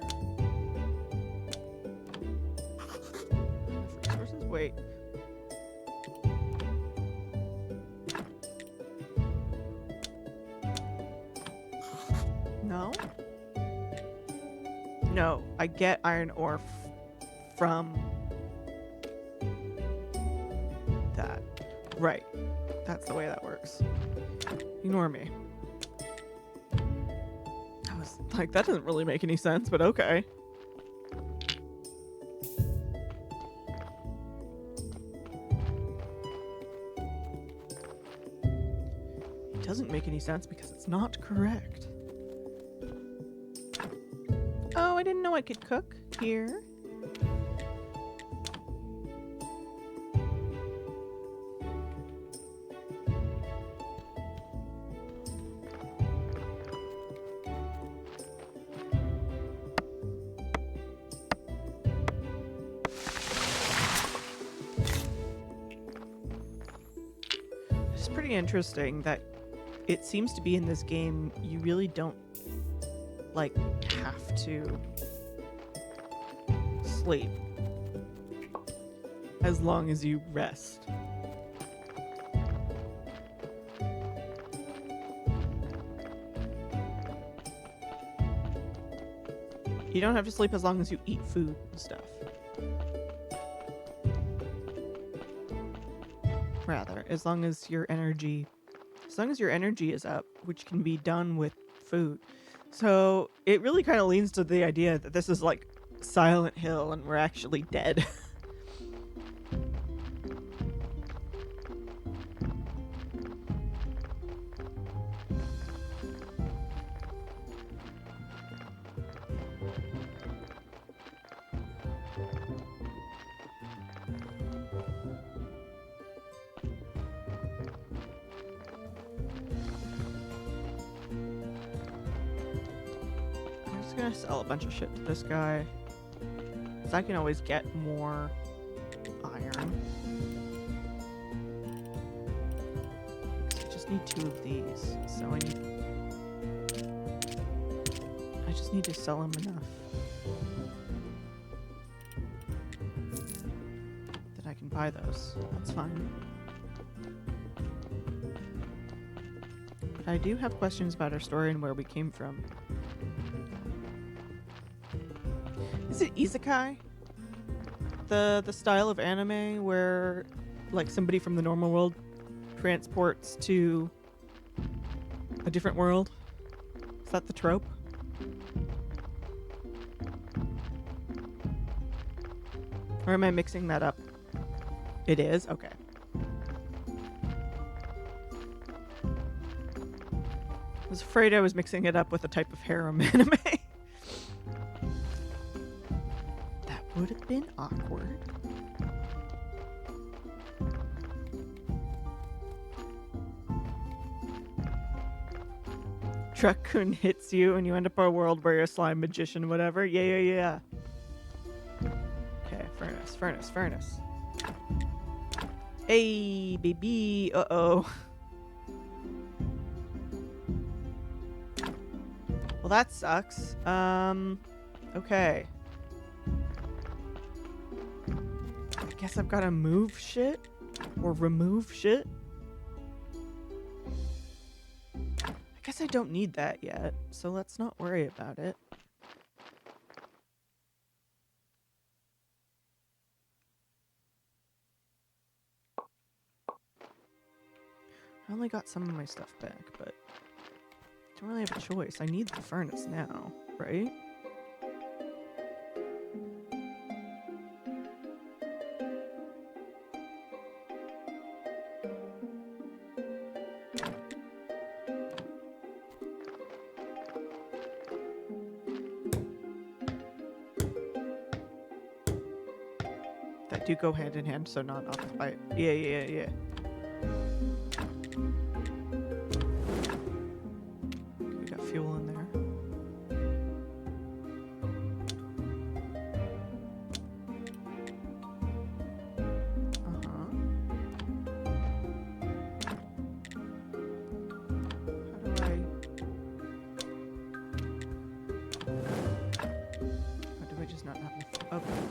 Enough resources? Wait. No? No, I get iron ore from that. Right. That's the way that works. Ignore me. I was like, that doesn't really make any sense, but okay. It doesn't make any sense because it's not correct. Oh, I didn't know I could cook here. It's pretty interesting that it seems to be in this game you really don't like have to sleep as long as you rest. You don't have to sleep as long as you eat food and stuff. Rather, as long as your energy is up, which can be done with food. So it really kind of leans to the idea that this is like Silent Hill and we're actually dead. I'm just gonna sell a bunch of shit to this guy. Because I can always get more iron. I just need 2 of these. So I just need to sell them enough that I can buy those. That's fine. But I do have questions about our story and where we came from. Is it isekai? The style of anime where like somebody from the normal world transports to a different world? Is that the trope? Or am I mixing that up? It is? Okay. I was afraid I was mixing it up with a type of harem anime. That would have been awkward. Truck-kun hits you and you end up in a world where you're a slime magician, whatever. Yeah. Okay, furnace. Hey, baby. Uh-oh. Well, that sucks. Okay. I guess I've got to move shit or remove shit. I guess I don't need that yet, so let's not worry about it. I only got some of my stuff back, but I don't really have a choice. I need the furnace now, right? That do go hand in hand, so not off by. Yeah. We got fuel in there.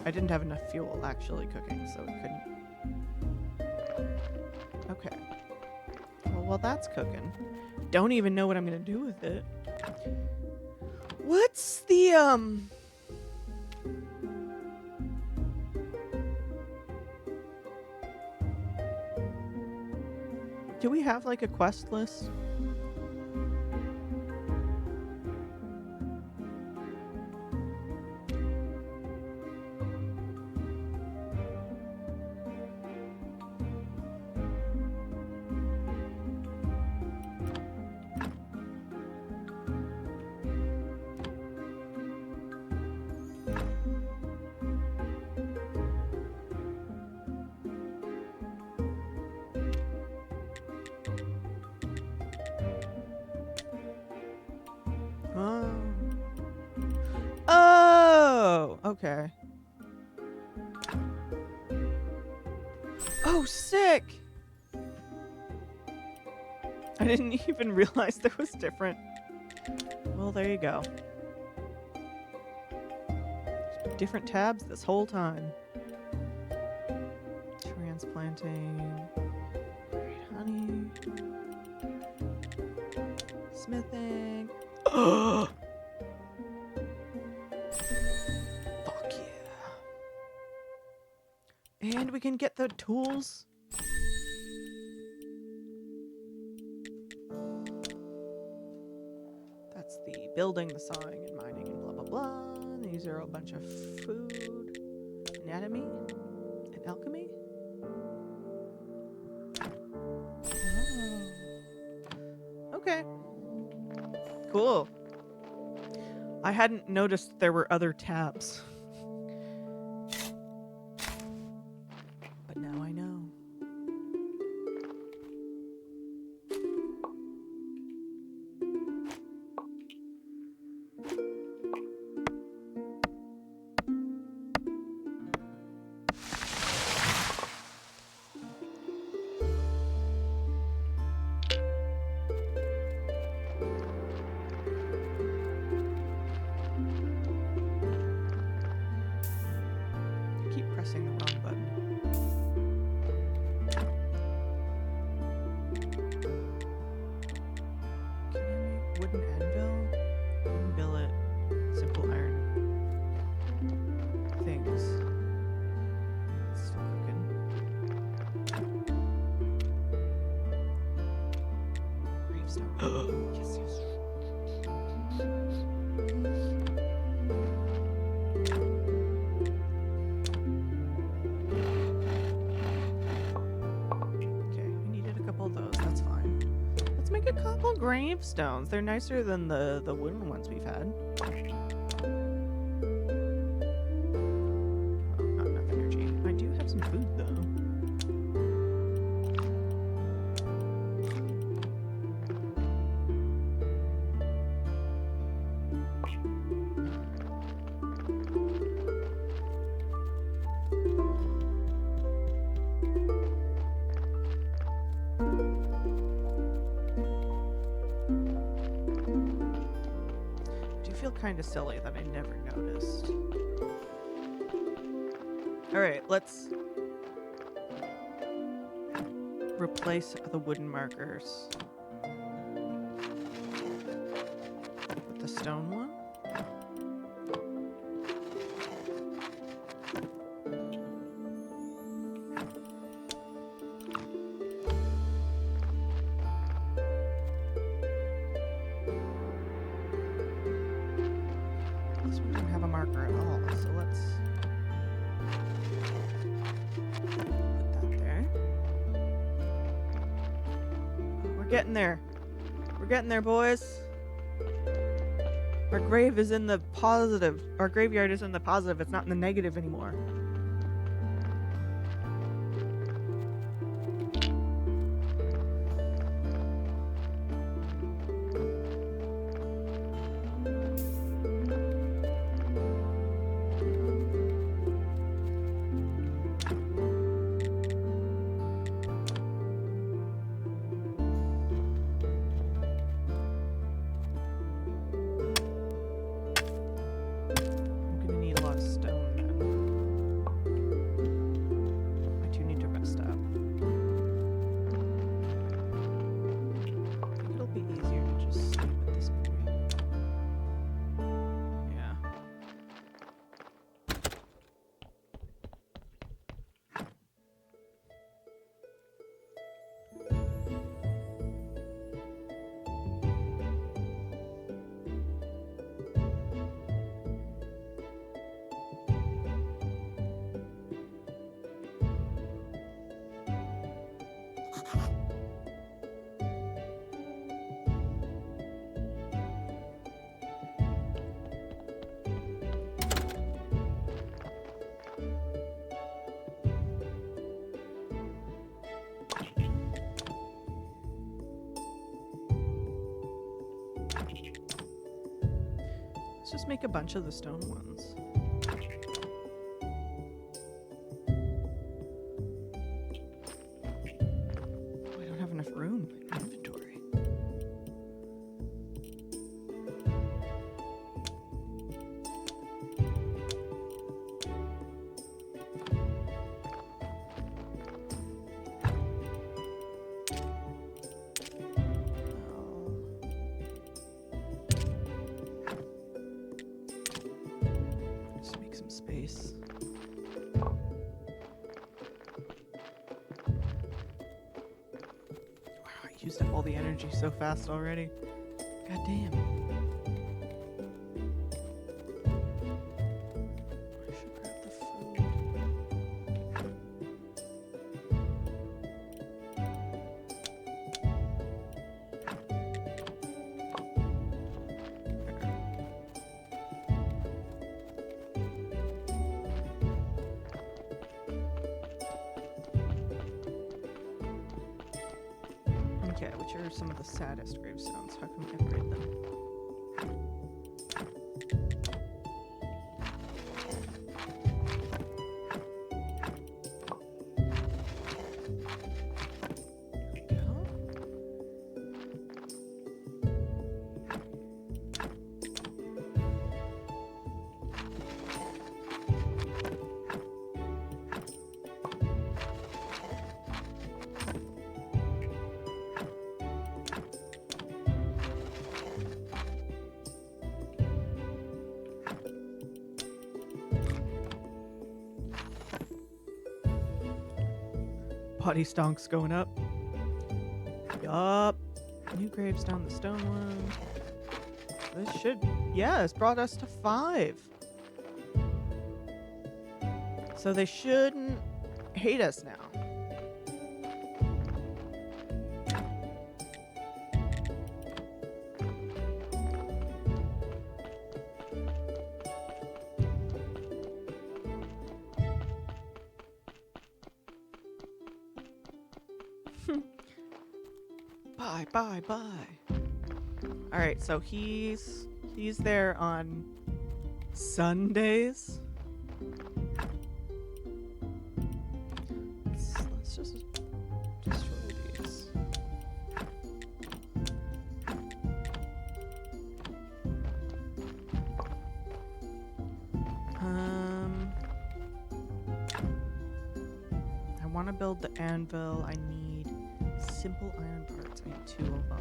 I didn't have enough fuel actually cooking, so it couldn't. Okay. Well, while that's cooking, don't even know what I'm gonna do with it. What's the do we have like a quest list? Oh, okay. Oh, sick! I didn't even realize there was different. Well, there you go. Different tabs this whole time. Transplanting. Great honey. Smithing. Oh! Fuck yeah. And we can get the tools. That's the building, the sawing, and mining, and blah, blah, blah. And these are a bunch of food. Anatomy? And alchemy? Oh. Okay. Cool. I hadn't noticed there were other tabs. But now I know. Pressing the wrong button. Can I make wooden anvil? Wooden billet. Simple iron things. It's still cooking. Gravestone. Yes. couple gravestones. They're nicer than the wooden ones we've had. Oh, not enough energy. I do have some food though. Kind of silly that I never noticed. All right, let's replace the wooden markers with the stone one. We're getting there, boys. Our grave is in the positive. Our graveyard is in the positive. It's not in the negative anymore. Let's just make a bunch of the stone ones. Oh, I don't have enough room in inventory. Space. Wow, I used up all the energy so fast already. God damn. I should grab the food. Okay, which are some of the saddest gravestones? How can we upgrade them? There we go. Body stonks going up. Yup. New gravestone, the stone one. This should... Yeah, it's brought us to 5. So they shouldn't hate us now. Bye, bye, bye. All right, so he's there on Sundays. Let's just destroy these. I want to build the anvil. I need simple iron parts. I need 2 of them.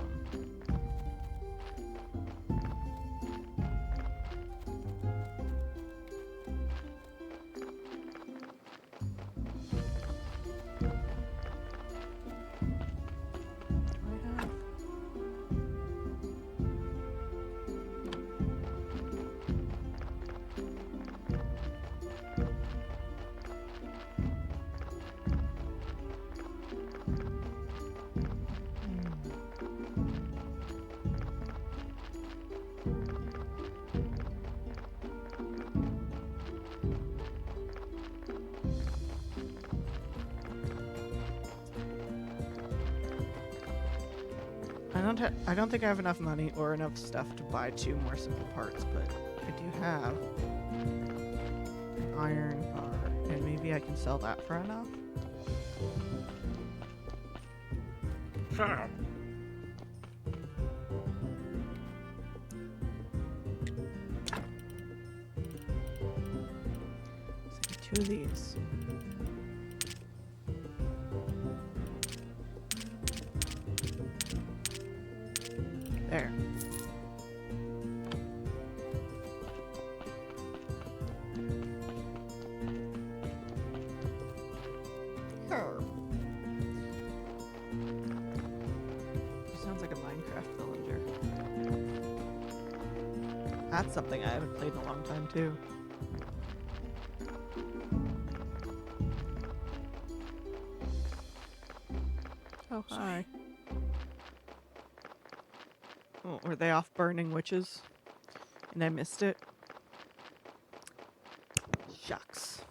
I don't think I have enough money or enough stuff to buy 2 more simple parts, but I do have an iron bar, and maybe I can sell that for enough. So 2 of these. There. Sounds like a Minecraft villager. That's something I haven't played in a long time too. Oh, hi. Oh, were they off burning witches? And I missed it? Shucks.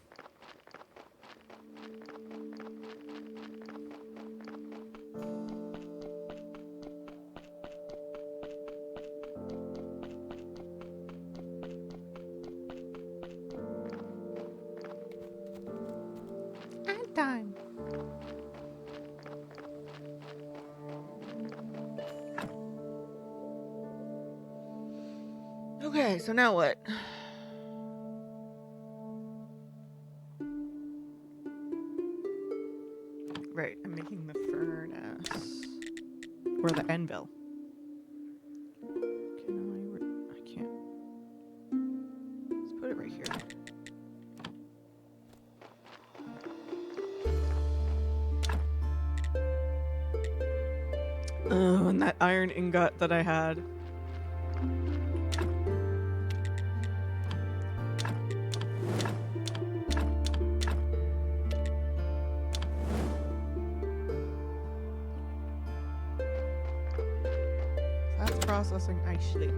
Ad time. Okay, so now what? Right, I'm making the furnace. Or the anvil. I can't. Let's put it right here. Oh, and that iron ingot that I had. That's processing actually.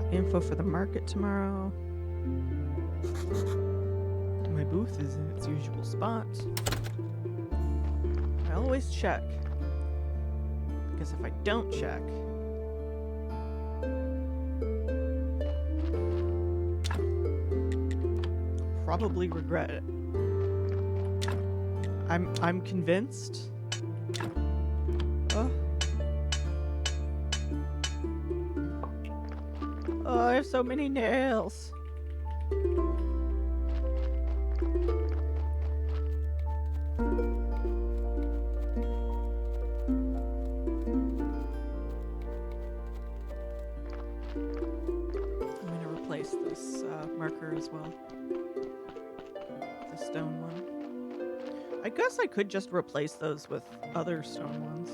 Info for the market tomorrow. My booth is in its usual spot. I always check. Because if I don't check, I'll probably regret it. I'm convinced. Oh, I have so many nails. I'm gonna replace this marker as well. The stone one. I guess I could just replace those with other stone ones.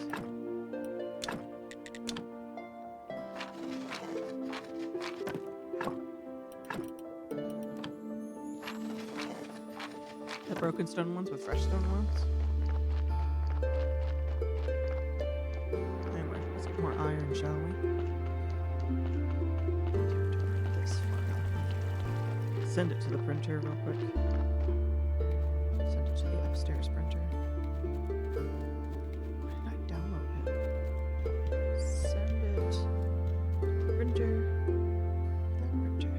Broken stone ones with fresh stone ones. shall we? This file. Send it to the printer real quick. Send it to the upstairs printer. Where did I download it? Send it. Printer. That printer.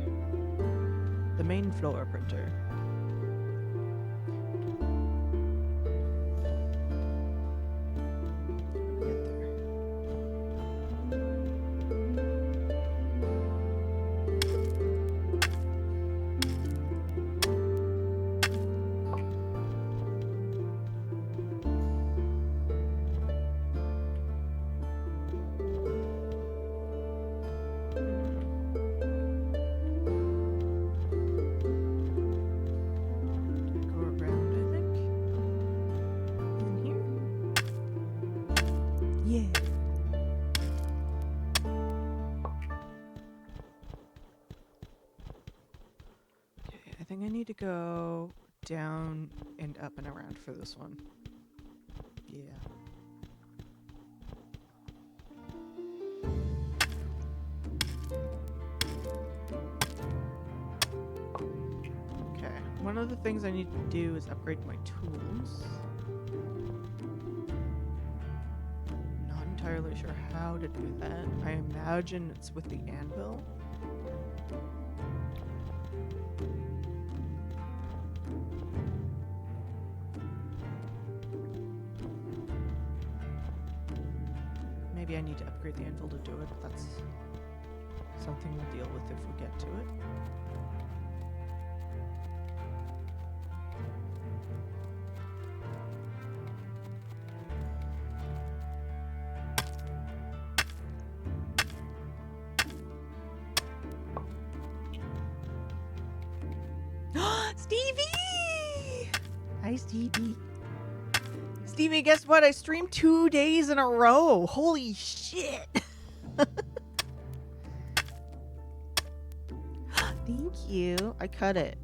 The main floor printer. Get there. Go around, I think. In here. Yeah. Okay, I think I need to go down and up and around for this one. Yeah. Okay, one of the things I need to do is upgrade my tools. Not entirely sure how to do that. I imagine it's with the anvil. Maybe I need to upgrade the anvil to do it, but that's something we'll deal with if we get to it. Stevie! Hi, Stevie. Stevie, guess what? I streamed 2 days in a row. Holy shit. Thank you. I cut it.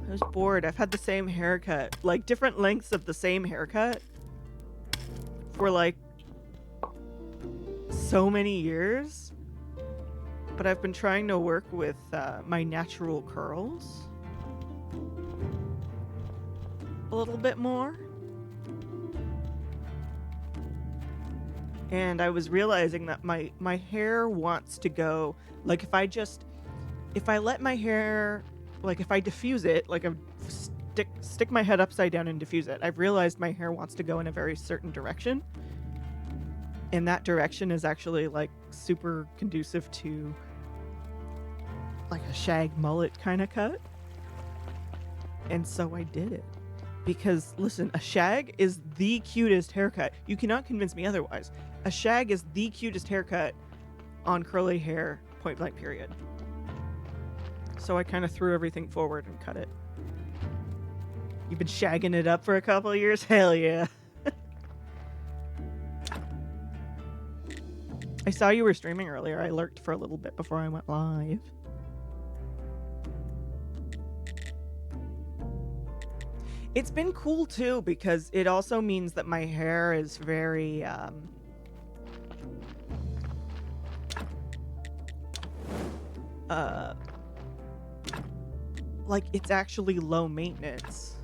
I was bored. I've had the same haircut. Like, different lengths of the same haircut. For, like, so many years. But I've been trying to work with my natural curls a little bit more. And I was realizing that my hair wants to go, like, if I let my hair, like, if I diffuse it, like, I stick my head upside down and diffuse it, I've realized my hair wants to go in a very certain direction. And that direction is actually, like, super conducive to, like, a shag mullet kind of cut. And so I did it. Because, listen, a shag is the cutest haircut. You cannot convince me otherwise. A shag is the cutest haircut on curly hair, point blank period. So I kind of threw everything forward and cut it. You've been shagging it up for a couple of years? Hell yeah. I saw you were streaming earlier. I lurked for a little bit before I went live. It's been cool too, because it also means that my hair is very like, it's actually low maintenance.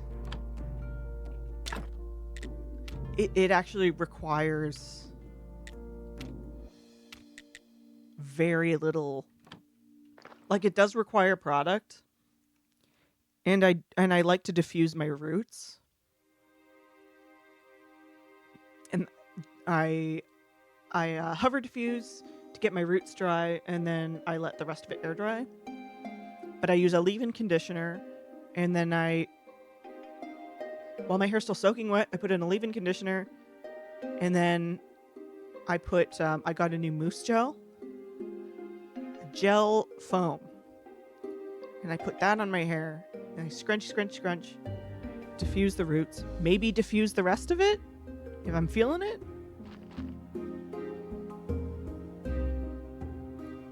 It actually requires very little, like, it does require product. And I like to diffuse my roots. And I hover diffuse to get my roots dry, and then I let the rest of it air dry. But I use a leave-in conditioner, and then while my hair's still soaking wet, I put in a leave-in conditioner, and then I put, I got a new mousse gel foam. And I put that on my hair, and I scrunch, diffuse the roots, maybe diffuse the rest of it, if I'm feeling it.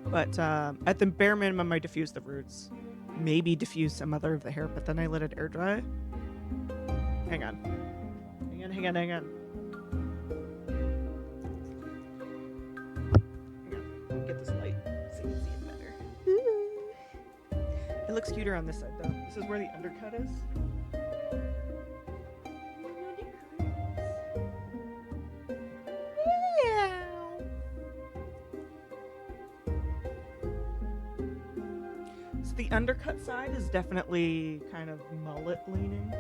But at the bare minimum, I diffuse the roots. Maybe diffuse some other of the hair, but then I let it air dry. Hang on. looks cuter on this side, though. This is where the undercut is. So the undercut side is definitely kind of mullet leaning,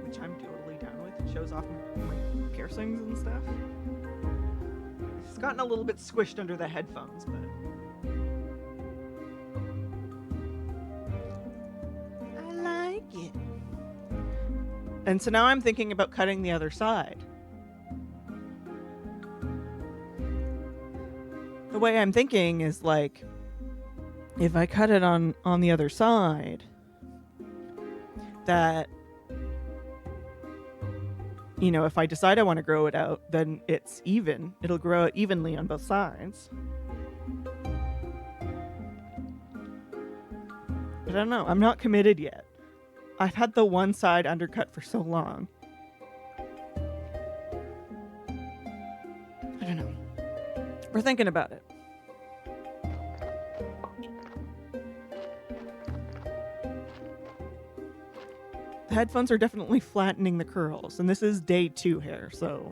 which I'm totally down with. It shows off my piercings and stuff. It's gotten a little bit squished under the headphones, but I like it. and so now I'm thinking about cutting the other side. The way I'm thinking is like, if I cut it on the other side, that, you know, if I decide I want to grow it out, then it's even. It'll grow out evenly on both sides. But I don't know. I'm not committed yet. I've had the one side undercut for so long. I don't know. We're thinking about it. The headphones are definitely flattening the curls, and this is day 2 hair, so...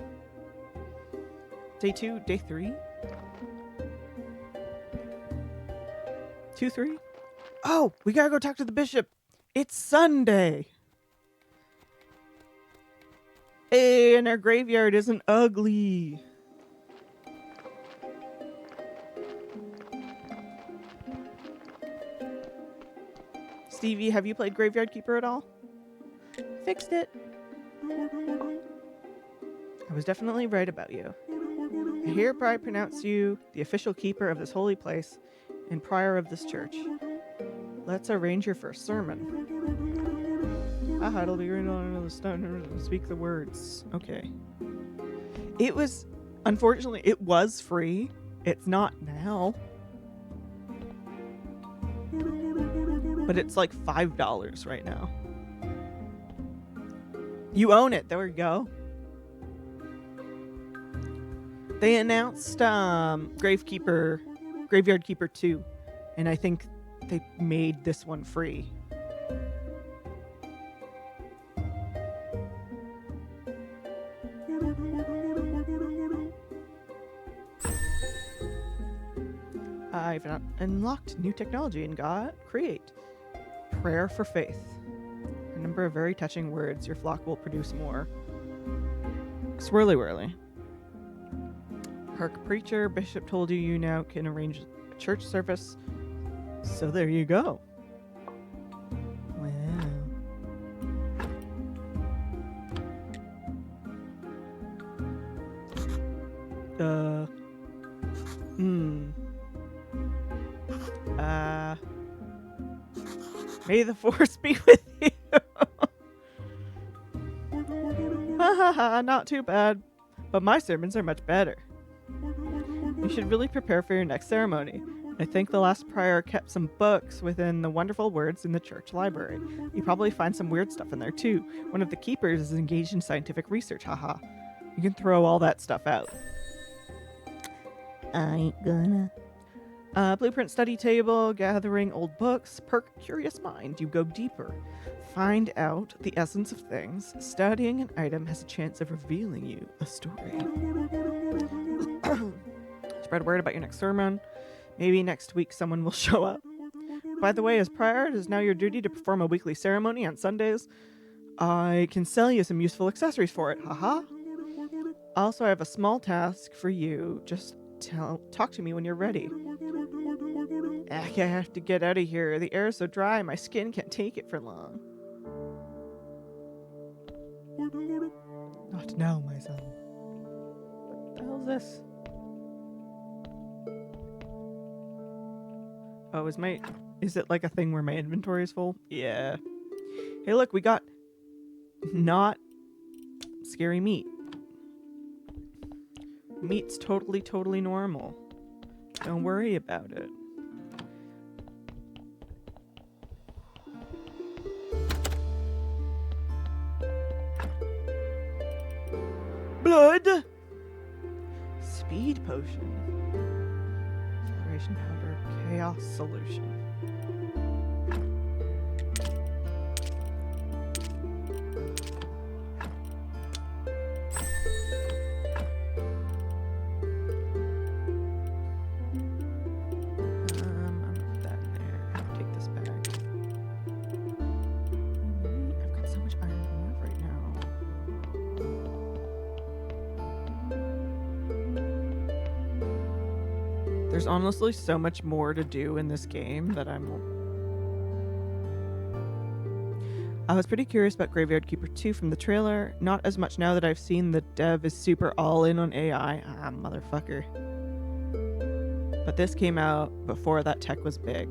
Day 2? Day 3? 2, 3? Oh, we gotta go talk to the bishop. It's Sunday. Hey, and our graveyard isn't ugly. Stevie, have you played Graveyard Keeper at all? Fixed it. I was definitely right about you. I hereby pronounce you the official keeper of this holy place and prior of this church. Let's arrange your first sermon. Ah, it'll be written on the stone. Speak the words. Okay. It was, unfortunately, it was free. It's not now. But it's like $5 right now. You own it. There we go. They announced Graveyard Keeper 2, and I think they made this one free. I've unlocked new technology and got Create. Prayer for faith. A number of very touching words. Your flock will produce more. Swirly whirly. Park preacher, bishop told you now can arrange a church service. So there you go. Wow. May the force be with you. Ha ha ha, not too bad. But my sermons are much better. You should really prepare for your next ceremony. I think the last prior kept some books within the wonderful words in the church library. You probably find some weird stuff in there too. One of the keepers is engaged in scientific research, haha. You can throw all that stuff out. I ain't gonna. Blueprint study table, gathering old books, perk curious mind, you go deeper. Find out the essence of things. Studying an item has a chance of revealing you a story. Spread word about your next sermon. Maybe next week someone will show up. By the way, as prior, it is now your duty to perform a weekly ceremony on Sundays. I can sell you some useful accessories for it, haha. Also, I have a small task for you. Just talk to me when you're ready. I have to get out of here. The air is so dry, my skin can't take it for long. Not now, my son. What the hell is this? Oh, is it like a thing where my inventory is full? Yeah. Hey, look, we got not scary meat. Meat's totally normal. Don't worry about it. Blood! Speed potion. Acceleration powder. Chaos solution. There's honestly so much more to do in this game that I was pretty curious about Graveyard Keeper 2 from the trailer. Not as much now that I've seen the dev is super all in on AI. Ah, motherfucker. But this came out before that tech was big.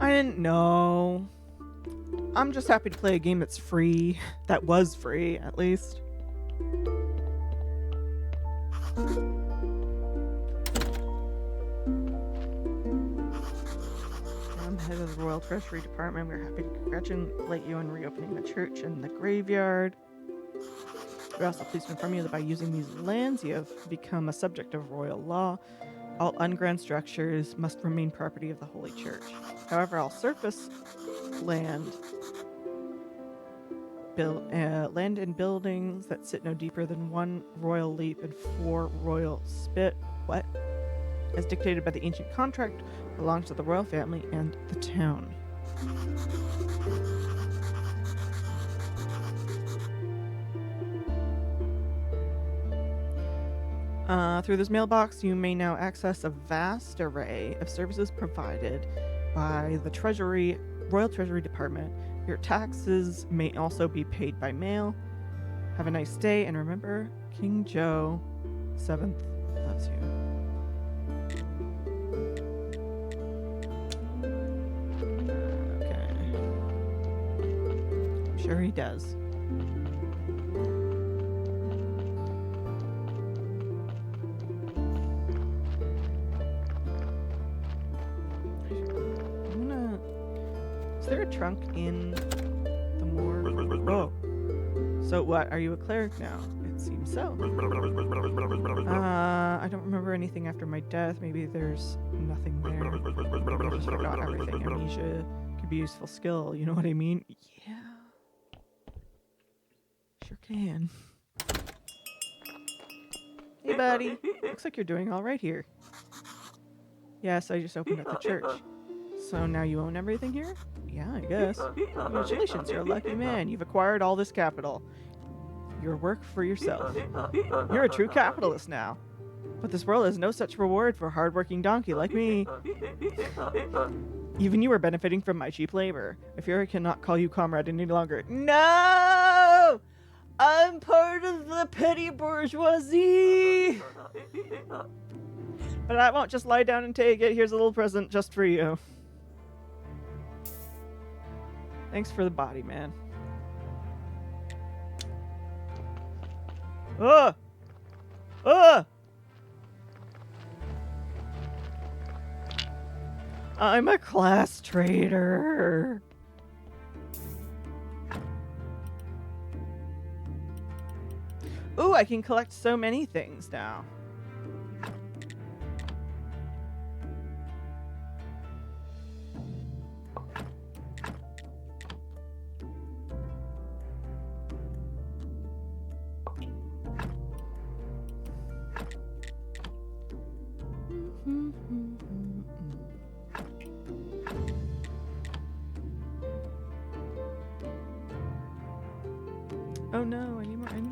I didn't know. I'm just happy to play a game that's free. That was free, at least. I'm head of the Royal Treasury Department. We're happy to congratulate you on reopening the church and the graveyard. We're also pleased to inform you that by using these lands, you have become a subject of royal law. All unground structures must remain property of the Holy Church. However, all surface land, land and buildings that sit no deeper than 1 royal leap and 4 royal spit, as dictated by the ancient contract, belongs to the royal family and the town. Through this mailbox, you may now access a vast array of services provided by the Royal Treasury Department. Your taxes may also be paid by mail. Have a nice day, and remember, King Joe VII loves you. Okay. I'm sure he does. Is there a trunk in the morgue? Oh. So what? Are you a cleric now? It seems so. I don't remember anything after my death. Maybe there's nothing there. Maybe I just forgot everything. Amnesia could be a useful skill. You know what I mean? Yeah. Sure can. Hey, buddy. Looks like you're doing all right here. Yes, I just opened up the church. So now you own everything here? Yeah, I guess. Congratulations, you're a lucky man. You've acquired all this capital. Your work for yourself. You're a true capitalist now. But this world has no such reward for a hard-working donkey like me. Even you are benefiting from my cheap labor. I fear I cannot call you comrade any longer. No! I'm part of the petty bourgeoisie! But I won't just lie down and take it. Here's a little present just for you. Thanks for the body, man. Ugh! Ugh! I'm a class traitor. Ooh, I can collect so many things now. Oh no, I need more energy.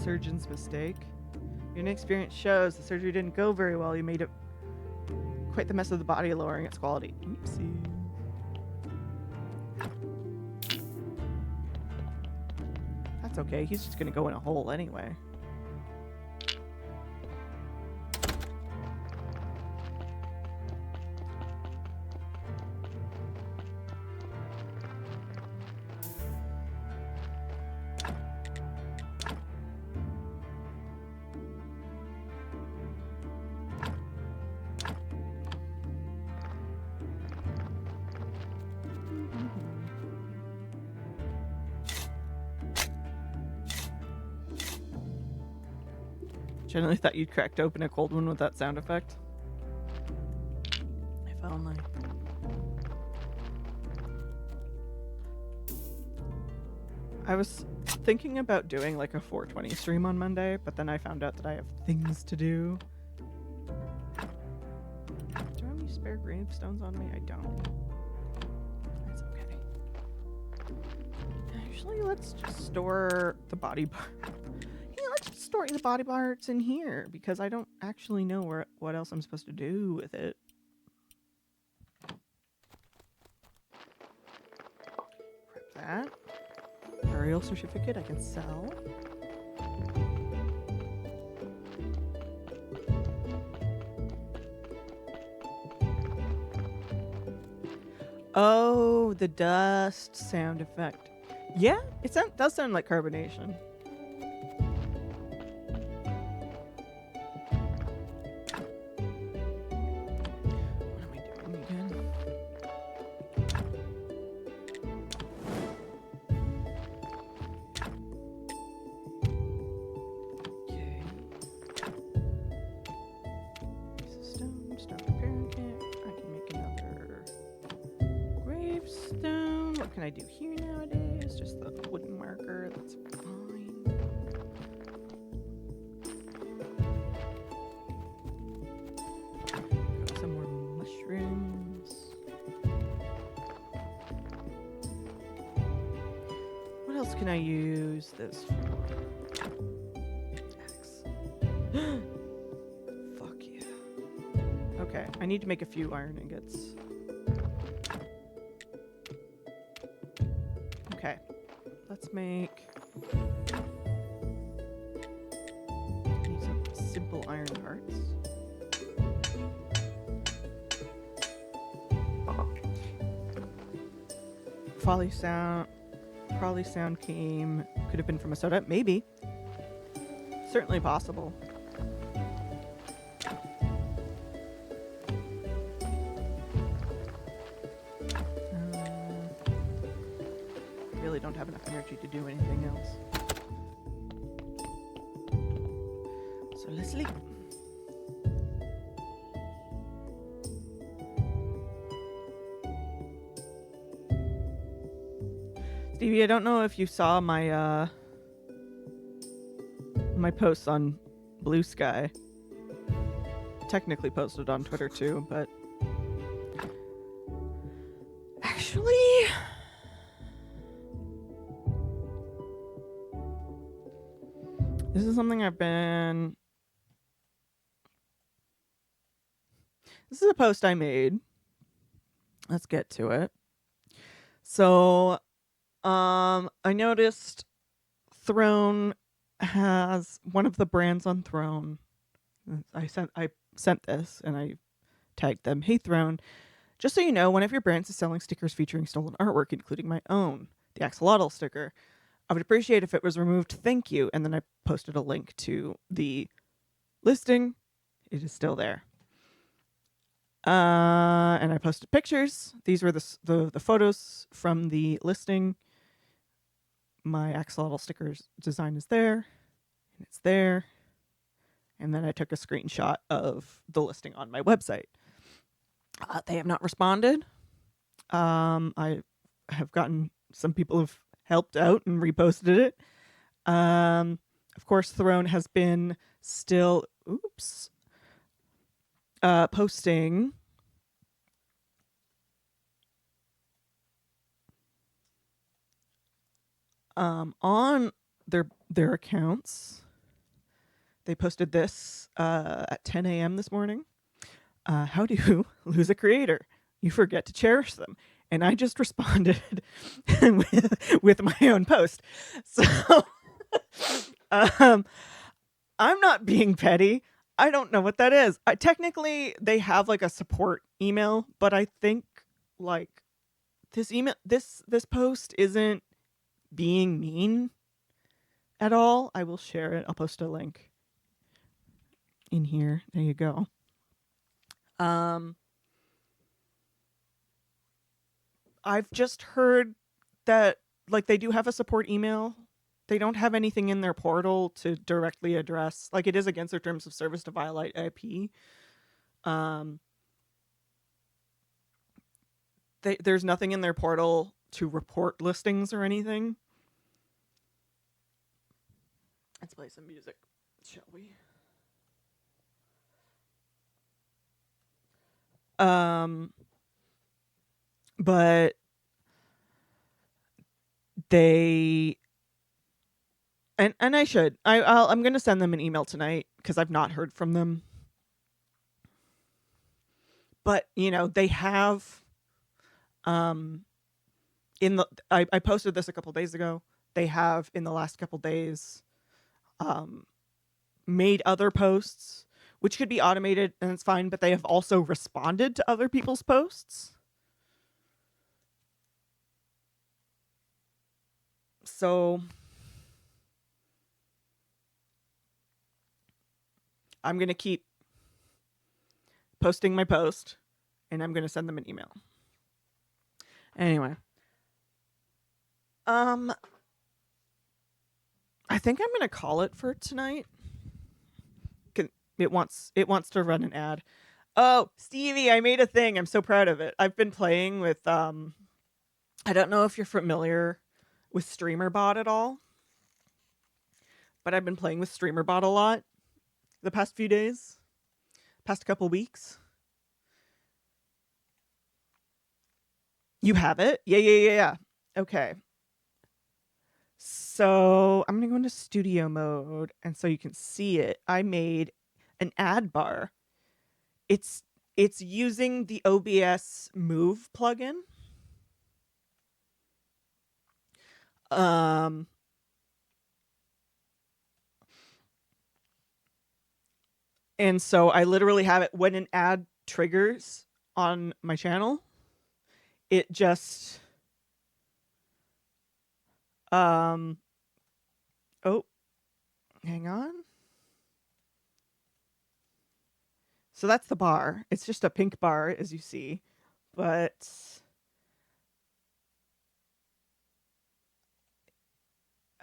Surgeon's mistake. Your inexperience shows the surgery didn't go very well. You made it quite the mess of the body, lowering its quality. Oopsie. That's okay. He's just gonna go in a hole anyway. Generally thought you'd cracked open a cold one with that sound effect. If only. I was thinking about doing like a 420 stream on Monday, but then I found out that I have things to do. Do I have any spare gravestones on me? I don't. That's okay. Actually, let's just store the body part. Hey, let's just store the body parts in here because I don't actually know what else I'm supposed to do with it. Prep that. Burial certificate I can sell. Oh, the dust sound effect. Yeah, it does sound like carbonation. What am I doing again? Okay. Piece of stone repair kit. I can make another gravestone. What can I do here nowadays? Just the wooden marker. That's fine. Got some more mushrooms. What else can I use this for? Axe. Fuck yeah. Okay, I need to make a few iron ingots. Okay, let's make need some simple iron parts. Probably sound could have been from a soda. Maybe. Certainly possible. Really don't have enough energy to do anything else. So let's sleep. Stevie, I don't know if you saw my my posts on Blue Sky. Technically posted on Twitter too, but actually this is something this is a post I made. Let's get to it. So I noticed Throne has one of the brands on Throne. I sent this and I tagged them. Hey Throne, just so you know, one of your brands is selling stickers featuring stolen artwork, including my own, the axolotl sticker. I would appreciate if it was removed. Thank you. And then I posted a link to the listing. It is still there. And I posted pictures. These were the photos from the listing. My axolotl stickers design is there, and it's there. And then I took a screenshot of the listing on my website. They have not responded. I have gotten some people have helped out and reposted it. Of course, Throne has been still posting on their accounts. They posted this at 10 a.m. this morning. How do you lose a creator? You forget to cherish them. And I just responded with my own post. So I'm not being petty. I don't know what that is. Technically, they have like a support email, but I think like this post isn't being mean at all. I will share it. I'll post a link in here. There you go. I've just heard that like they do have a support email. They don't have anything in their portal to directly address, like it is against their terms of service to violate IP. There's nothing in their portal to report listings or anything. Let's play some music, shall we? But they and I should. I'm gonna send them an email tonight because I've not heard from them. But they have in the I posted this a couple days ago. They have in the last couple days made other posts, which could be automated and it's fine, but they have also responded to other people's posts. So I'm going to keep posting my post and I'm going to send them an email. Anyway. I think I'm going to call it for tonight. It wants to run an ad. Oh, Stevie, I made a thing. I'm so proud of it. I've been playing with I don't know if you're familiar with StreamerBot at all, but I've been playing with StreamerBot a lot the past few days, past couple weeks. You have it? Yeah. Okay. So I'm going to go into studio mode, and so you can see it. I made an ad bar. It's using the OBS Move plugin. And so I literally have it when an ad triggers on my channel. It just oh, hang on. So that's the bar. It's just a pink bar, as you see. But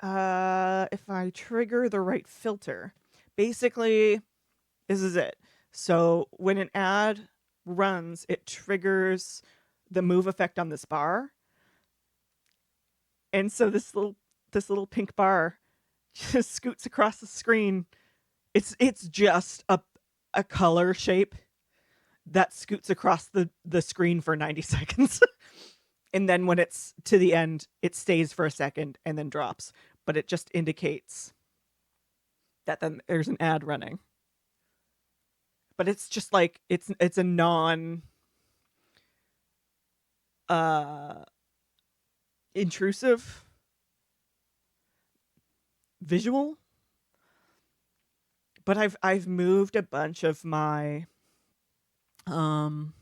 if I trigger the right filter, basically, this is it. So when an ad runs, it triggers the move effect on this bar. And so this little pink bar just scoots across the screen. It's just a color shape that scoots across the screen for 90 seconds. And then when it's to the end, it stays for a second and then drops. But it just indicates that then there's an ad running. But it's just like it's a non intrusive visual. But I've moved a bunch of my I'm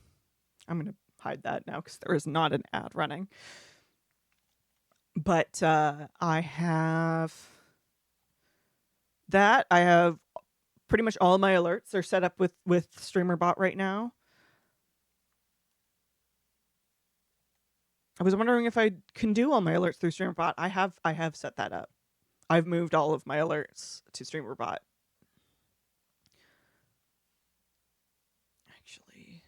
going to hide that now because there is not an ad running. But I have that. I have pretty much all my alerts are set up with StreamerBot right now. I was wondering if I can do all my alerts through StreamerBot. I have set that up. I've moved all of my alerts to StreamerBot. Actually,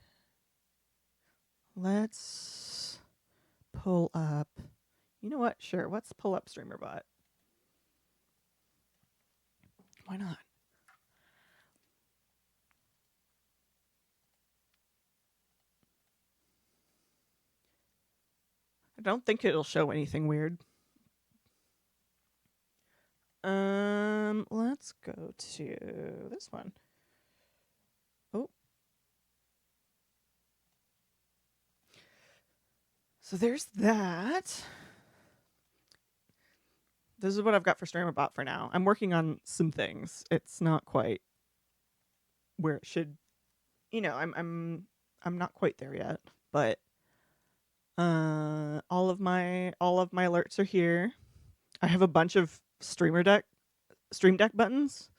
let's pull up. You know what? Sure. Let's pull up StreamerBot. Why not? I don't think it'll show anything weird. Let's go to this one. Oh. So there's that. This is what I've got for StreamerBot for now. I'm working on some things. It's not quite where it should. I'm not quite there yet, but all of my alerts are here. I have a bunch of Stream Deck buttons.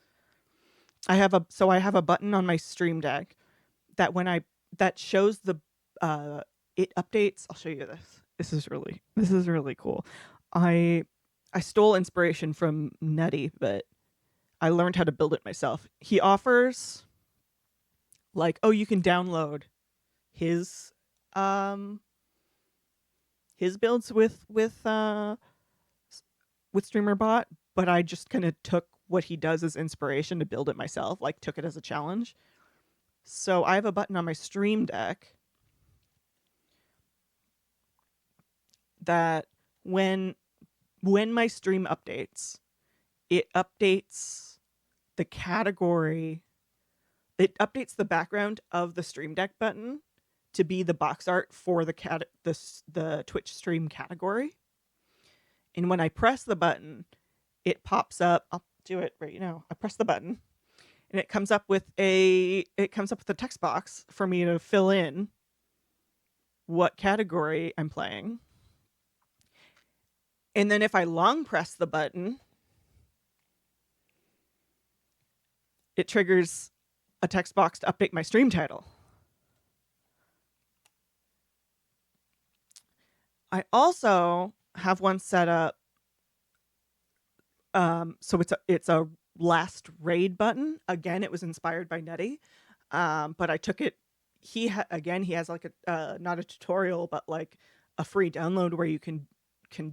I have a button on my Stream Deck that that shows the it updates. I'll show you this. This is really cool. I stole inspiration from Nutty, but I learned how to build it myself. He offers you can download his builds with StreamerBot, but I just kind of took what he does as inspiration to build it myself, like took it as a challenge. So I have a button on my Stream Deck that when my stream updates, it updates the category, it updates the background of the Stream Deck button to be the box art for the Twitch stream category. And when I press the button, it pops up. I'll do it right now. I press the button and it comes up with a text box for me to fill in what category I'm playing. And then if I long press the button, it triggers a text box to update my stream title. I also have one set up so it's a last raid button. Again, it was inspired by Netty, but I took it. He has like a not a tutorial, but like a free download where you can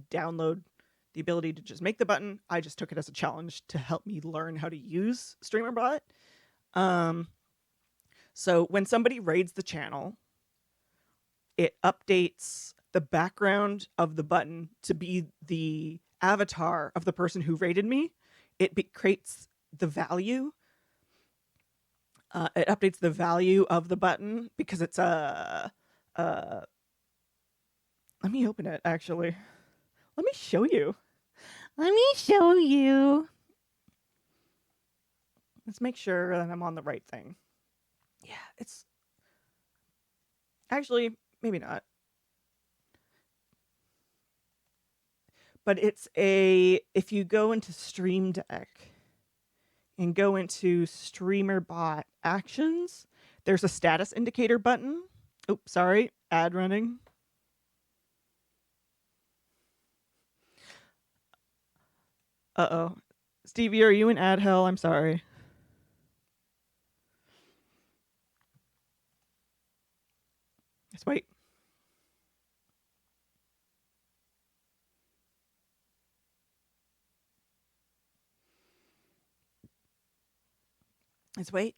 download the ability to just make the button. I just took it as a challenge to help me learn how to use StreamerBot. So when somebody raids the channel, it updates the background of the button to be the avatar of the person who raided me. It creates the value. It updates the value of the button because it's let me open it, actually. Let me show you. Let's make sure that I'm on the right thing. Yeah, it's... Actually, maybe not. But it's if you go into Stream Deck and go into StreamerBot Actions, there's a status indicator button. Oops, sorry, ad running. Uh-oh. Stevie, are you in ad hell? I'm sorry. Let's wait. Let's wait.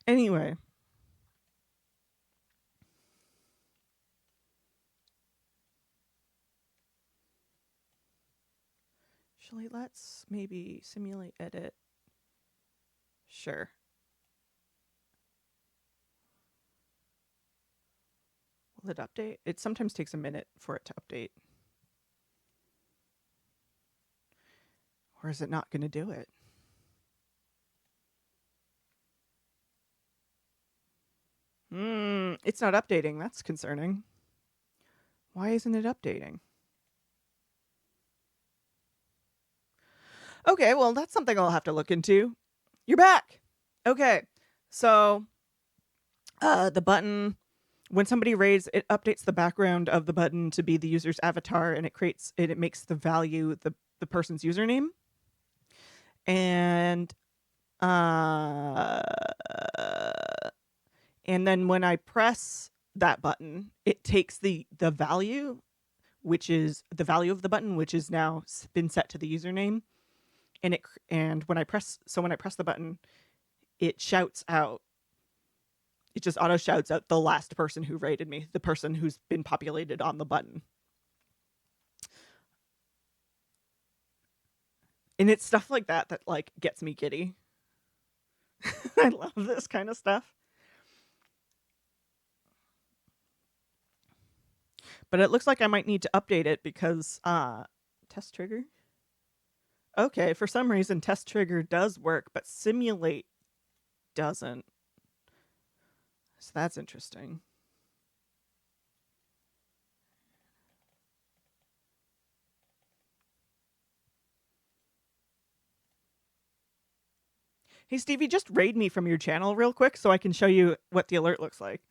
Anyway. Actually, let's maybe simulate edit. Sure. Will it update? It sometimes takes a minute for it to update. Or is it not going to do it? It's not updating. That's concerning. Why isn't it updating? Okay, well, that's something I'll have to look into. You're back. Okay, so the button, when somebody raids, it updates the background of the button to be the user's avatar, and it makes the value the person's username. And then when I press that button, it takes the value, which is the value of the button, which is now been set to the username. And when I press the button, it shouts out. It just auto shouts out the last person who raided me, the person who's been populated on the button. And it's stuff like that like gets me giddy. I love this kind of stuff. But it looks like I might need to update it because test trigger. Okay, for some reason test trigger does work, but simulate doesn't. So that's interesting. Hey, Stevie, just raid me from your channel real quick so I can show you what the alert looks like.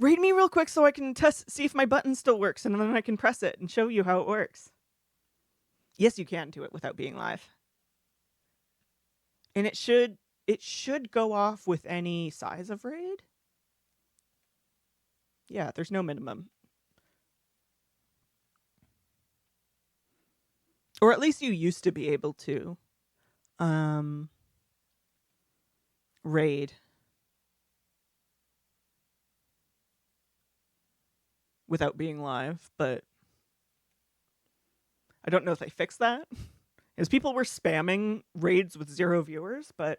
Raid me real quick so I can see if my button still works, and then I can press it and show you how it works. Yes, you can do it without being live. And it should it should go off with any size of raid. Yeah, there's no minimum. Or at least you used to be able to raid without being live, but I don't know if they fixed that. Because people were spamming raids with 0 viewers, but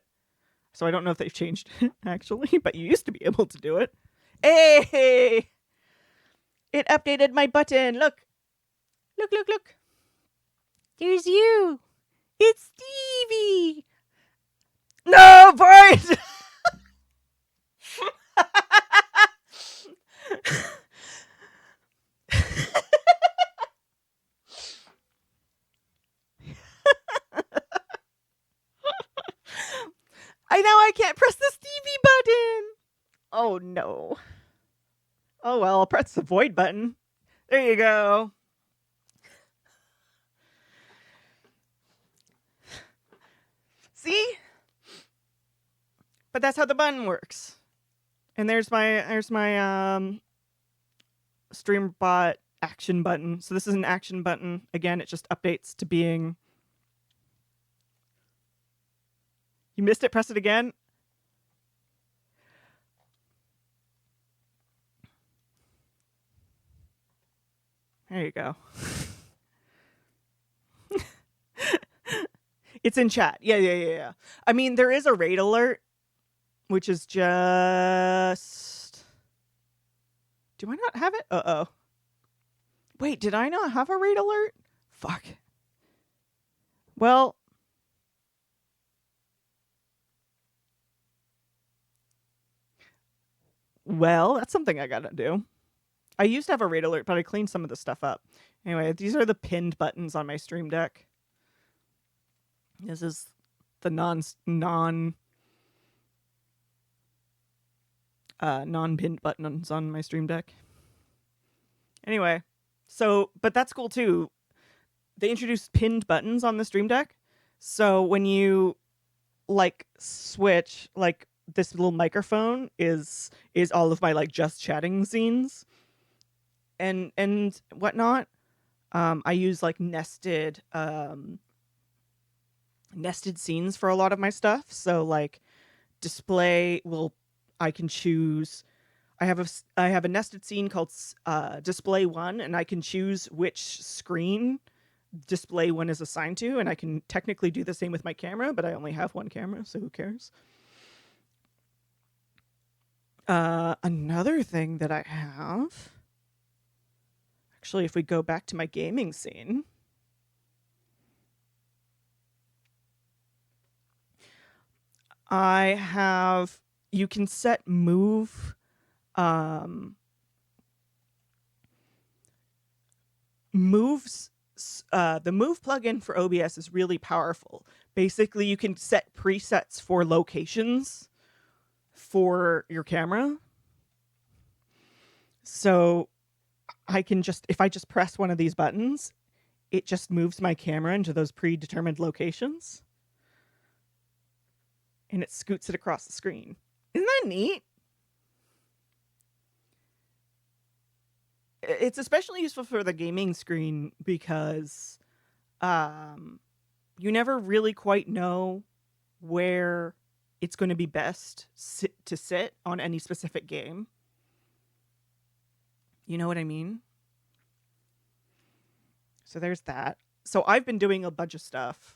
so I don't know if they've changed it actually, but you used to be able to do it. Hey! It updated my button. Look. Look, look, look. There's you. It's Stevie. No, Bart! I can't press the Stevie button. Oh no. Oh well, I'll press the void button. There you go. See? But that's how the button works. And there's my StreamBot action button. So this is an action button. Again, it just updates to being. You missed it, press it again. There you go. It's in chat. Yeah. I mean, there is a raid alert, which is just. Do I not have it? Uh-oh. Wait, did I not have a raid alert? Fuck. Well. Well, that's something I gotta do. I used to have a raid alert, but I cleaned some of the stuff up. Anyway, these are the pinned buttons on my Stream Deck. This is the non-pinned buttons on my Stream Deck. Anyway, so, but that's cool too. They introduced pinned buttons on the Stream Deck. So when you like switch, like this little microphone is all of my like just chatting scenes and whatnot. I use like nested scenes for a lot of my stuff. So like display I can choose. I have a nested scene called display 1, and I can choose which screen display 1 is assigned to, and I can technically do the same with my camera, but I only have one camera, so who cares? Another thing that I have, actually, if we go back to my gaming scene, you can set move, moves. The move plugin for OBS is really powerful. Basically, you can set presets for locations for your camera. So I can if I just press one of these buttons, it just moves my camera into those predetermined locations. And it scoots it across the screen. Isn't that neat? It's especially useful for the gaming screen because you never really quite know where it's going to be best to sit on any specific game. You know what I mean? So there's that. So I've been doing a bunch of stuff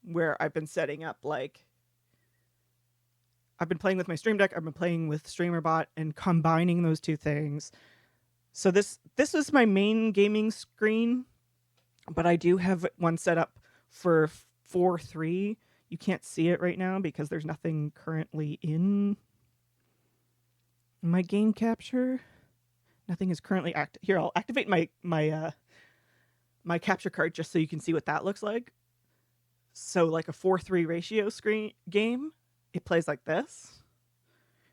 where I've been setting up like I've been playing with my Stream Deck, I've been playing with StreamerBot and combining those two things. So this is my main gaming screen, but I do have one set up for 4.3. You can't see it right now because there's nothing currently in my game capture. Nothing is currently active. Here, I'll activate my capture card just so you can see what that looks like. So like a 4:3 ratio screen game, it plays like this.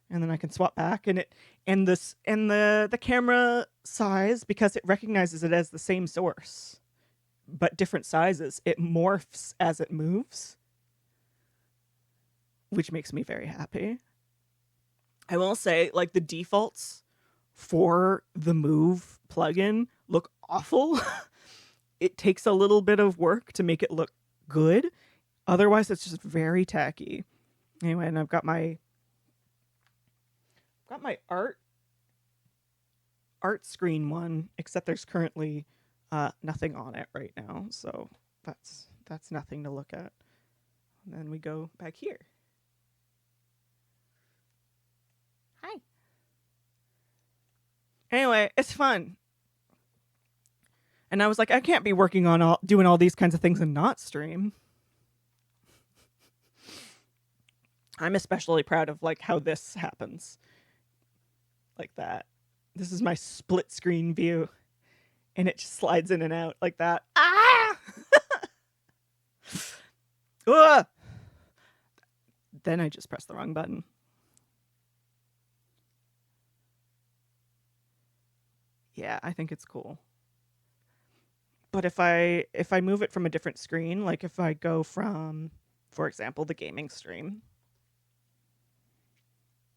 And then I can swap back and the camera size, because it recognizes it as the same source but different sizes, it morphs as it moves, which makes me very happy. I will say, like, the defaults for the Move plugin look awful. It takes a little bit of work to make it look good. Otherwise, it's just very tacky. Anyway, and I've got my art screen one, except there's currently nothing on it right now, so that's nothing to look at. And then we go back here. Hi. Anyway, it's fun. And I was like, I can't be working on doing all these kinds of things and not stream. I'm especially proud of like how this happens. Like that. This is my split screen view. And it just slides in and out like that. Ah! Ugh! Then I just pressed the wrong button. Yeah, I think it's cool. But if I move it from a different screen, like if I go from, for example, the gaming stream,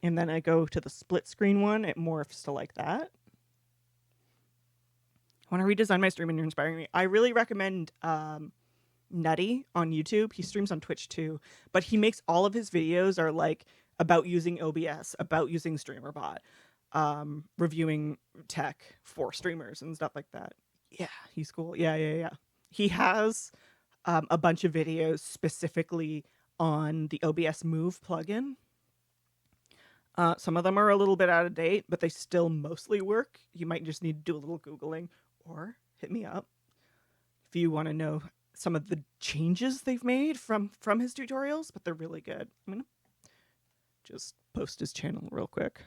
and then I go to the split screen one, it morphs to like that. I want to redesign my stream and you're inspiring me. I really recommend Nutty on YouTube. He streams on Twitch too, but he makes all of his videos are like about using OBS, about using StreamerBot, reviewing tech for streamers and stuff like that. Yeah, he's cool. Yeah. He has a bunch of videos specifically on the OBS Move plugin. Some of them are a little bit out of date, but they still mostly work. You might just need to do a little Googling or hit me up if you want to know some of the changes they've made from his tutorials, but they're really good. I'm going to just post his channel real quick.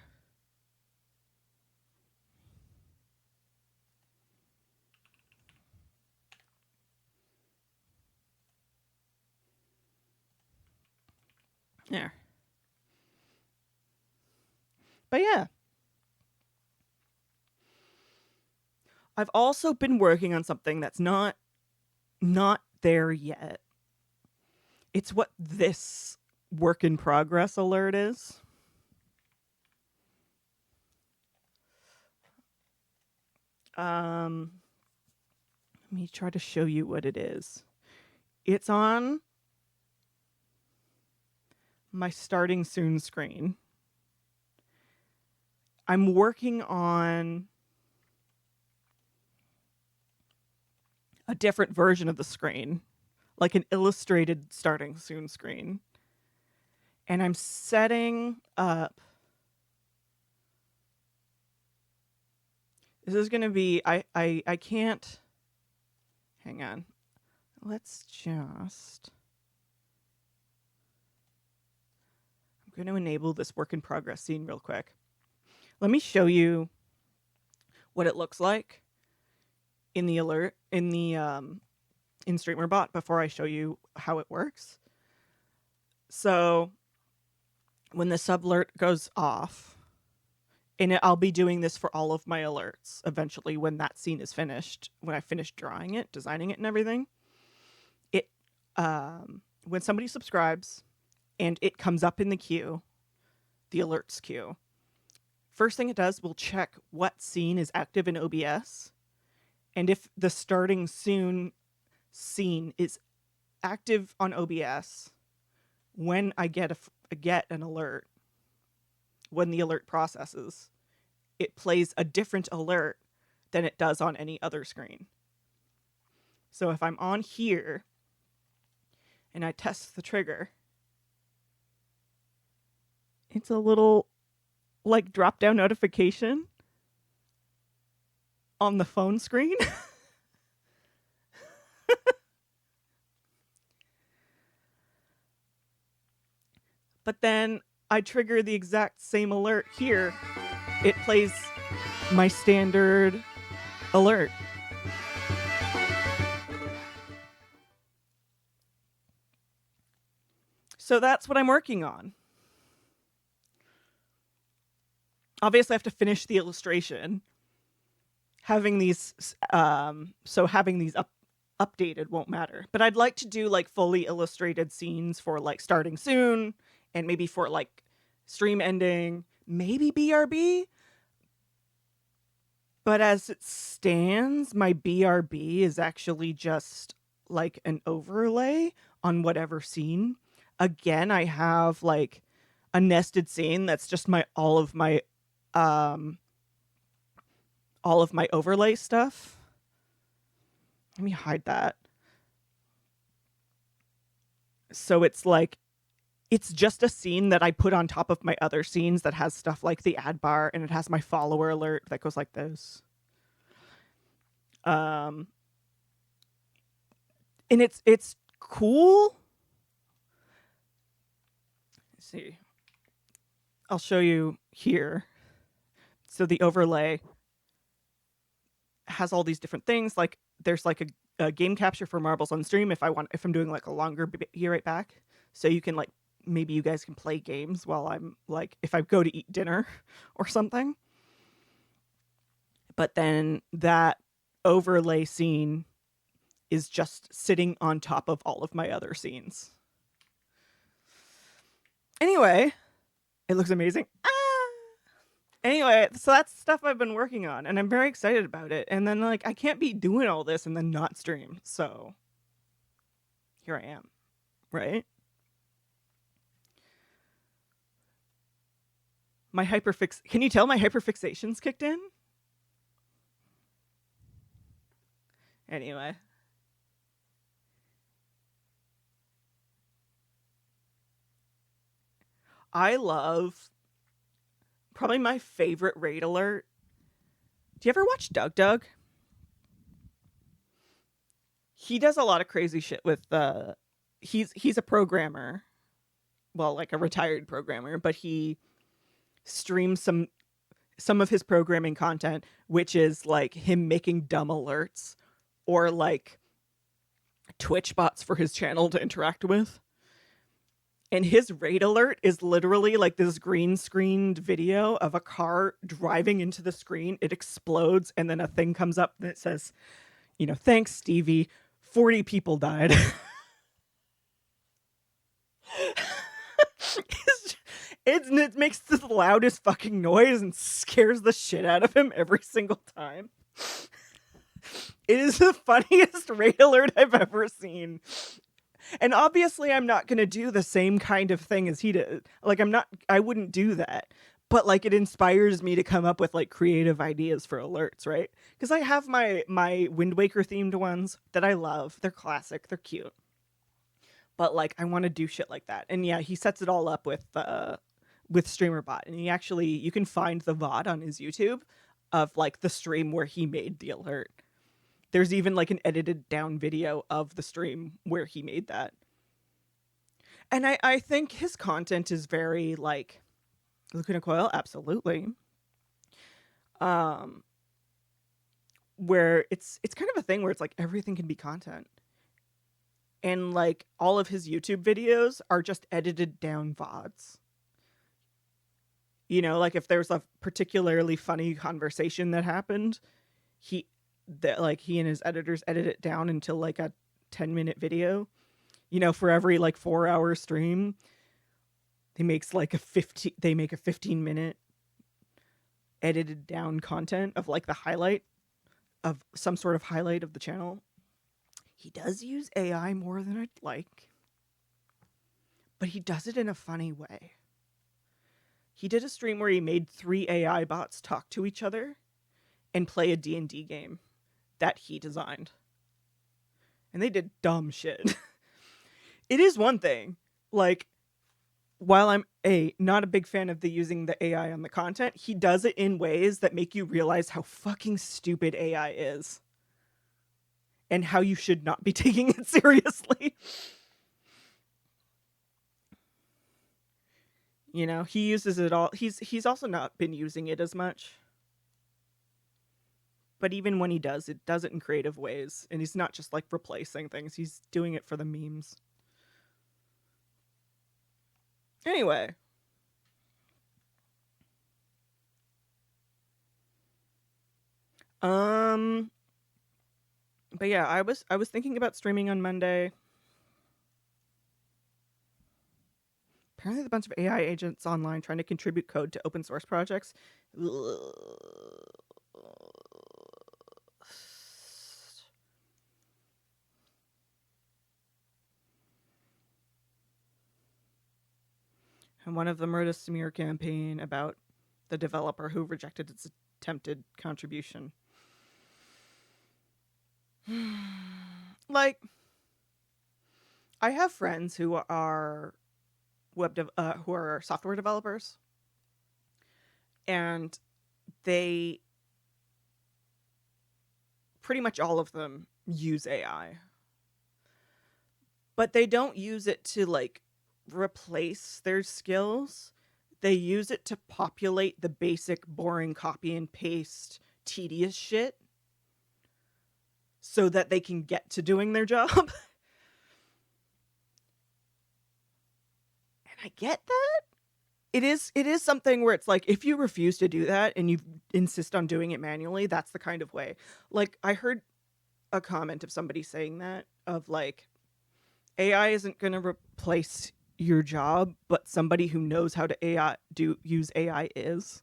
There. But yeah. I've also been working on something that's not there yet. It's what this work in progress alert is. Let me try to show you what it is. It's on my starting soon screen. I'm working on a different version of the screen, like an illustrated starting soon screen. And I'm setting up. This is going to be, I can't, hang on. Let's just, I'm going to enable this work in progress scene real quick. Let me show you what it looks like in the alert, in the, in StreamerBot before I show you how it works. So when the sub alert goes off, and I'll be doing this for all of my alerts eventually when that scene is finished, when I finish drawing it, designing it and everything. It, when somebody subscribes and it comes up in the queue, the alerts queue, first thing it does will check what scene is active in OBS. And if the starting soon scene is active on OBS, when I get an alert, when the alert processes, it plays a different alert than it does on any other screen. So if I'm on here and I test the trigger, it's a little like drop down notification on the phone screen. But then I trigger the exact same alert here. It plays my standard alert. So that's what I'm working on. Obviously, I have to finish the illustration. Having these, having these updated won't matter. But I'd like to do like fully illustrated scenes for like starting soon and maybe for like stream ending, maybe BRB. But as it stands, my BRB is actually just like an overlay on whatever scene. Again, I have like a nested scene that's just um all of my overlay stuff. Let me hide that. So it's like it's just a scene that I put on top of my other scenes that has stuff like the ad bar, and it has my follower alert that goes like this. And it's cool. Let's see. I'll show you here. So the overlay has all these different things. Like there's like a game capture for Marbles on Stream if I'm doing like a longer Be Right Back. So you can like maybe you guys can play games while I'm like if I go to eat dinner or something. But then that overlay scene is just sitting on top of all of my other scenes. Anyway, it looks amazing. Anyway, so that's stuff I've been working on, and I'm very excited about it. And then, like, I can't be doing all this and then not stream. So here I am, right? Can you tell my hyperfixation's kicked in? Anyway. I love probably my favorite raid alert. Do you ever watch Doug? He does a lot of crazy shit with he's a programmer. Well, like a retired programmer, but he streams some of his programming content, which is like him making dumb alerts or like Twitch bots for his channel to interact with. And his raid alert is literally like this green screened video of a car driving into the screen. It explodes, and then a thing comes up that says, you know, thanks, Stevie, 40 people died. It makes the loudest fucking noise and scares the shit out of him every single time. It is the funniest raid alert I've ever seen. And obviously I'm not going to do the same kind of thing as he did. Like I wouldn't do that. But like it inspires me to come up with like creative ideas for alerts, right? Because I have my Wind Waker themed ones that I love. They're classic, they're cute. But like I want to do shit like that. And yeah, he sets it all up with StreamerBot. And you can find the VOD on his YouTube of like the stream where he made the alert. There's even like an edited down video of the stream where he made that. And I think his content is very like Lacuna Coil, absolutely. Where it's kind of a thing where it's like everything can be content. And like all of his YouTube videos are just edited down VODs. You know, like if there's a particularly funny conversation that happened, he and his editors edit it down into like a 10-minute video. You know, for every like 4-hour stream, they make a 15-minute edited down content of like the highlight of some sort of highlight of the channel. He does use AI more than I'd like, but he does it in a funny way. He did a stream where he made 3 AI bots talk to each other and play a D&D game that he designed. And they did dumb shit. It is one thing, like, while I'm not a big fan of using the AI on the content, he does it in ways that make you realize how fucking stupid AI is. And how you should not be taking it seriously. You know, he uses it all. He's also not been using it as much. But even when he does it in creative ways. And he's not just like replacing things. He's doing it for the memes. Anyway. But yeah, I was thinking about streaming on Monday. Apparently, a bunch of AI agents online trying to contribute code to open source projects. And one of them wrote a smear campaign about the developer who rejected its attempted contribution. Like, I have friends who are who are software developers, and they pretty much all of them use AI, but they don't use it to like replace their skills. They use it to populate the basic, boring copy and paste, tedious shit so that they can get to doing their job. And I get that. It is something where it's like, if you refuse to do that and you insist on doing it manually, that's the kind of way. Like, I heard a comment of somebody saying that, of like, AI isn't going to replace your job, but somebody who knows how to use AI is.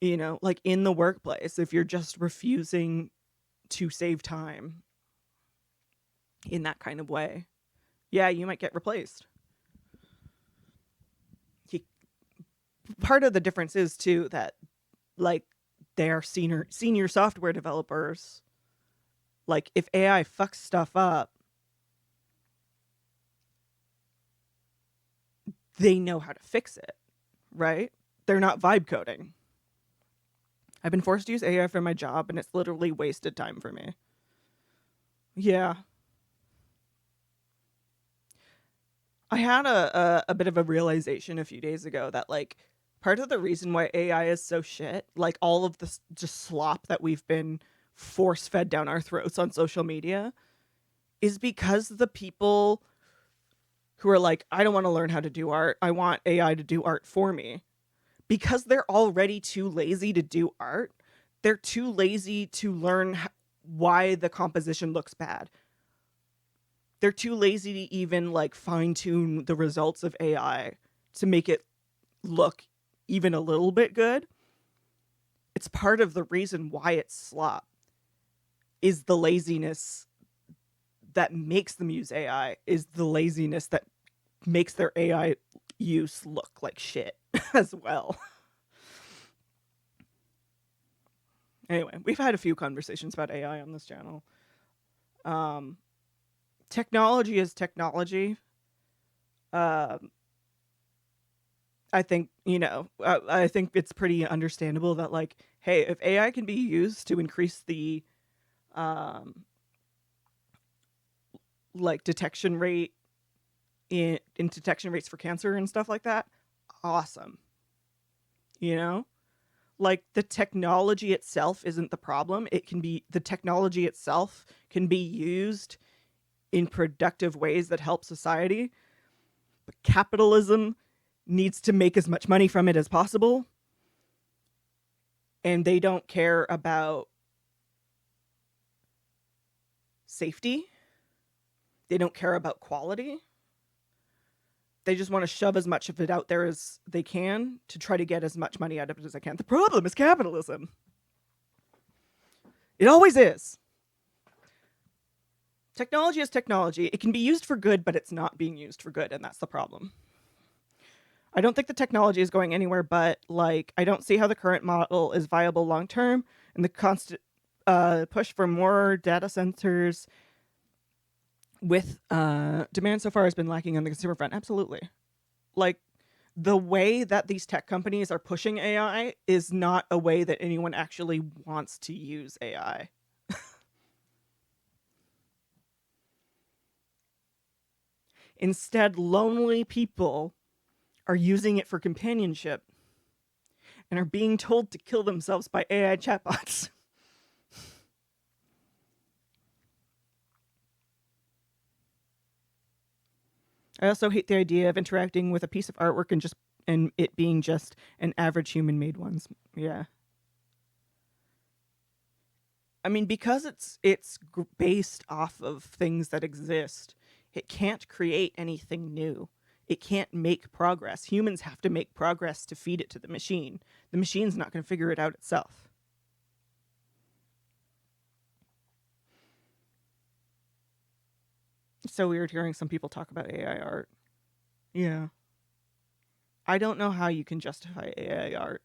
You know, like in the workplace, if you're just refusing to save time in that kind of way, yeah, you might get replaced. Part of the difference is too that, like, they are senior software developers. Like, if AI fucks stuff up, they know how to fix it, right? They're not vibe coding. I've been forced to use AI for my job, and it's literally wasted time for me. Yeah. I had a bit of a realization a few days ago that, like, part of the reason why AI is so shit, like all of this just slop that we've been force fed down our throats on social media, is because the people who are like, I don't want to learn how to do art, I want AI to do art for me. Because they're already too lazy to do art, they're too lazy to learn why the composition looks bad. They're too lazy to even like fine tune the results of AI to make it look even a little bit good. It's part of the reason why it's slop, is the laziness that makes them use AI, is the laziness that makes their AI use look like shit as well. Anyway, we've had a few conversations about AI on this channel. Technology is technology. I think, I think it's pretty understandable that, like, hey, if AI can be used to increase the like detection rate in detection rates for cancer and stuff like that, awesome. You know? Like, the technology itself isn't the problem. The technology itself can be used in productive ways that help society. But capitalism needs to make as much money from it as possible. And they don't care about safety. They don't care about quality. They just want to shove as much of it out there as they can to try to get as much money out of it as they can. The problem is capitalism. It always is. Technology is technology. It can be used for good, but it's not being used for good, and that's the problem. I don't think the technology is going anywhere, but, like, I don't see how the current model is viable long term, and the constant push for more data centers with demand so far has been lacking on the consumer front. Absolutely. Like, the way that these tech companies are pushing AI is not a way that anyone actually wants to use AI. Instead, lonely people are using it for companionship and are being told to kill themselves by AI chatbots. I also hate the idea of interacting with a piece of artwork and it being just an average human made ones. Yeah. I mean, because it's based off of things that exist, It can't create anything new. It can't make progress. Humans have to make progress to feed it to the machine. The machine's not going to figure it out itself. It's so weird hearing some people talk about AI art. Yeah. I don't know how you can justify AI art.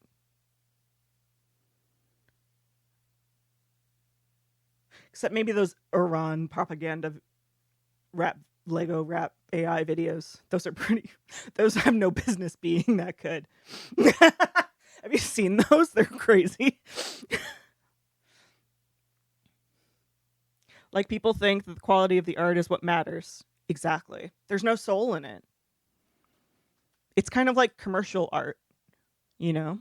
Except maybe those Iran propaganda Lego rap AI videos. Those are pretty. Those have no business being that good. Have you seen those? They're crazy. Like, people think that the quality of the art is what matters. Exactly. There's no soul in it. It's kind of like commercial art, you know?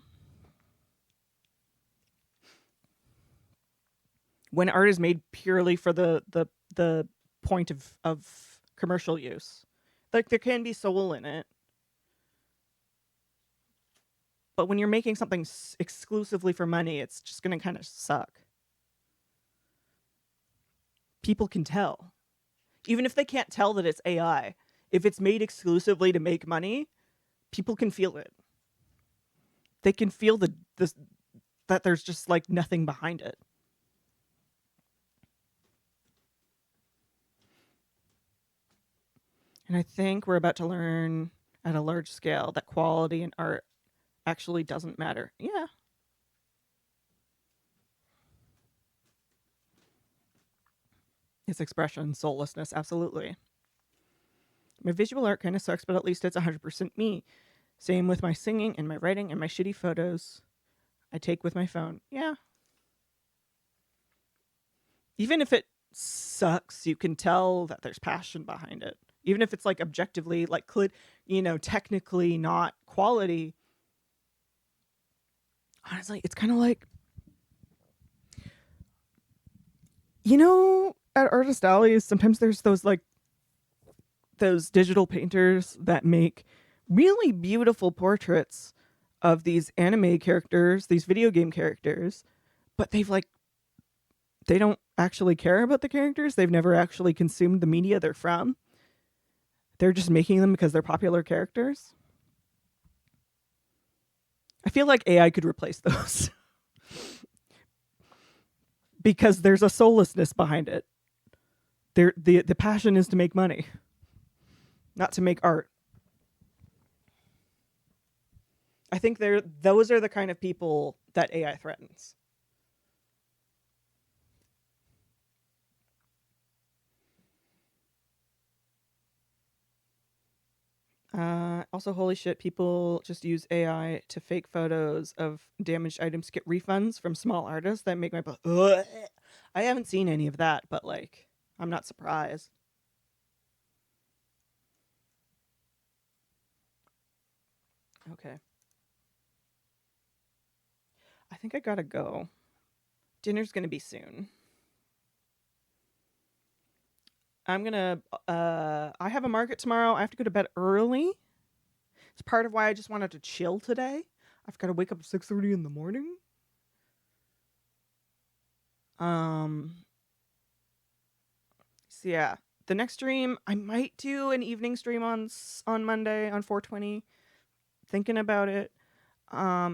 When art is made purely for the point of commercial use. Like, there can be soul in it. But when you're making something exclusively for money, it's just going to kind of suck. People can tell. Even if they can't tell that it's AI, if it's made exclusively to make money, people can feel it. They can feel that there's just like nothing behind it. And I think we're about to learn at a large scale that quality in art actually doesn't matter. Yeah. Its expression, soullessness, absolutely. My visual art kind of sucks, but at least it's 100% me. Same with my singing and my writing and my shitty photos I take with my phone. Yeah. Even if it sucks, you can tell that there's passion behind it. Even if it's like objectively, like, technically not quality. Honestly, it's kind of like, at Artist Alley, sometimes there's those digital painters that make really beautiful portraits of these anime characters, these video game characters, but they don't actually care about the characters. They've never actually consumed the media they're from. They're just making them because they're popular characters. I feel like AI could replace those. Because there's a soullessness behind it. The passion is to make money, not to make art. I think those are the kind of people that AI threatens. Also, holy shit, people just use AI to fake photos of damaged items to get refunds from small artists that make my butt. Ugh. I haven't seen any of that, but I'm not surprised. Okay. I think I gotta go. Dinner's gonna be soon. I have a market tomorrow. I have to go to bed early. It's part of why I just wanted to chill today. I've got to wake up at 6:30 in the morning. So yeah, the next stream I might do an evening stream on Monday on 420. Thinking about it.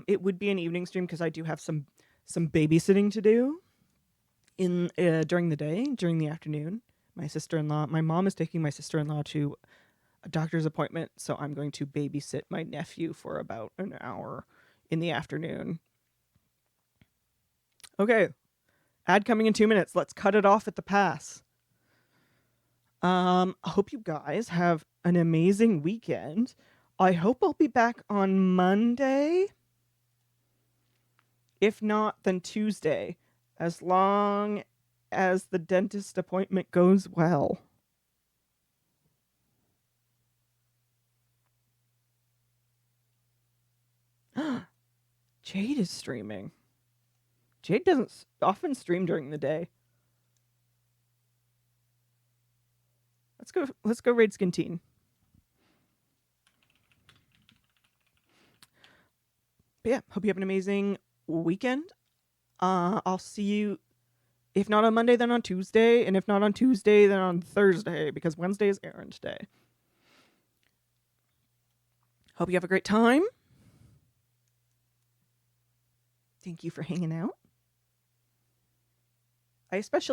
It would be an evening stream because I do have some babysitting to do in during the day, during the afternoon. My mom is taking my sister-in-law to a doctor's appointment, so I'm going to babysit my nephew for about an hour in the afternoon. Okay. Ad coming in 2 minutes. Let's cut it off at the pass. I hope you guys have an amazing weekend. I hope I'll be back on Monday. If not, then Tuesday, as long as the dentist appointment goes well. Jade is streaming. Jade doesn't often stream during the day. Let's go raid Skintine. But yeah, hope you have an amazing weekend. I'll see you If not on Monday, then on Tuesday. And if not on Tuesday, then on Thursday, because Wednesday is errand day. Hope you have a great time. Thank you for hanging out. I especially